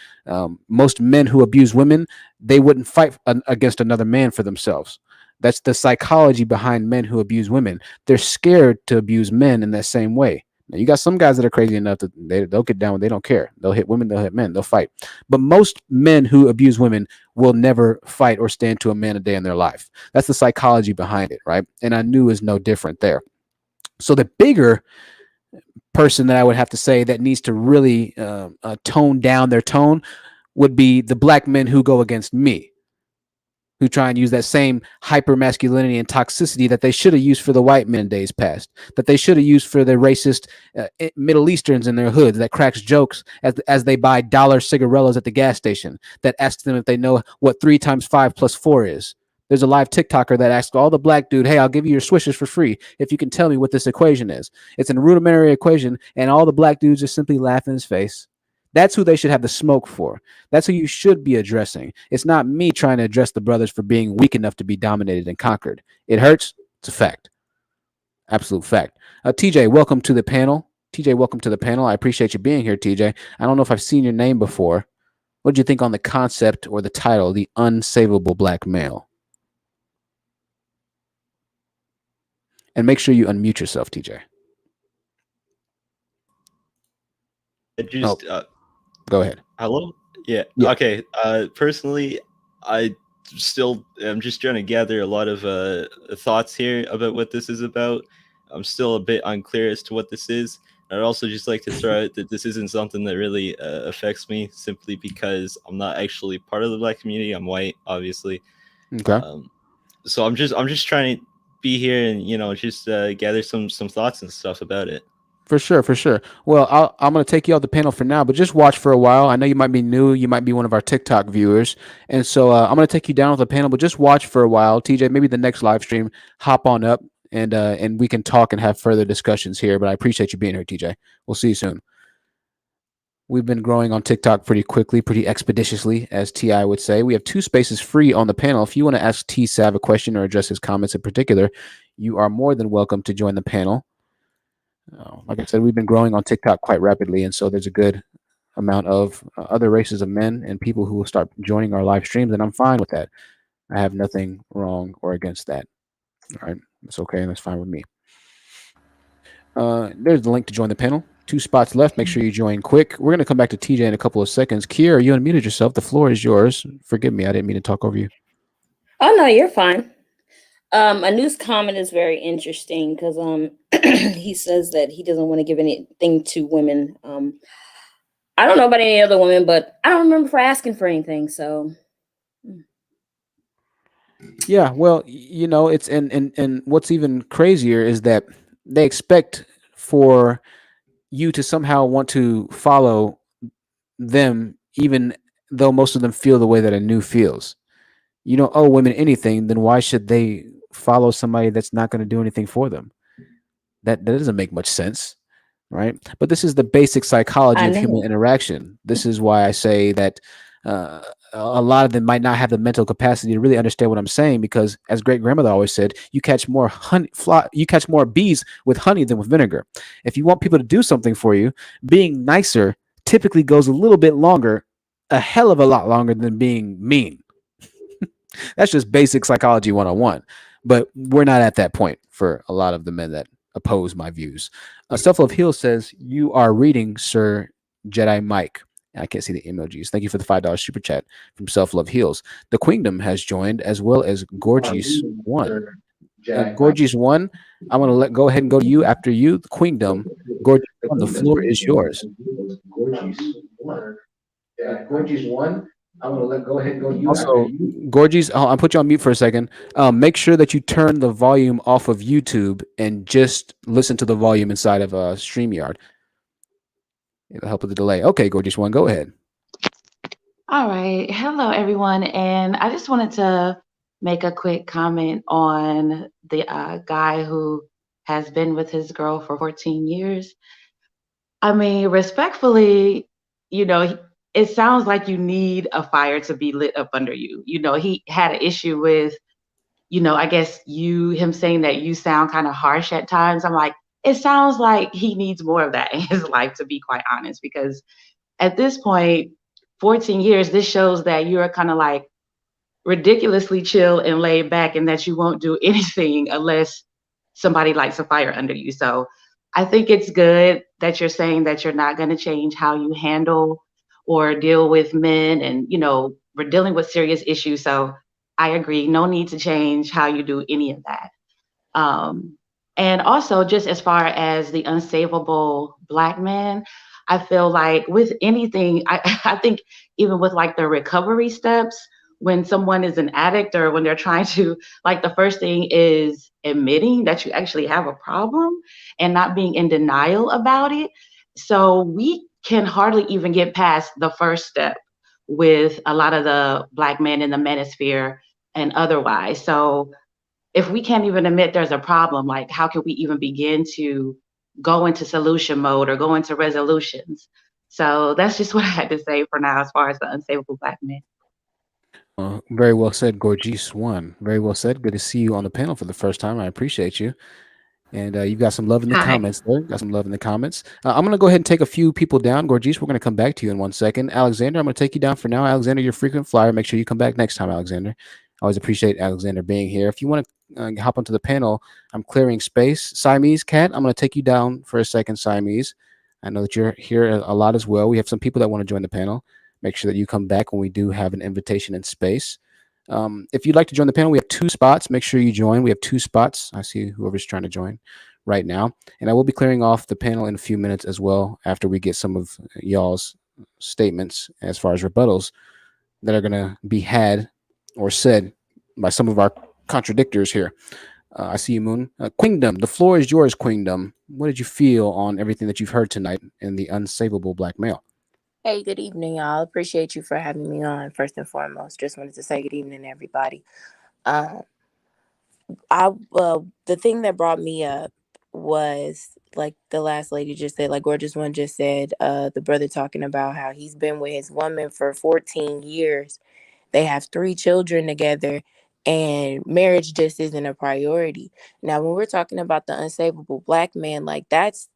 S1: Most men who abuse women, they wouldn't fight against another man for themselves. That's the psychology behind men who abuse women. They're scared to abuse men in that same way. Now, you got some guys that are crazy enough that they'll get down when they don't care. They'll hit women, they'll hit men, they'll fight. But most men who abuse women will never fight or stand to a man a day in their life. That's the psychology behind it, right? And Anu is no different there. So the bigger person that I would have to say that needs to really tone down their tone would be the black men who go against me, who try and use that same hyper masculinity and toxicity that they should have used for the white men in days past, that they should have used for the racist Middle Easterns in their hoods that cracks jokes as they buy dollar cigarillos at the gas station, that asks them if they know what 3 times 5 plus 4 is. There's a live TikToker that asks all the black dude, hey, I'll give you your swishers for free if you can tell me what this equation is. It's a rudimentary equation, and all the black dudes just simply laugh in his face. That's who they should have the smoke for. That's who you should be addressing. It's not me trying to address the brothers for being weak enough to be dominated and conquered. It hurts. It's a fact. Absolute fact. TJ, welcome to the panel. TJ, welcome to the panel. I appreciate you being here, TJ. I don't know if I've seen your name before. What did you think on the concept or the title, The Unsavable Black Male? And make sure you unmute yourself, TJ.
S17: It just
S1: go ahead.
S17: Hello? Yeah.
S1: Yeah.
S17: Okay. Personally, I still am just trying to gather a lot of thoughts here about what this is about. I'm still a bit unclear as to what this is. I'd also just like to throw out that this isn't something that really affects me, simply because I'm not actually part of the Black community. I'm white, obviously.
S1: Okay.
S17: So I'm just trying to be here and just gather some thoughts and stuff about it.
S1: For sure, for sure. Well, I'm going to take you off the panel for now, but just watch for a while. I know you might be new. You might be one of our TikTok viewers. And so I'm going to take you down off the panel, but just watch for a while. TJ, maybe the next live stream, hop on up and we can talk and have further discussions here. But I appreciate you being here, TJ. We'll see you soon. We've been growing on TikTok pretty quickly, pretty expeditiously, as T.I. would say. We have 2 spaces free on the panel. If you want to ask T-Sav a question or address his comments in particular, you are more than welcome to join the panel. Like I said, we've been growing on TikTok quite rapidly, and so there's a good amount of other races of men and people who will start joining our live streams, and I'm fine with that. I have nothing wrong or against that. All right, it's okay, and that's fine with me. There's the link to join the panel. 2 spots left. Make sure you join quick. We're going to come back to TJ in a couple of seconds. Kiera, you unmuted yourself. The floor is yours. Forgive me. I didn't mean to talk over you.
S9: Oh, no, you're fine. Anu's comment is very interesting because he says that he doesn't want to give anything to women. I don't know about any other women, but I don't remember for asking for anything. So,
S1: yeah, well, it's and what's even crazier is that they expect for you to somehow want to follow them, even though most of them feel the way that Anu feels. You don't owe women anything, then why should they follow somebody that's not going to do anything for them? That doesn't make much sense, right? But this is the basic psychology of human interaction. This is why I say that a lot of them might not have the mental capacity to really understand what I'm saying, because as great grandmother always said, you catch more bees with honey than with vinegar. If you want people to do something for you, being nicer typically goes a little bit longer, a hell of a lot longer than being mean. That's just basic psychology 101. But we're not at that point for a lot of the men that oppose my views. Self-Love Heal says, you are reading, Sir Jedi Mike. I can't see the emojis. Thank you for the $5 super chat from Self-Love Heals. The Queendom has joined, as well as Gorgeous One. Gorgeous One, I'm going to go ahead and go to you after you. The Queendom, Gorgeous One, the floor is yours. Gorgeous One, I'm going to go ahead and go to you. Also, Gorgeous, I'll put you on mute for a second. Make sure that you turn the volume off of YouTube and just listen to the volume inside of StreamYard. It'll help with the delay. Okay, Gorgeous One, go ahead.
S18: All right. Hello, everyone. And I just wanted to make a quick comment on the guy who has been with his girl for 14 years. I mean, respectfully, it sounds like you need a fire to be lit up under you. He had an issue with, I guess him saying that you sound kind of harsh at times. I'm like, it sounds like he needs more of that in his life, to be quite honest, because at this point, 14 years, this shows that you're kind of like ridiculously chill and laid back, and that you won't do anything unless somebody lights a fire under you. So I think it's good that you're saying that you're not going to change how you handle or deal with men, and we're dealing with serious issues. So I agree, no need to change how you do any of that. And also, just as far as the unsavable Black man, I feel like with anything, I think even with like the recovery steps, when someone is an addict or when they're trying to, like, the first thing is admitting that you actually have a problem and not being in denial about it. So we can hardly even get past the first step with a lot of the Black men in the Manosphere and otherwise. So if we can't even admit there's a problem, like, how can we even begin to go into solution mode or go into resolutions? So that's just what I had to say for now as far as the unsavable Black men.
S1: Very well said, Gorgeous One. Very well said. Good to see you on the panel for the first time. I appreciate you. And you've got some love in the
S8: Hi.
S1: comments there. Got some love in the comments. I'm going to go ahead and take a few people down. Gorgeous, we're going to come back to you in 1 second. Alexander, I'm going to take you down for now. Alexander, you're a frequent flyer. Make sure you come back next time, Alexander. I always appreciate Alexander being here. If you want to hop onto the panel, I'm clearing space. Siamese Cat, I'm going to take you down for a second, Siamese. I know that you're here a lot as well. We have some people that want to join the panel. Make sure that you come back when we do have an invitation in space. If you'd like to join the panel, we have 2 spots. Make sure you join. We have 2 spots. I see whoever's trying to join right now. And I will be clearing off the panel in a few minutes as well after we get some of y'all's statements as far as rebuttals that are going to be had or said by some of our contradictors here. I see you, Moon. Queendom, the floor is yours, Queendom. What did you feel on everything that you've heard tonight in the Unsavable Black Male?
S19: Hey, good evening, y'all. Appreciate you for having me on. First and foremost, just wanted to say good evening, everybody. The thing that brought me up was like the last lady just said, like Gorgeous One just said, the brother talking about how he's been with his woman for 14 years. They have 3 children together, and marriage just isn't a priority. Now, when we're talking about the unsavable Black man, like that's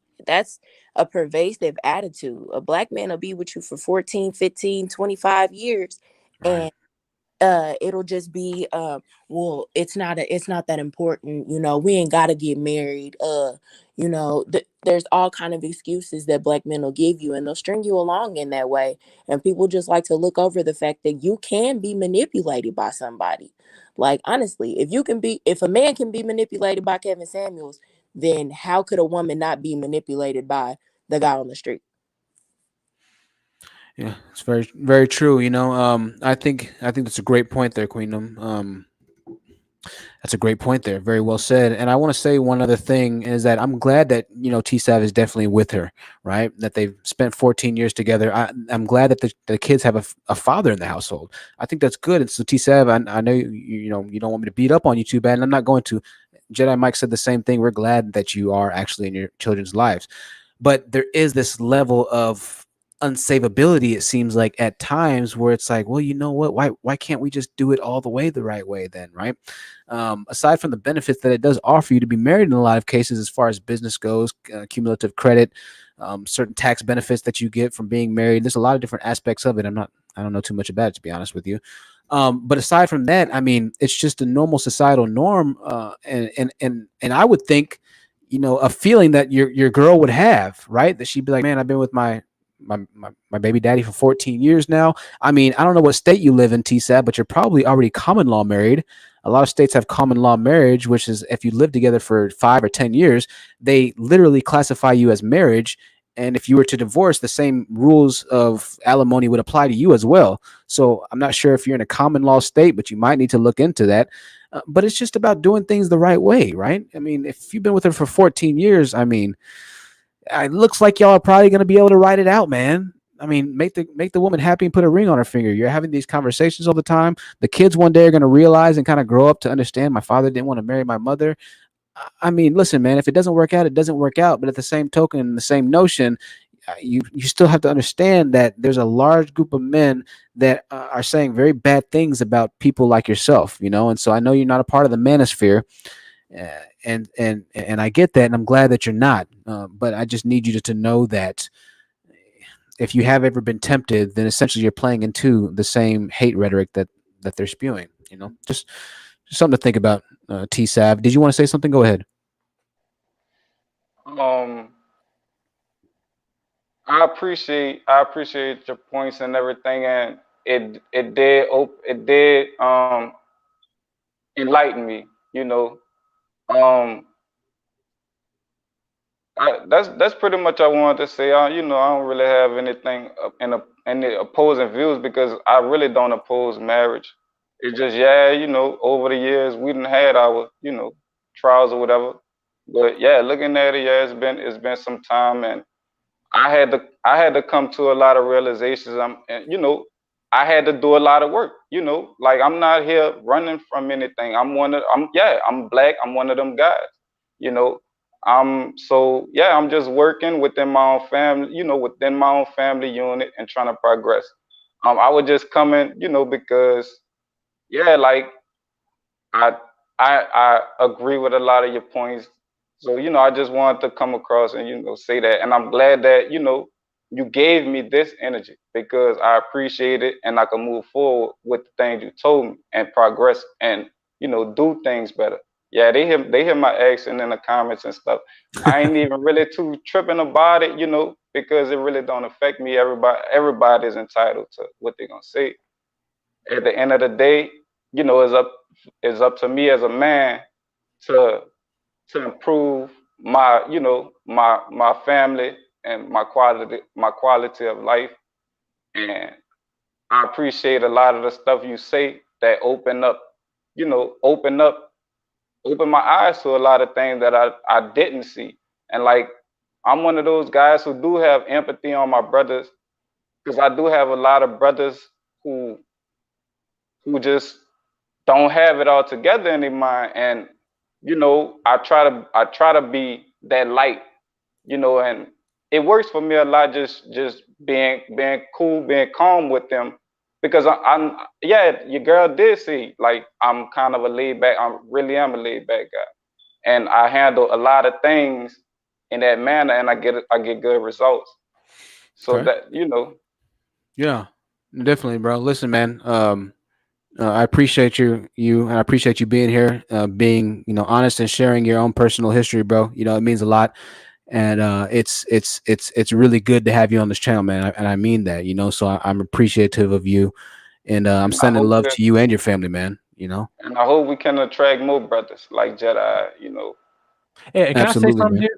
S19: a pervasive attitude. A Black man will be with you for 14, 15, 25 years. And it'll just be well, it's not that important, we ain't gotta get married. There's all kind of excuses that Black men will give you, and they'll string you along in that way. And people just like to look over the fact that you can be manipulated by somebody. Like, honestly, if a man can be manipulated by Kevin Samuels, then how could a woman not be manipulated by the guy on the street?
S1: Yeah, it's very, very true. I think that's a great point there, Queendom. That's a great point there. Very well said. And I want to say one other thing is that I'm glad that T-Sav is definitely with her, right? That they've spent 14 years together. I'm glad that the kids have a father in the household. I think that's good. And so T-Sav, I know you don't want me to beat up on you too bad, and I'm not going to. Jedi Mike said the same thing. We're glad that you are actually in your children's lives, but there is this level of unsavability, it seems like at times, where it's like, well, you know what, why can't we just do it all the way the right way then, right? Aside from the benefits that it does offer you to be married in a lot of cases, as far as business goes, cumulative credit, certain tax benefits that you get from being married, there's a lot of different aspects of it. I don't know too much about it, to be honest with you. But aside from that, I mean, it's just a normal societal norm, and I would think, a feeling that your girl would have, right? That she'd be like, man, I've been with my baby daddy for 14 years now. I mean, I don't know what state you live in, TSAB, but you're probably already common law married. A lot of states have common law marriage, which is if you live together for 5 or 10 years, they literally classify you as marriage. And if you were to divorce, the same rules of alimony would apply to you as well. So I'm not sure if you're in a common law state, but you might need to look into that. But it's just about doing things the right way, right? I mean, if you've been with her for 14 years, I mean, it looks like y'all are probably going to be able to write it out, man. I mean, make the woman happy and put a ring on her finger. You're having these conversations all the time. The kids one day are going to realize and kind of grow up to understand my father didn't want to marry my mother. I mean, listen, man, if it doesn't work out, it doesn't work out. But at the same token, the same notion, you still have to understand that there's a large group of men that are saying very bad things about people like yourself, And so I know you're not a part of the Manosphere. And I get that, and I'm glad that you're not. But I just need you to know that if you have ever been tempted, then essentially you're playing into the same hate rhetoric that they're spewing. Just something to think about. T-Sav, did you want to say something? Go ahead.
S16: I appreciate your points and everything, and it did enlighten me. That's pretty much I wanted to say. I don't really have anything any opposing views, because I really don't oppose marriage. It's just, over the years we done had our trials or whatever. But yeah, looking at it, yeah, it's been some time, and I had to come to a lot of realizations. I had to do a lot of work. Like, I'm not here running from anything. I'm Black. I'm one of them guys. So yeah, I'm just working within my own family. Within my own family unit, and trying to progress. I was just coming, because yeah, like I I agree with a lot of your points. So, I just wanted to come across and, say that. And I'm glad that, you gave me this energy because I appreciate it and I can move forward with the things you told me and progress and, do things better. Yeah, they hear my accent in the comments and stuff. I ain't even really too tripping about it, because it really don't affect me. Everybody's entitled to what they're gonna say. At the end of the day, it's up to me as a man to improve my my family and my quality of life. And I appreciate a lot of the stuff you say that open my eyes to a lot of things that I didn't see. And like, I'm one of those guys who do have empathy on my brothers, because I do have a lot of brothers who just don't have it all together in their mind. And I try to be that light, and it works for me a lot, just being cool, being calm with them, because I'm yeah, your girl did see, like, I'm kind of a laid back, I really am a laid back guy, and I handle a lot of things in that manner, and I get good results. So
S1: Okay.
S16: that
S1: Yeah, definitely, bro. Listen, man. I appreciate you, and I appreciate you being here, being honest and sharing your own personal history, bro. It means a lot, and it's really good to have you on this channel, man. And I mean that, So I'm appreciative of you, and I'm
S16: and I
S1: sending
S16: hope
S1: love
S16: that
S1: to you and your family, man.
S16: and I hope we can attract more brothers like Jedi.
S14: Hey, can I say
S1: Absolutely,
S14: something,
S1: man.
S14: dude?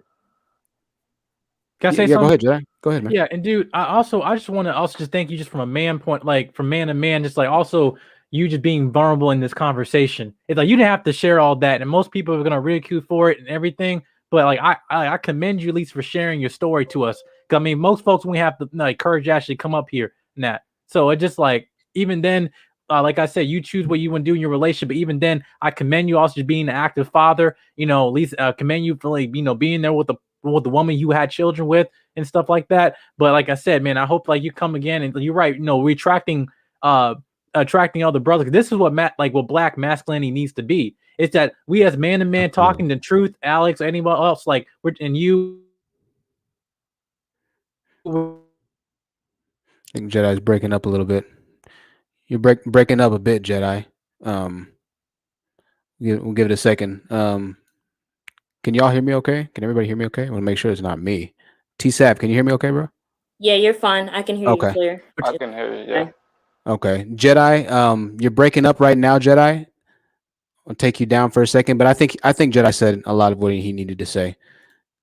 S14: Can I
S1: Yeah,
S14: say
S1: yeah. Go
S14: something?
S1: ahead, Jedi. Go ahead, man.
S14: Yeah, and dude, I just want to also just thank you just from a man point, like from man to man, just like also you just being vulnerable in this conversation. It's like you didn't have to share all that, and most people are gonna ridicule for it and everything. But like I commend you at least for sharing your story to us. 'Cause, I mean, most folks we have the courage to actually come up here and that. So it just like even then, like I said, you choose what you want to do in your relationship. But even then, I commend you also just being an active father. At least commend you for like being there with the woman you had children with and stuff like that. But like I said, man, I hope like you come again and you're right, retracting attracting other brothers. This is what what black masculinity needs to be. It's that we as man to man talking the truth, Alex, anyone else, like we're and you
S1: I think Jedi's breaking up a little bit. You're breaking up a bit, Jedi. Um, we'll give it a second. Can y'all hear me okay? Can everybody hear me okay? I want to make sure it's not me. T-Sap, can you hear me okay, bro?
S9: Yeah, you're fine. I can hear you
S1: Okay.
S9: clear.
S16: I can hear you. Yeah.
S1: Okay. Jedi, you're breaking up right now, Jedi. I'll take you down for a second, but I think Jedi said a lot of what he needed to say.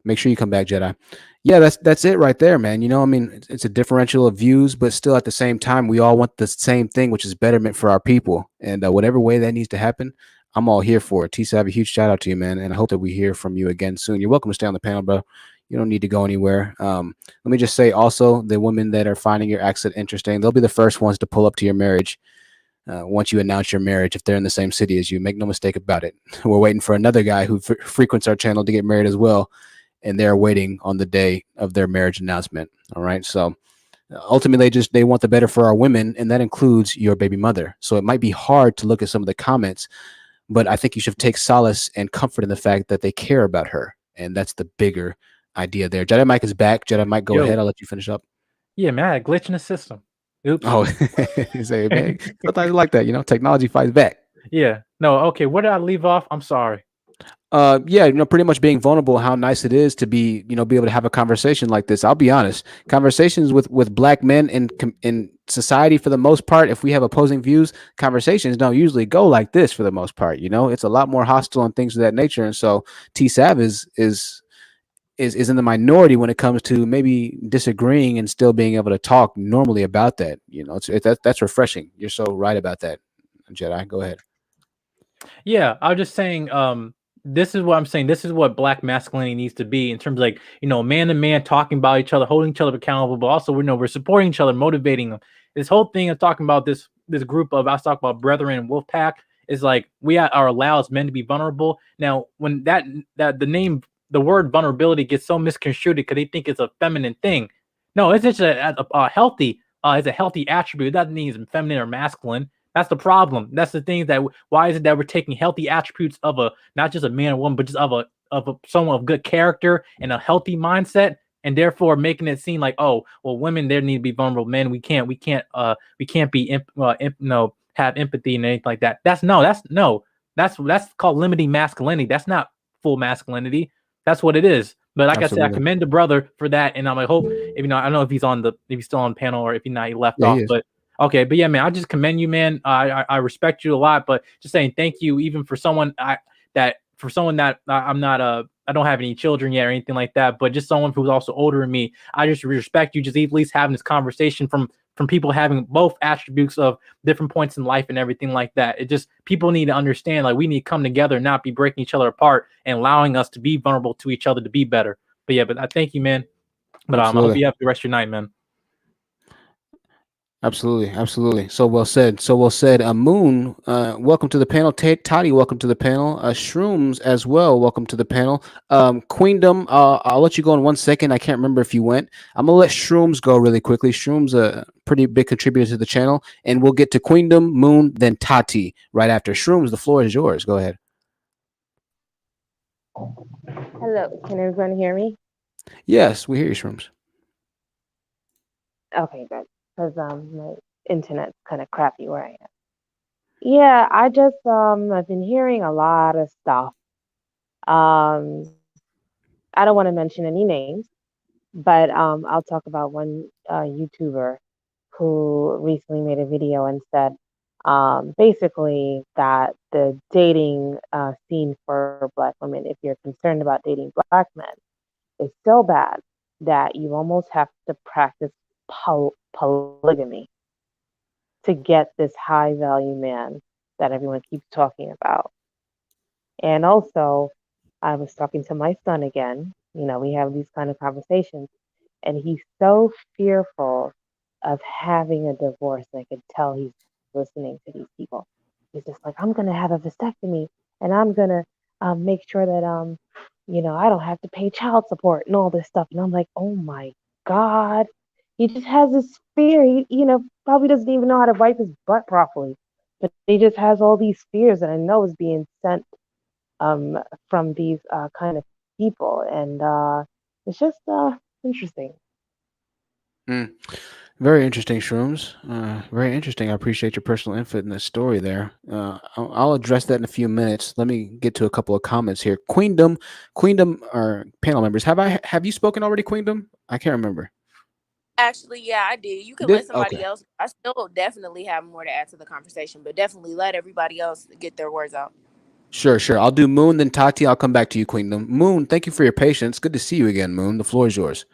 S1: Make sure you come back, Jedi. Yeah, that's it right there, man. I mean, it's a differential of views, but still at the same time, we all want the same thing, which is betterment for our people. And whatever way that needs to happen, I'm all here for it. T-Sav, a huge shout out to you, man. And I hope that we hear from you again soon. You're welcome to stay on the panel, bro. You don't need to go anywhere. Let me just say also, the women that are finding your accent interesting, they'll be the first ones to pull up to your marriage. Once you announce your marriage, if they're in the same city as you, make no mistake about it. We're waiting for another guy who frequents our channel to get married as well, and they're waiting on the day of their marriage announcement. All right, so ultimately, they want the better for our women, and that includes your baby mother. So it might be hard to look at some of the comments, but I think you should take solace and comfort in the fact that they care about her, and that's the bigger idea there. Jedi Mike is back. Jedi Mike, go ahead. I'll let you finish up.
S14: Yeah, man, I had a glitch in the system. Oops.
S1: Oh, you say, man, sometimes like that, technology fights back.
S14: Yeah. No, okay. Where did I leave off? I'm sorry.
S1: Yeah, pretty much being vulnerable, how nice it is to be able to have a conversation like this. I'll be honest, conversations with black men in society, for the most part, if we have opposing views, conversations don't usually go like this for the most part. It's a lot more hostile and things of that nature. And so T-Sav is in the minority when it comes to maybe disagreeing and still being able to talk normally about that. That's refreshing. You're so right about that, Jedi. Go ahead.
S14: Yeah, I was just saying, this is what I'm saying. This is what black masculinity needs to be in terms of man to man talking about each other, holding each other accountable, but also we're supporting each other, motivating them. This whole thing of talking about this group of, I was talking about brethren and wolf pack, is like we are allowed as men to be vulnerable. Now, when the word vulnerability gets so misconstrued because they think it's a feminine thing. No, it's just a healthy, it's a healthy attribute. That means feminine or masculine. That's the problem. That's the thing that why is it that we're taking healthy attributes of a not just a man or woman, but just of someone of good character and a healthy mindset, and therefore making it seem like, oh, well, women there need to be vulnerable, men we can't be have empathy and anything like that. That's called limiting masculinity. That's not full masculinity. That's what it is. But like I said, I commend the brother for that, and I hope if I don't know if he's still on the panel or if he's not, he left off. But okay, but yeah, man, I just commend you, man. I respect you a lot, but just saying thank you, even for someone that I'm not I don't have any children yet or anything like that, but just someone who's also older than me. I just respect you, just at least having this conversation from people having both attributes of different points in life and everything like that. It just people need to understand, like, we need to come together, not be breaking each other apart and allowing us to be vulnerable to each other to be better. But yeah, but I thank you, man. But I hope you have the rest of your night, man.
S1: Absolutely. So well said. Moon, welcome to the panel. Toddy, welcome to the panel. Shrooms as well, welcome to the panel. Queendom, I'll let you go in 1 second. I can't remember if you went. I'm gonna let Shrooms go really quickly. Shrooms a pretty big contributor to the channel, and we'll get to Queendom, Moon, then Tati right after. Shrooms, the floor is yours. Go ahead.
S20: Hello, can everyone hear me?
S1: Yes, we hear you, Shrooms.
S20: Okay, good. Because my internet's kind of crappy where I am. Yeah, I just I've been hearing a lot of stuff. I don't want to mention any names, but I'll talk about one YouTuber who recently made a video and said basically that the dating scene for Black women, if you're concerned about dating Black men, is so bad that you almost have to practice polygamy to get this high value man that everyone keeps talking about. And also, I was talking to my son again. We have these kind of conversations, and he's so fearful of having a divorce. I could tell he's listening to these people. He's just like, I'm gonna have a vasectomy, and I'm gonna make sure that I don't have to pay child support and all this stuff. And I'm like, oh my God. He just has this fear. He probably doesn't even know how to wipe his butt properly. But he just has all these fears that I know is being sent from these kind of people. And it's just interesting.
S1: Very interesting, Shrooms. Very interesting. I appreciate your personal input in this story there. I'll address that in a few minutes. Let me get to a couple of comments here. Queendom, or panel members, have you spoken already, Queendom? I can't remember.
S19: Actually, yeah, I did. You can let somebody else. I still definitely have more to add to the conversation, but definitely let everybody else get their words out.
S1: Sure. I'll do Moon, then Tati. I'll come back to you, Queendom. Moon, thank you for your patience. Good to see you again, Moon. The floor is yours.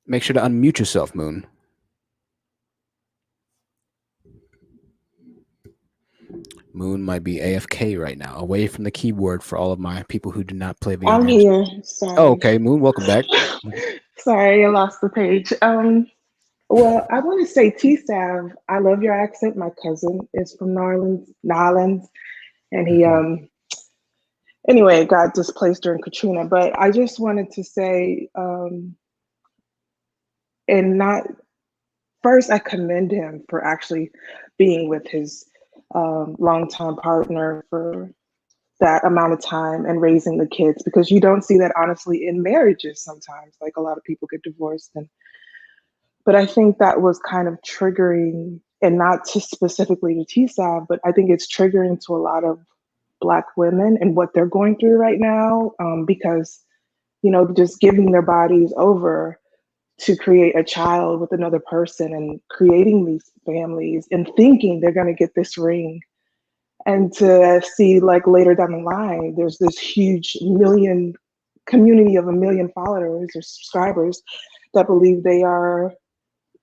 S1: Make sure to unmute yourself, Moon. Moon might be AFK right now, away from the keyboard for all of my people who do not play video
S21: I'm
S1: games.
S21: here. Sorry.
S1: Oh, okay, Moon, welcome back.
S21: Sorry, I lost the page. Well, I want to say, T-Sav, I love your accent. My cousin is from Nolans, and he anyway got displaced during Katrina. But I just wanted to say, first, I commend him for actually being with his longtime partner for that amount of time and raising the kids, because you don't see that honestly in marriages sometimes. Like, a lot of people get divorced, but I think that was kind of triggering, and not to specifically to TSAB, but I think it's triggering to a lot of Black women and what they're going through right now, because just giving their bodies over to create a child with another person and creating these families and thinking they're going to get this ring, and to see, like, later down the line, there's this huge community of 1 million followers or subscribers that believe they are,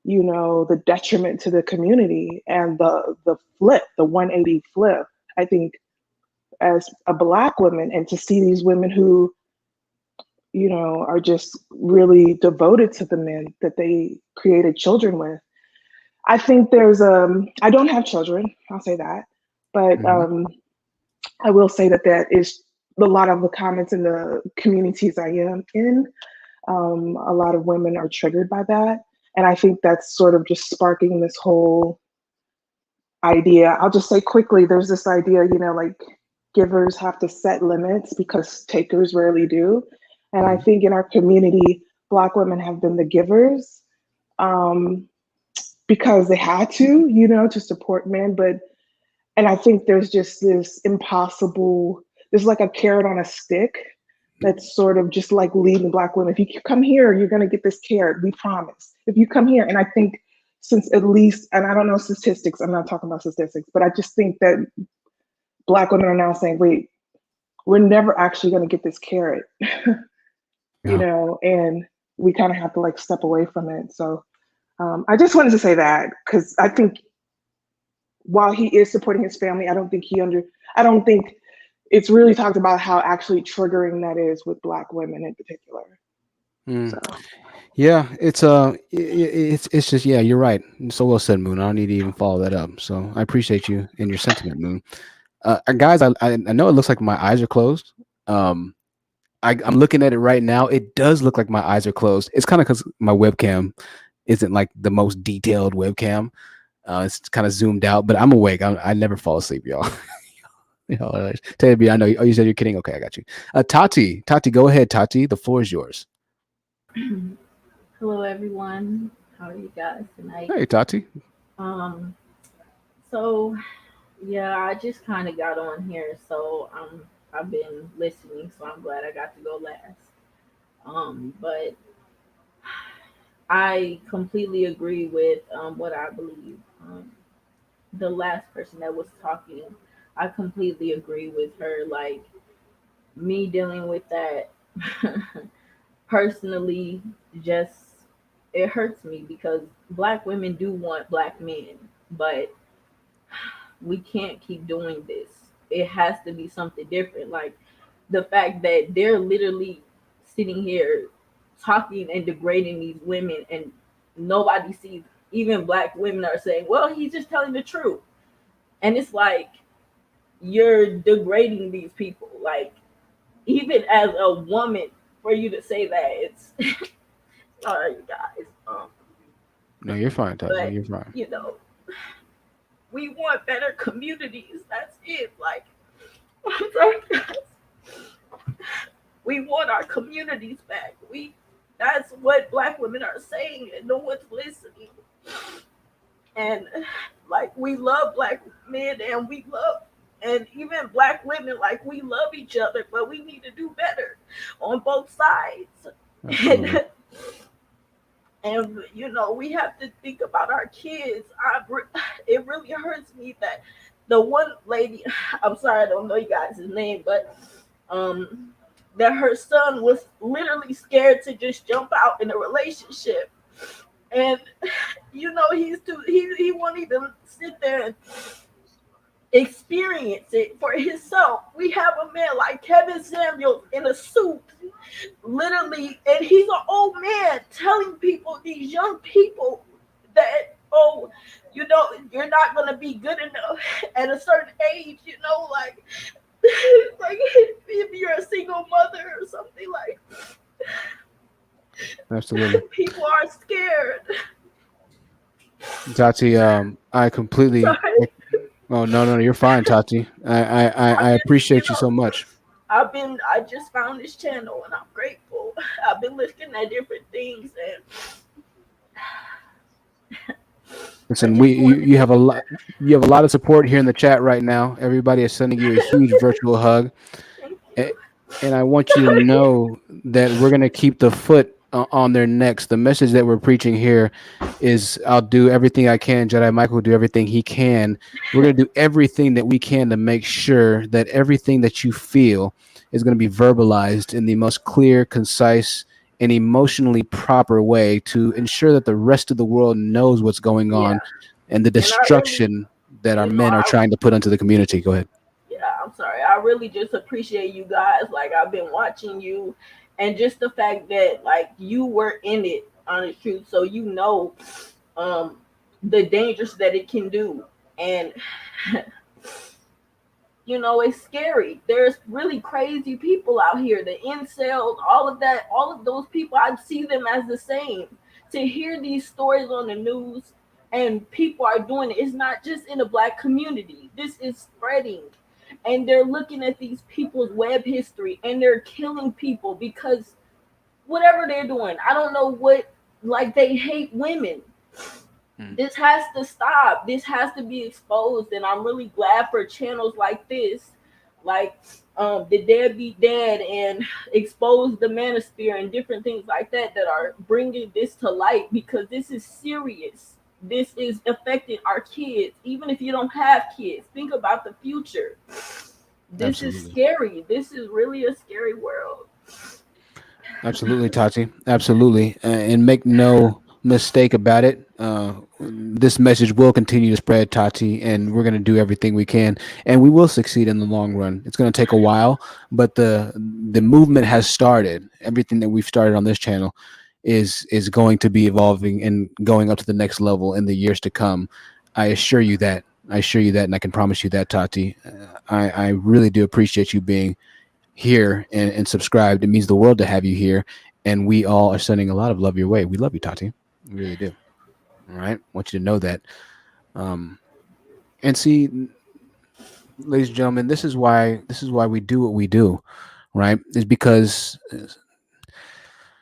S21: the detriment to the community, and the 180 flip. I think as a Black woman, and to see these women who, are just really devoted to the men that they created children with. I think there's I don't have children, I'll say that. But I will say that is a lot of the comments in the communities I am in. A lot of women are triggered by that. And I think that's sort of just sparking this whole idea. I'll just say quickly, there's this idea, like givers have to set limits because takers rarely do. And I think in our community, Black women have been the givers because they had to support men. And I think there's just there's like a carrot on a stick that's sort of just like leading Black women. If you come here, you're going to get this carrot, we promise. If you come here, and I think since at least, and I don't know statistics, I'm not talking about statistics, but I just think that Black women are now saying, wait, we're never actually going to get this carrot, and we kind of have to like step away from it. So I just wanted to say that, because I think while he is supporting his family, I don't think it's really talked about how actually triggering that is with Black women in particular. So.
S1: Yeah, it's just, yeah, you're right. So well said, Moon. I don't need to even follow that up. So I appreciate you and your sentiment, Moon. Guys, I know it looks like my eyes are closed. I'm looking at it right now. It does look like my eyes are closed. It's kind of because my webcam isn't like the most detailed webcam. It's kind of zoomed out, but I'm awake. I never fall asleep, y'all. Tabby, I know. Oh, you said you're kidding. Okay, I got you. Tati, go ahead. Tati, the floor is yours.
S3: Hello, everyone. How are you guys tonight?
S1: Hey, Tati.
S3: So yeah, I just kind of got on here, so I've been listening, so I'm glad I got to go last. But I completely agree with what I believe. The last person that was talking, I completely agree with her. Like, me dealing with that personally, just it hurts me because Black women do want Black men, but we can't keep doing this. It has to be something different. Like the fact that they're literally sitting here talking and degrading these women, and nobody sees. Even Black women are saying, well, he's just telling the truth. And it's like, you're degrading these people. Like, even as a woman, for you to say that, it's sorry, you guys.
S1: No, you're fine, Tati.
S3: But,
S1: You're fine.
S3: We want better communities. That's it. Like, I'm sorry, guys. We want our communities back. That's what Black women are saying, and no one's listening. And like, we love Black men, and even Black women, like, we love each other, but we need to do better on both sides. And we have to think about our kids. It really hurts me that the one lady, I'm sorry, I don't know you guys' name, but that her son was literally scared to just jump out in a relationship. And he won't even sit there and experience it for himself. We have a man like Kevin Samuels in a suit, literally, and he's an old man telling these young people that, you're not gonna be good enough at a certain age, like like if you're a single mother or something, like.
S1: Absolutely.
S3: People are scared.
S1: Tati, I completely. Oh no, you're fine, Tati. I appreciate you so much.
S3: I just found this channel and I'm grateful. I've been looking at different things and
S1: listen, you have a lot of support here in the chat right now. Everybody is sending you a huge virtual hug. And I want you to know that we're going to keep the foot on their necks. The message that we're preaching here is, I'll do everything I can. Jedi Michael will do everything he can. We're going to do everything that we can to make sure that everything that you feel is going to be verbalized in the most clear, concise, and emotionally proper way to ensure that the rest of the world knows what's going on and the destruction that our men are trying to put onto the community. Go ahead.
S3: Yeah, I'm sorry. I really just appreciate you guys. Like, I've been watching you, and just the fact that, like, you were in it, honest truth, so the dangers that it can do. And it's scary. There's really crazy people out here, the incels, all of that, all of those people, I see them as the same. to hear these stories on the news and people are doing it. It's not just in the Black community. This is spreading. And they're looking at these people's web history and they're killing people because whatever they're doing, I don't know what, like they hate women. This has to stop. This has to be exposed. And I'm really glad for channels like this, like the Deadbeat Dad and Expose the Manosphere and different things like that, that are bringing this to light, because this is serious. This is affecting our kids. Even if you don't have kids, think about the future. This is scary. This is really a scary world.
S1: Absolutely, Tati. Absolutely. And make no mistake about it. This message will continue to spread, Tati, and we're going to do everything we can, and we will succeed in the long run. It's going to take a while, but the movement has started. Everything that we've started on this channel is going to be evolving and going up to the next level in the years to come. I assure you that. And I can promise you that, Tati. I really do appreciate you being here and subscribed. It means the world to have you here, and we all are sending a lot of love your way. We love you, Tati. We really do. All right, I want you to know that. And see, ladies and gentlemen, this is why we do what we do, right? Is because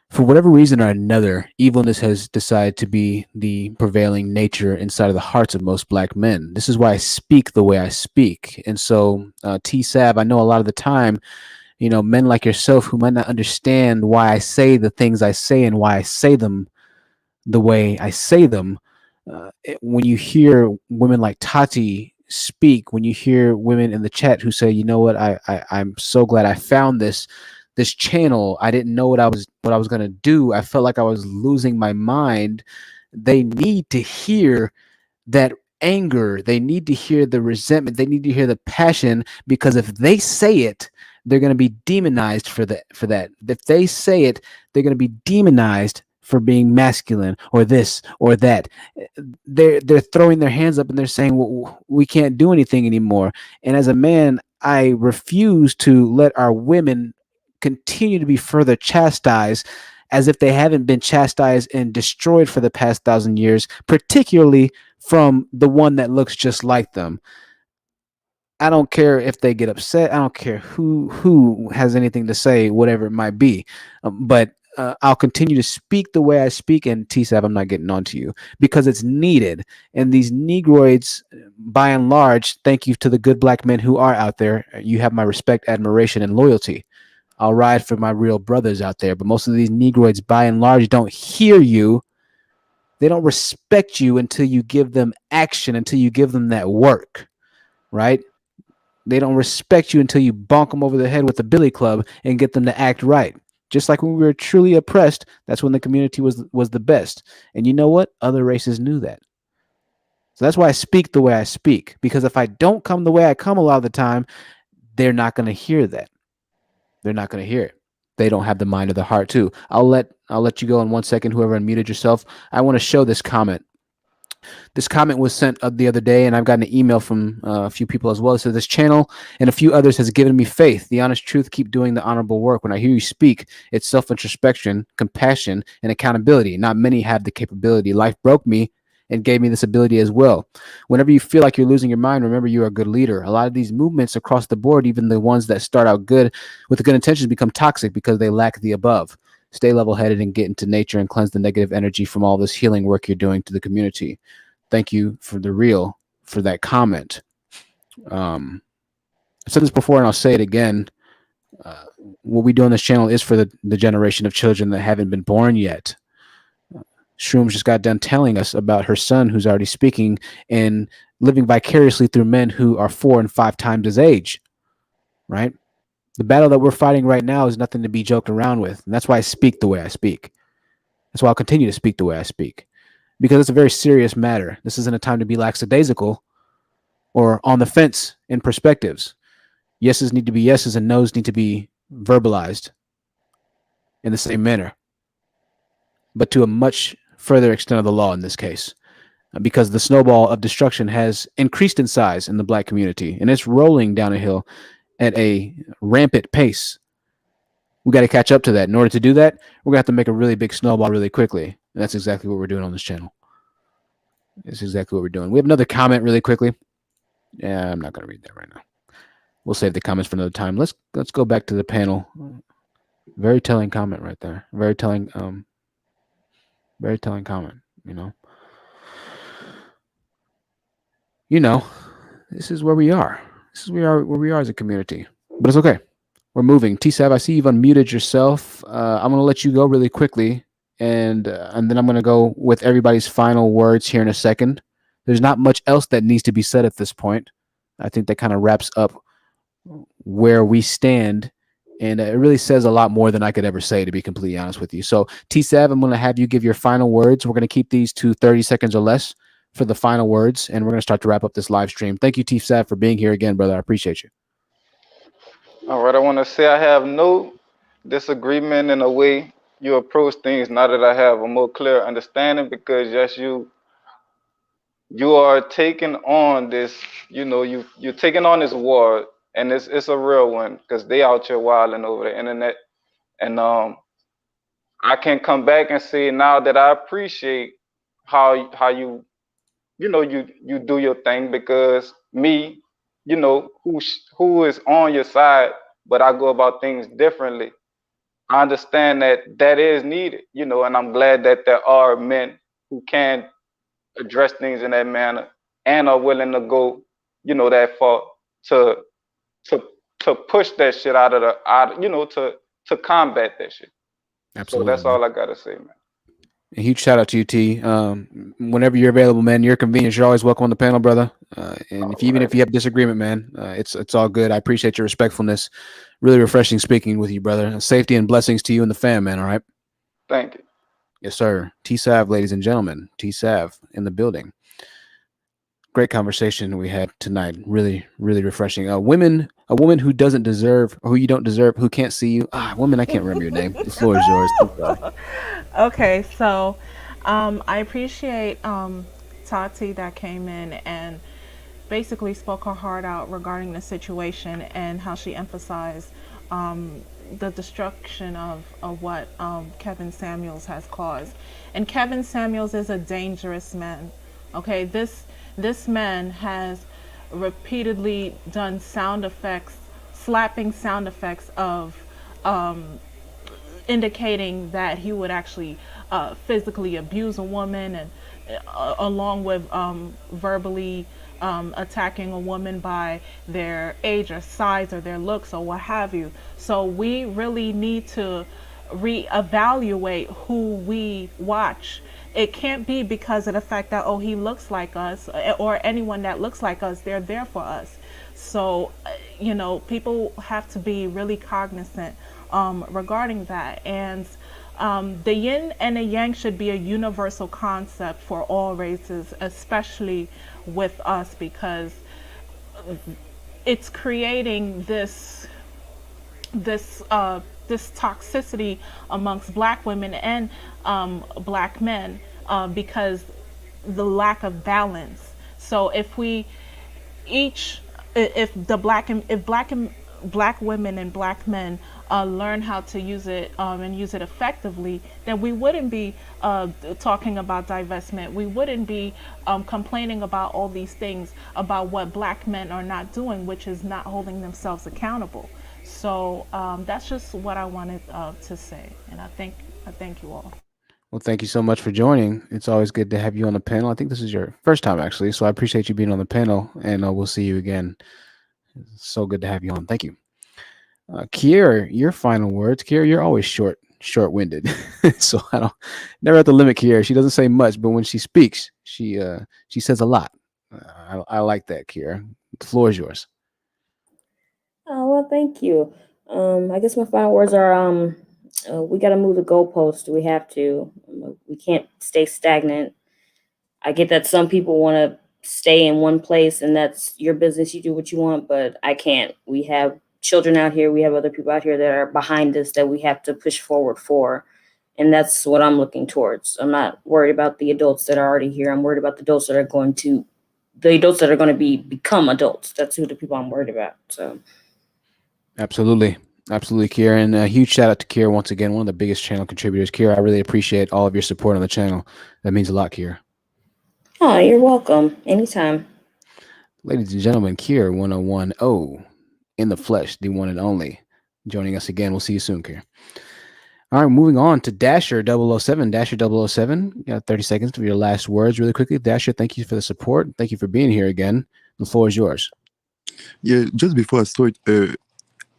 S1: for whatever reason or another, evilness has decided to be the prevailing nature inside of the hearts of most Black men. This is why I speak the way I speak. And so, T-Sav, I know a lot of the time, men like yourself who might not understand why I say the things I say and why I say them the way I say them. When you hear women like Tati speak, when you hear women in the chat who say, you know what, I'm so glad I found this channel. I didn't know what I was going to do. I felt like I was losing my mind. They need to hear that anger. They need to hear the resentment. They need to hear the passion, because if they say it, they're going to be demonized for that. If they say it, they're going to be demonized for being masculine or this or that. They're throwing their hands up and they're saying, well, we can't do anything anymore. And as a man, I refuse to let our women continue to be further chastised as if they haven't been chastised and destroyed for the past 1,000 years, particularly from the one that looks just like them. I don't care if they get upset. I don't care who has anything to say, whatever it might be. But I'll continue to speak the way I speak. And T-Sav, I'm not getting on to you because it's needed. And these Negroids, by and large, thank you to the good Black men who are out there. You have my respect, admiration, and loyalty. I'll ride for my real brothers out there. But most of these Negroids, by and large, don't hear you. They don't respect you until you give them action, until you give them that work, right? They don't respect you until you bonk them over the head with a billy club and get them to act right. Just like when we were truly oppressed, that's when the community was the best. And you know what? Other races knew that. So that's why I speak the way I speak. Because if I don't come the way I come a lot of the time, they're not going to hear that. They're not going to hear it. They don't have the mind or the heart too. I'll let you go in 1 second. Whoever unmuted yourself, I want to show this comment. This comment was sent the other day, and I've gotten an email from a few people as well. It says, this channel and a few others has given me faith. The honest truth, keep doing the honorable work. When I hear you speak, it's self-introspection, compassion, and accountability. Not many have the capability. Life broke me and gave me this ability as well. Whenever you feel like you're losing your mind, remember you are a good leader. A lot of these movements across the board, even the ones that start out good with good intentions, become toxic because they lack the above. Stay level-headed and get into nature and cleanse the negative energy from all this healing work you're doing to the community. Thank you for that comment. I've said this before and I'll say it again. What we do on this channel is for the generation of children that haven't been born yet. Shrooms just got done telling us about her son who's already speaking and living vicariously through men who are 4 and 5 times his age, right? The battle that we're fighting right now is nothing to be joked around with. And that's why I speak the way I speak. That's why I'll continue to speak the way I speak. Because it's a very serious matter. This isn't a time to be lackadaisical or on the fence in perspectives. Yeses need to be yeses and nos need to be verbalized in the same manner, but to a much further extent of the law in this case, because the snowball of destruction has increased in size in the Black community, and it's rolling down a hill at a rampant pace. We got to catch up to that. In order to do that, we're going to have to make a really big snowball really quickly. And that's exactly what we're doing on this channel. It's exactly what we're doing. We have another comment really quickly. Yeah, I'm not going to read that right now. We'll save the comments for another time. Let's go back to the panel. Very telling comment right there. Very telling comment, you know. This is where we are. This is where we are as a community. But it's okay. We're moving. T-Sav, I see you've unmuted yourself. I'm going to let you go really quickly, and then I'm going to go with everybody's final words here in a second. There's not much else that needs to be said at this point. I think that kind of wraps up where we stand, and it really says a lot more than I could ever say, to be completely honest with you. So, T-Sav, I'm going to have you give your final words. We're going to keep these to 30 seconds or less for the final words, and we're going to start to wrap up this live stream. Thank you, T-Sav, for being here again, brother. I appreciate you.
S16: All right, I want to say I have no disagreement in the way you approach things now that I have a more clear understanding, because yes, you are taking on this, you're taking on this war, and it's a real one, because they out here wilding over the internet. And I can come back and say now that I appreciate how you you do your thing, because me, who is on your side, but I go about things differently. I understand that is needed, and I'm glad that there are men who can address things in that manner and are willing to go, that far to push that shit out, to combat that shit.
S1: Absolutely.
S16: So that's all I gotta say, man.
S1: A huge shout out to you, T. Whenever you're available, man, your convenience, you're always welcome on the panel, brother. And even if you have disagreement, man, it's all good. I appreciate your respectfulness. Really refreshing speaking with you, brother. Safety and blessings to you and the fam, man. All right.
S16: Thank you.
S1: Yes, sir. T-Sav, ladies and gentlemen. T-Sav in the building. Great conversation we had tonight. Really, really refreshing. A woman who doesn't deserve, or who you don't deserve, who can't see you. Woman, I can't remember your name. The floor is yours.
S10: Okay, so I appreciate Tati that came in and basically spoke her heart out regarding the situation, and how she emphasized the destruction of what Kevin Samuels has caused. And Kevin Samuels is a dangerous man. Okay, this man has repeatedly done sound effects, slapping sound effects of indicating that he would actually physically abuse a woman, and along with verbally attacking a woman by their age or size or their looks or what have you. So we really need to reevaluate who we watch. It can't be because of the fact that, oh, he looks like us, or anyone that looks like us, they're there for us. So, people have to be really cognizant regarding that. And the yin and the yang should be a universal concept for all races, especially with us, because it's creating this toxicity amongst black women and black men, because the lack of balance. So if black women and black men learn how to use it and use it effectively, then we wouldn't be talking about divestment. We wouldn't be complaining about all these things about what black men are not doing, which is not holding themselves accountable. So that's just what I wanted to say, and I thank you all.
S1: Well, thank you so much for joining. It's always good to have you on the panel. I think this is your first time, actually, so I appreciate you being on the panel, and we'll see you again. It's so good to have you on. Thank you. Kiera, your final words. Kiera, you're always short-winded, so I never have to limit Kiera. She doesn't say much, but when she speaks, she says a lot. I like that, Kiera. The floor is yours.
S9: Oh, well, thank you. I guess my final words are, we got to move the goalpost. We have to. We can't stay stagnant. I get that some people want to stay in one place, and that's your business. You do what you want, but I can't. We have children out here. We have other people out here that are behind us that we have to push forward for. And that's what I'm looking towards. I'm not worried about the adults that are already here. I'm worried about the adults that are going to become adults. That's who the people I'm worried about. So.
S1: Absolutely. Absolutely, Kira. And a huge shout out to Kira once again, one of the biggest channel contributors. Kira, I really appreciate all of your support on the channel. That means a lot, Kira.
S9: Oh, you're welcome. Anytime.
S1: Ladies and gentlemen, Kira 1010 in the flesh, the one and only, joining us again. We'll see you soon, Kira. All right, moving on to Dasher 007. Dasher 007, you got 30 seconds for your last words really quickly. Dasher, thank you for the support. Thank you for being here again. The floor is yours.
S5: Yeah, just before I start, is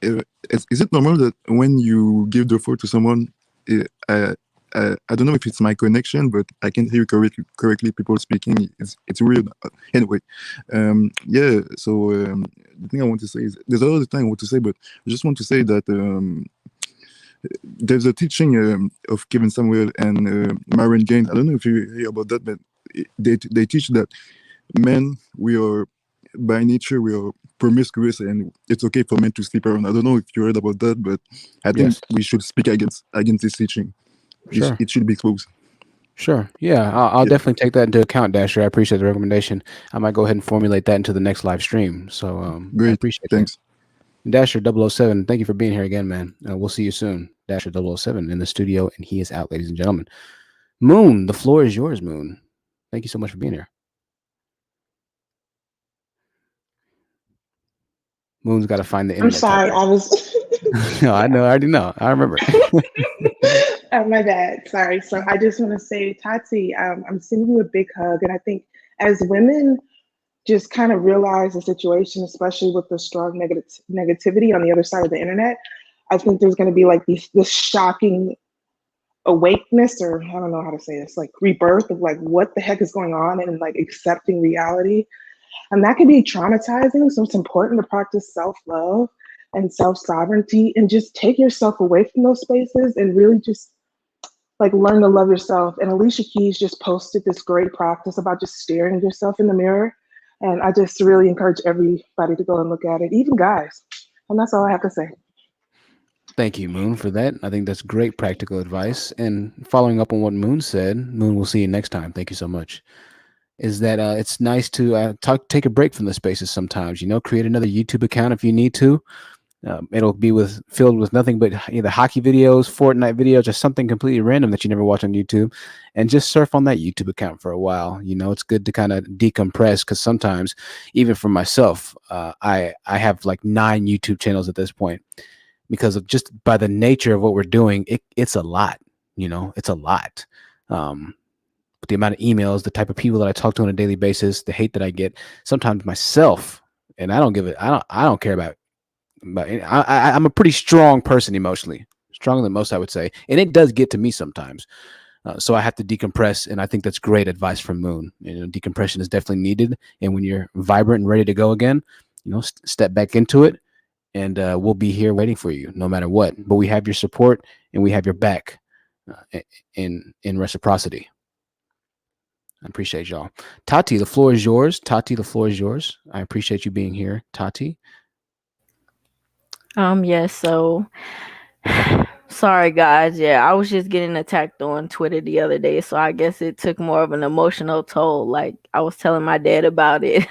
S5: it normal that when you give the floor to someone, I don't know if it's my connection, but I can hear correctly people speaking. It's weird. Anyway, yeah. So the thing I want to say is there's a lot of thing I want to say, but I just want to say that there's a teaching of Kevin Samuel and Marion Gaines. I don't know if you hear about that, but they teach that men, we are by nature we are promiscuous and it's okay for men to sleep around. I don't know if you heard about that, but I think we should speak against this teaching.
S1: Sure.
S5: It should be exposed.
S1: Sure. Yeah, I'll definitely take that into account, Dasher. I appreciate the recommendation. I might go ahead and formulate that into the next live stream. So
S5: great.
S1: I appreciate
S5: Thanks.
S1: that. Dasher 007, thank you for being here again, man. We'll see you soon. Dasher 007 in the studio, and he is out, ladies and gentlemen. Moon, the floor is yours, Moon. Thank you so much for being here. Moon's got to find the internet.
S21: I'm sorry, I was.
S1: No, I know. I already know. I remember.
S21: Oh, my bad. Sorry. So I just want to say, Tati, I'm sending you a big hug. And I think as women just kind of realize the situation, especially with the strong negativity on the other side of the internet, I think there's going to be like this shocking awakeness, or I don't know how to say this, like rebirth of like what the heck is going on and like accepting reality. And that can be traumatizing. So it's important to practice self-love and self-sovereignty and just take yourself away from those spaces and really just like learn to love yourself. And Alicia Keys just posted this great practice about just staring at yourself in the mirror. And I just really encourage everybody to go and look at it, even guys. And that's all I have to say.
S1: Thank you, Moon, for that. I think that's great practical advice. And following up on what Moon said, Moon, we'll see you next time. Thank you so much. Is that it's nice to take a break from the spaces sometimes, create another YouTube account if you need to. It'll be filled with nothing but either hockey videos, Fortnite videos, or something completely random that you never watch on YouTube, and just surf on that YouTube account for a while. It's good to kind of decompress, because sometimes, even for myself, I have like 9 YouTube channels at this point, because of just by the nature of what we're doing, it's a lot. It's a lot. The amount of emails, the type of people that I talk to on a daily basis, the hate that I get, sometimes myself, and I don't give it. I don't care about. But I'm a pretty strong person emotionally, stronger than most, I would say, and it does get to me sometimes. So I have to decompress, and I think that's great advice from Moon. Decompression is definitely needed, and when you're vibrant and ready to go again, step back into it, and we'll be here waiting for you, no matter what. But we have your support, and we have your back, in reciprocity. I appreciate y'all. Tati, the floor is yours. Tati, the floor is yours. I appreciate you being here, Tati.
S2: Yes, so sorry guys. Yeah, I was just getting attacked on Twitter the other day, so I guess it took more of an emotional toll. Like I was telling my dad about it.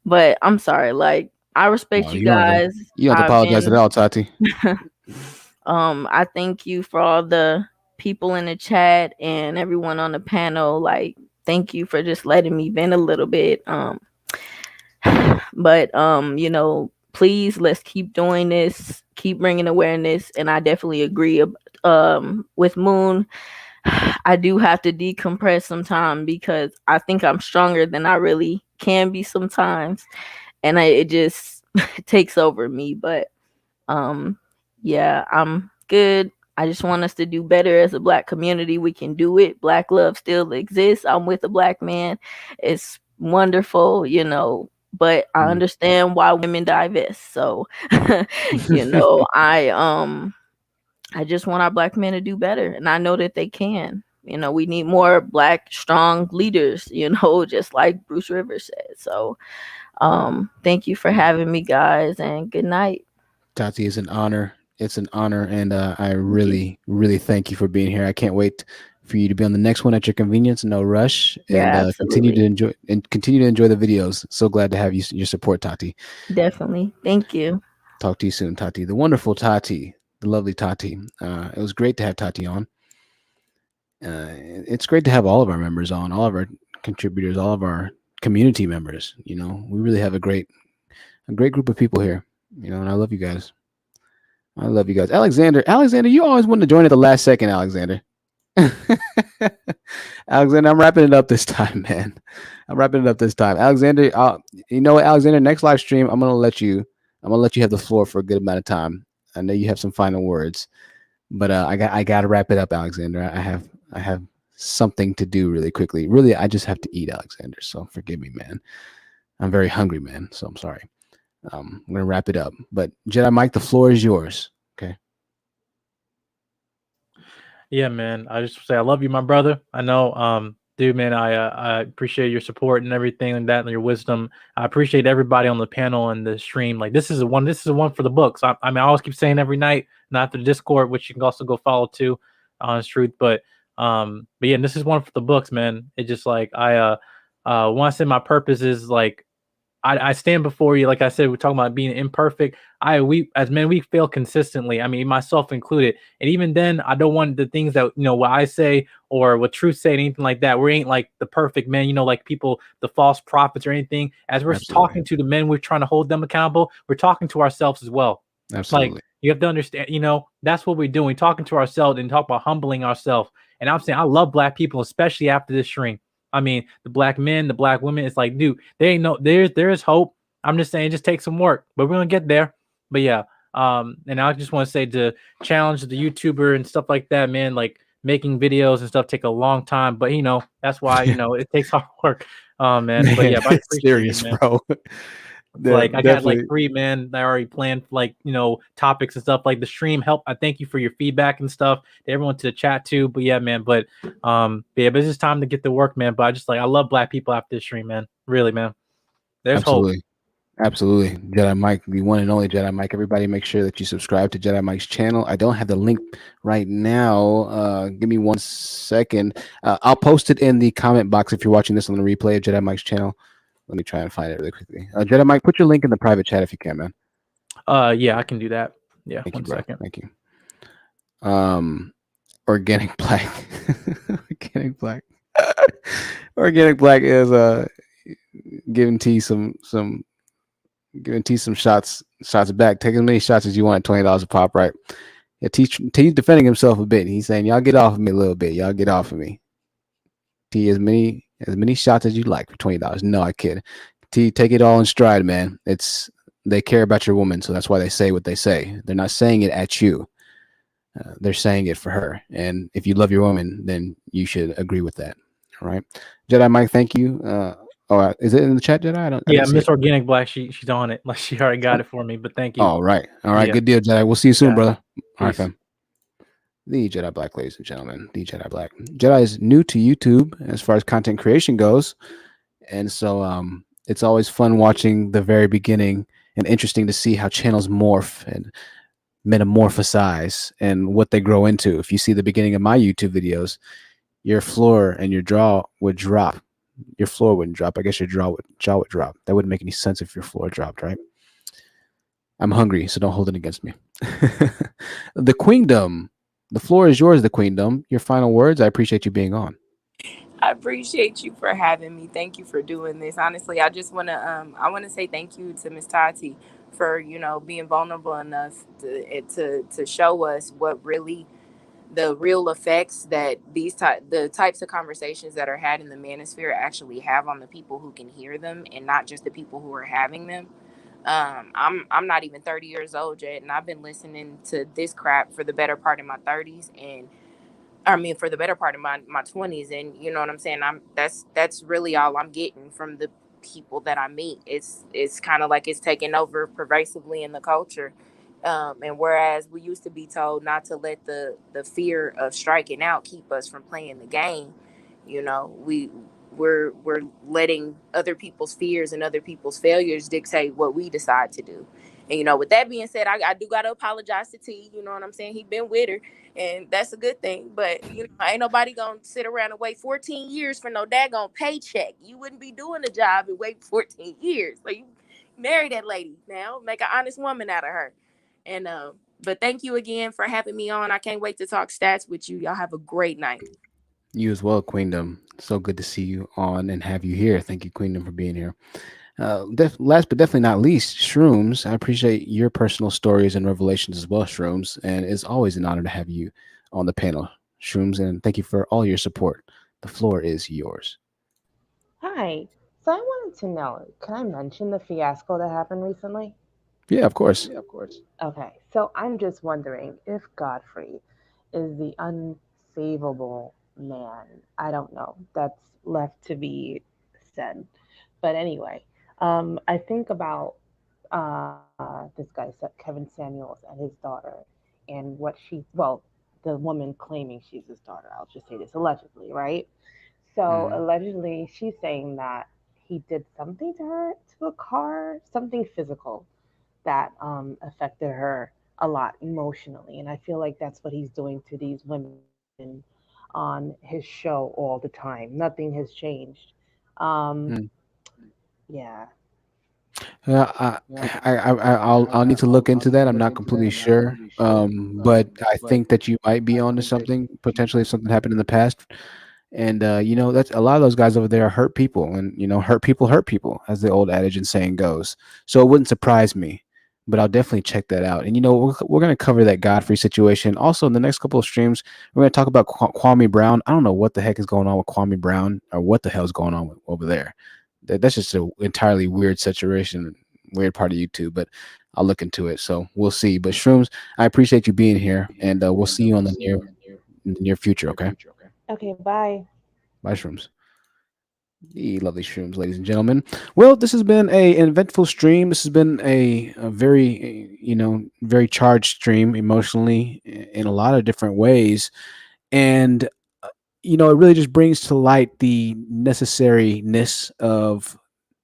S2: But I'm sorry. Like I respect you guys.
S1: You don't have to apologize at all, Tati.
S2: I thank you for all the people in the chat and everyone on the panel. Like thank you for just letting me vent a little bit. But please, let's keep doing this, keep bringing awareness. And I definitely agree with Moon. I do have to decompress sometimes, because I think I'm stronger than I really can be sometimes, and it just takes over me. But yeah, I'm good. I just want us to do better as a Black community. We can do it. Black love still exists. I'm with a Black man. It's wonderful, but I understand why women divest. So, I just want our Black men to do better, and I know that they can. We need more Black strong leaders, just like Bruce Rivers said. So, thank you for having me, guys, and good night.
S1: Tati, it's an honor. It's an honor, and I really, really thank you for being here. I can't wait for you to be on the next one at your convenience. No rush, and continue to enjoy the videos. So glad to have your support, Tati.
S2: Definitely, thank you.
S1: Talk to you soon, Tati. The wonderful Tati, the lovely Tati. It was great to have Tati on. It's great to have all of our members on, all of our contributors, all of our community members. You know, we really have a great group of people here. You know, and I love you guys. I love you guys. Alexander, you always wanted to join at the last second, Alexander. Alexander, I'm wrapping it up this time, man. I'm wrapping it up this time. Alexander, you know what, Alexander, next live stream, I'm gonna let you have the floor for a good amount of time. I know you have some final words, but I gotta wrap it up, Alexander. I have something to do really quickly. Really, I just have to eat, Alexander. So forgive me, man. I'm very hungry, man. So I'm sorry. I'm gonna wrap it up. But Jedi Mike, the floor is yours. Okay.
S14: Yeah, man. I just say I love you, my brother. I know, dude, man. I appreciate your support and everything and that and your wisdom. I appreciate everybody on the panel and the stream. Like this is a one. This is a one for the books. I mean, I always keep saying every night, not the Discord, which you can also go follow too, honest truth. But yeah, this is one for the books, man. It just like I want to say my purpose is like I stand before you, like I said, we're talking about being imperfect. We as men, we fail consistently. I mean, myself included. And even then, I don't want the things that what I say or what truth say, anything like that. We ain't like the perfect men, like people, the false prophets or anything. As we're talking to the men, we're trying to hold them accountable. We're talking to ourselves as well.
S1: Absolutely.
S14: Like you have to understand, that's what we're doing, talking to ourselves and talk about humbling ourselves. And I'm saying I love Black people, especially after this stream. I mean, the Black men, the Black women, it's like, dude, there is hope. I'm just saying, just take some work, but we're gonna get there. But yeah, and I just want to say to challenge the YouTuber and stuff like that, man, like making videos and stuff take a long time, but that's why it takes hard work. Man, but yeah, but I appreciate
S1: serious,
S14: you, man.
S1: bro.
S14: Like I got like 3 men that I already planned like topics and stuff like the stream help. I thank you for your feedback and stuff to everyone to the chat too. But yeah, man, but it's just time to get to work, man. But I just I love Black people after this stream, man. Really, man. There's
S1: Absolutely.
S14: hope.
S1: Absolutely. Jedi Mike, the one and only Jedi Mike. Everybody make sure that you subscribe to Jedi Mike's channel. I don't have the link right now. Give me 1 second. I'll post it in the comment box if you're watching this on the replay of Jedi Mike's channel. Let me try and find it really quickly. Jedi Mike, put your link in the private chat if you can, man.
S14: Yeah, I can do that. Yeah,
S1: Thank
S14: 1
S1: you, bro.
S14: second.
S1: Thank you. Organic Black. Organic Black. Organic Black is giving T some shots back. Take as many shots as you want at $20 a pop, right? Yeah, T's defending himself a bit. He's saying, y'all get off of me a little bit. Y'all get off of me. T, as many shots as you like for $20. No, I kid. T, take it all in stride, man. They care about your woman, so that's why they say what they say. They're not saying it at you. They're saying it for her. And if you love your woman, then you should agree with that. All right. Jedi Mike, thank you. Is it in the chat, Jedi?
S14: Yeah, Miss Organic Black, she's on it. Like she already got it for me, but thank you.
S1: All right. Yeah. Good deal, Jedi. We'll see you soon, brother. All right, fam. The Jedi Black, ladies and gentlemen. The Jedi Black. Jedi is new to YouTube as far as content creation goes. And so it's always fun watching the very beginning and interesting to see how channels morph and metamorphosize and what they grow into. If you see the beginning of my YouTube videos, your floor and your jaw would drop. Your floor wouldn't drop. I guess your jaw would drop. That wouldn't make any sense if your floor dropped, right? I'm hungry, so don't hold it against me. The Queendom. The floor is yours, the Queendom. Your final words. I appreciate you being on.
S19: I appreciate you for having me. Thank you for doing this. Honestly, I just want to say thank you to Miss Tati for being vulnerable enough to show us what really the real effects that the types of conversations that are had in the manosphere actually have on the people who can hear them and not just the people who are having them. I'm not even 30 years old yet, and I've been listening to this crap for the better part of my 30s, and for the better part of my 20s, and you know what I'm saying. That's really all I'm getting from the people that I meet. It's kind of like it's taken over pervasively in the culture. And whereas we used to be told not to let the fear of striking out keep us from playing the game, we're letting other people's fears and other people's failures dictate what we decide to do. And with that being said, I do gotta apologize to T. You know what I'm saying? He been with her, and that's a good thing. But ain't nobody gonna sit around and wait 14 years for no daggone paycheck. You wouldn't be doing the job and wait 14 years. So marry that lady now. Make an honest woman out of her. And but thank you again for having me on. I can't wait to talk stats with you. Y'all have a great night.
S1: You as well, Queendom. So good to see you on and have you here. Thank you, Queendom, for being here. Last but definitely not least, Shrooms. I appreciate your personal stories and revelations as well, Shrooms. And it's always an honor to have you on the panel, Shrooms. And thank you for all your support. The floor is yours.
S20: Hi. So I wanted to know, can I mention the fiasco that happened recently?
S1: Yeah, of course.
S20: Okay, so I'm just wondering if Godfrey is the unsavable man. I don't know. That's left to be said. But anyway, I think about this guy, Kevin Samuels, and his daughter, and what the woman claiming she's his daughter. I'll just say this allegedly, right? So
S1: Mm.
S20: allegedly, she's saying that he did something to her, to a car, something physical that affected her a lot emotionally. And I feel like that's what he's doing to these women on his show all the time. Nothing has changed. Um,
S1: Mm.
S20: yeah.
S1: I'll need to look into that. I'm not completely sure, but I think that you might be onto something. Potentially, if something happened in the past, and that's a lot of those guys over there are hurt people, and hurt people, as the old adage and saying goes. So it wouldn't surprise me, but I'll definitely check that out. And we're going to cover that Godfrey situation. Also, in the next couple of streams, we're going to talk about Kwame Brown. I don't know what the heck is going on with Kwame Brown, or what the hell is going on over there. That's just an entirely weird situation, weird part of YouTube, but I'll look into it. So we'll see. But Shrooms, I appreciate you being here, and we'll see you on in the near future. Okay.
S20: Okay, bye.
S1: Bye, Shrooms. The lovely Shrooms, ladies and gentlemen. Well, this has been an eventful stream. This has been a very, very charged stream emotionally in a lot of different ways. And, it really just brings to light the necessariness of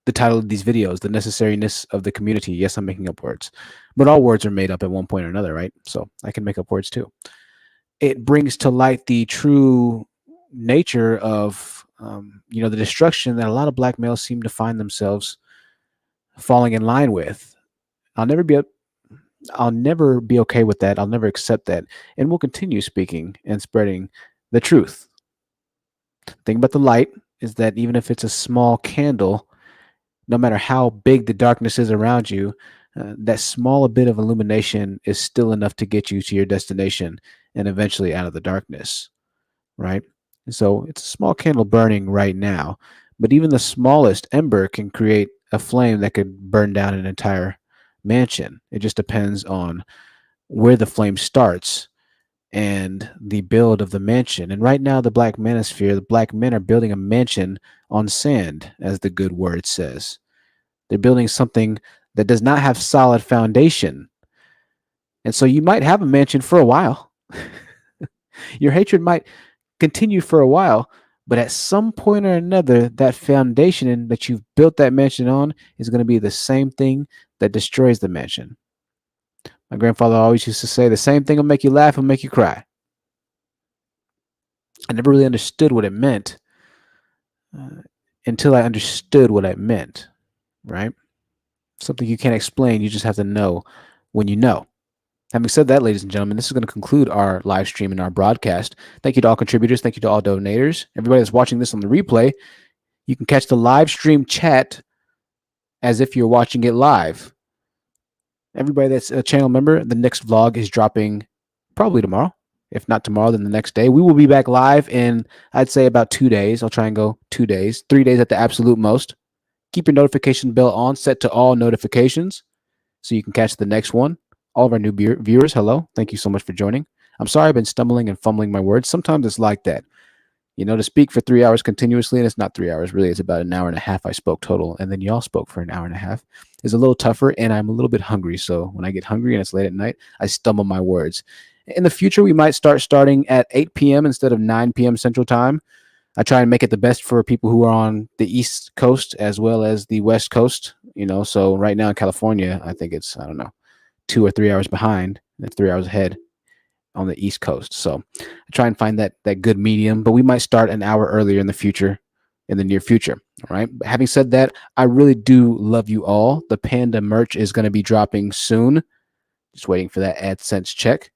S1: the title of these videos, the necessariness of the community. Yes, I'm making up words, but all words are made up at one point or another, right? So I can make up words too. It brings to light the true nature of the destruction that a lot of black males seem to find themselves falling in line with. I'll never be okay with that. I'll never accept that, and we'll continue speaking and spreading the truth. The thing about the light is that even if it's a small candle, no matter how big the darkness is around you, that small bit of illumination is still enough to get you to your destination and eventually out of the darkness, right? And so it's a small candle burning right now, but even the smallest ember can create a flame that could burn down an entire mansion. It just depends on where the flame starts and the build of the mansion. And right now, the Black Manosphere, the black men are building a mansion on sand, as the good word says. They're building something that does not have solid foundation. And so you might have a mansion for a while. Your hatred might continue for a while, but at some point or another, that foundation that you've built that mansion on is going to be the same thing that destroys the mansion. My grandfather always used to say, the same thing will make you laugh and make you cry. I never really understood what it meant until I understood what it meant, right? Something you can't explain, you just have to know when you know. Having said that, ladies and gentlemen, this is going to conclude our live stream and our broadcast. Thank you to all contributors. Thank you to all donators. Everybody that's watching this on the replay, you can catch the live stream chat as if you're watching it live. Everybody that's a channel member, the next vlog is dropping probably tomorrow. If not tomorrow, then the next day. We will be back live in, I'd say, about 2 days. I'll try and go 2 days, 3 days at the absolute most. Keep your notification bell on, set to all notifications, so you can catch the next one. All of our new viewers, hello. Thank you so much for joining. I'm sorry I've been stumbling and fumbling my words. Sometimes it's like that. To speak for 3 hours continuously, and it's not 3 hours, really. It's about an hour and a half I spoke total, and then y'all spoke for an hour and a half. It's a little tougher, and I'm a little bit hungry. So when I get hungry and it's late at night, I stumble my words. In the future, we might starting at 8 p.m. instead of 9 p.m. Central Time. I try and make it the best for people who are on the East Coast as well as the West Coast. So right now in California, I think it's, 2 or 3 hours behind. That's 3 hours ahead on the East Coast. So I try and find that good medium, but we might start an hour earlier in the future in the near future. All right. But having said that, I really do love you all. The Panda merch is going to be dropping soon. Just waiting for that AdSense check.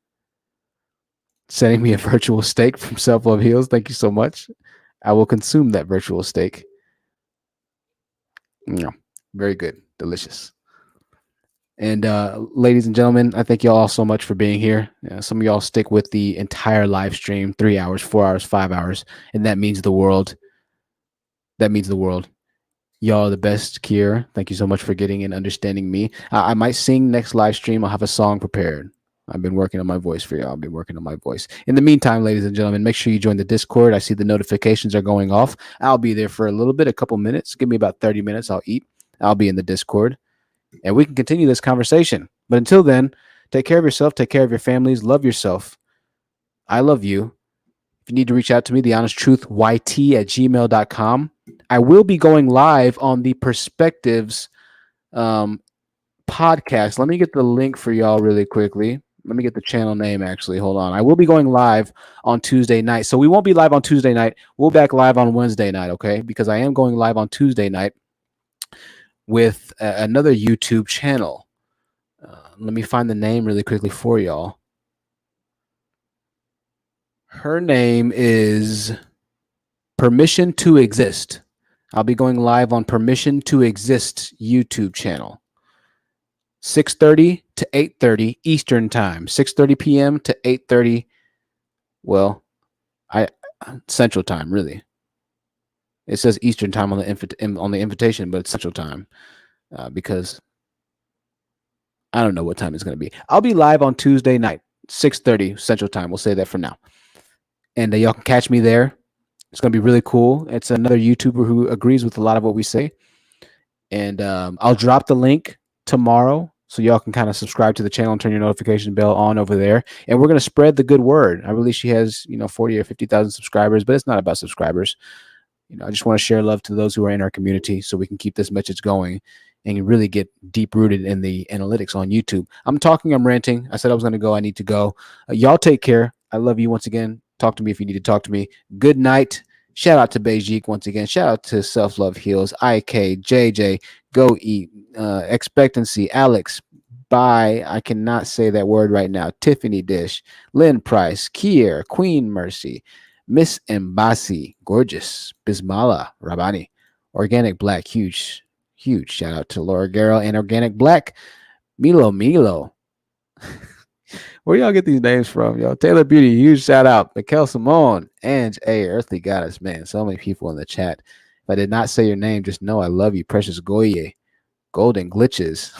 S1: Sending me a virtual steak from Self Love Heals. Thank you so much. I will consume that virtual steak. Yeah, very good. Delicious. And ladies and gentlemen, I thank y'all all so much for being here. Some of y'all stick with the entire live stream, 3 hours, 4 hours, 5 hours, and that means the world. That means the world. Y'all are the best, Kier. Thank you so much for getting and understanding me. I might sing next live stream. I'll have a song prepared. I've been working on my voice for y'all. I've been working on my voice. In the meantime, ladies and gentlemen, make sure you join the Discord. I see the notifications are going off. I'll be there for a little bit, a couple minutes. Give me about 30 minutes. I'll eat. I'll be in the Discord. And we can continue this conversation. But until then, take care of yourself. Take care of your families. Love yourself. I love you. If you need to reach out to me, thehonesttruthyt@gmail.com. I will be going live on the Perspectives podcast. Let me get the link for y'all really quickly. Let me get the channel name, actually. Hold on. I will be going live on Tuesday night. So we won't be live on Tuesday night. We'll be back live on Wednesday night, okay? Because I am going live on Tuesday night with another YouTube channel. Let me find the name really quickly for y'all. Her name is Permission to Exist. I'll be going live on Permission to Exist YouTube channel. 6:30 to 8:30 Eastern time. 6:30 p.m. to 8:30. Well, Central time, really. It says Eastern time on the invitation, but it's Central time because I don't know what time it's going to be. I'll be live on Tuesday night, 6:30 Central time. We'll say that for now. And y'all can catch me there. It's going to be really cool. It's another YouTuber who agrees with a lot of what we say. And I'll drop the link tomorrow so y'all can kind of subscribe to the channel and turn your notification bell on over there. And we're going to spread the good word. I believe she has, 40 or 50,000 subscribers, but it's not about subscribers. I just want to share love to those who are in our community so we can keep this message going and really get deep rooted in the analytics on YouTube. I'm ranting. I said I was going to go. I need to go. Y'all take care. I love you once again. Talk to me if you need to talk to me. Good night. Shout out to Beijik once again. Shout out to Self Love Heals, IK, JJ, Go Eat, Expectancy, Alex, Bye. I cannot say that word right now. Tiffany Dish, Lynn Price, Kier, Queen Mercy, Miss Mbasi, Gorgeous, Bismala, Rabani, Organic Black, huge shout out to Laura Garrell and Organic Black, Milo. Where y'all get these names from, yo? Taylor Beauty, huge shout out. Mikel Simone, Ange A, Earthly Goddess, man. So many people in the chat. If I did not say your name, just know I love you. Precious Goye, Golden Glitches,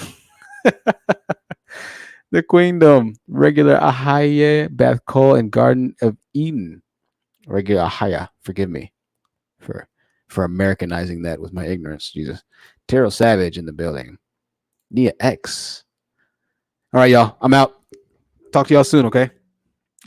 S1: The Queendom, Regular Ahaya, Beth Cole, and Garden of Eden. Regular Ahaya, forgive me for Americanizing that with my ignorance. Jesus. Terrell Savage in the building. Nia X. All right, y'all. I'm out. Talk to y'all soon, okay?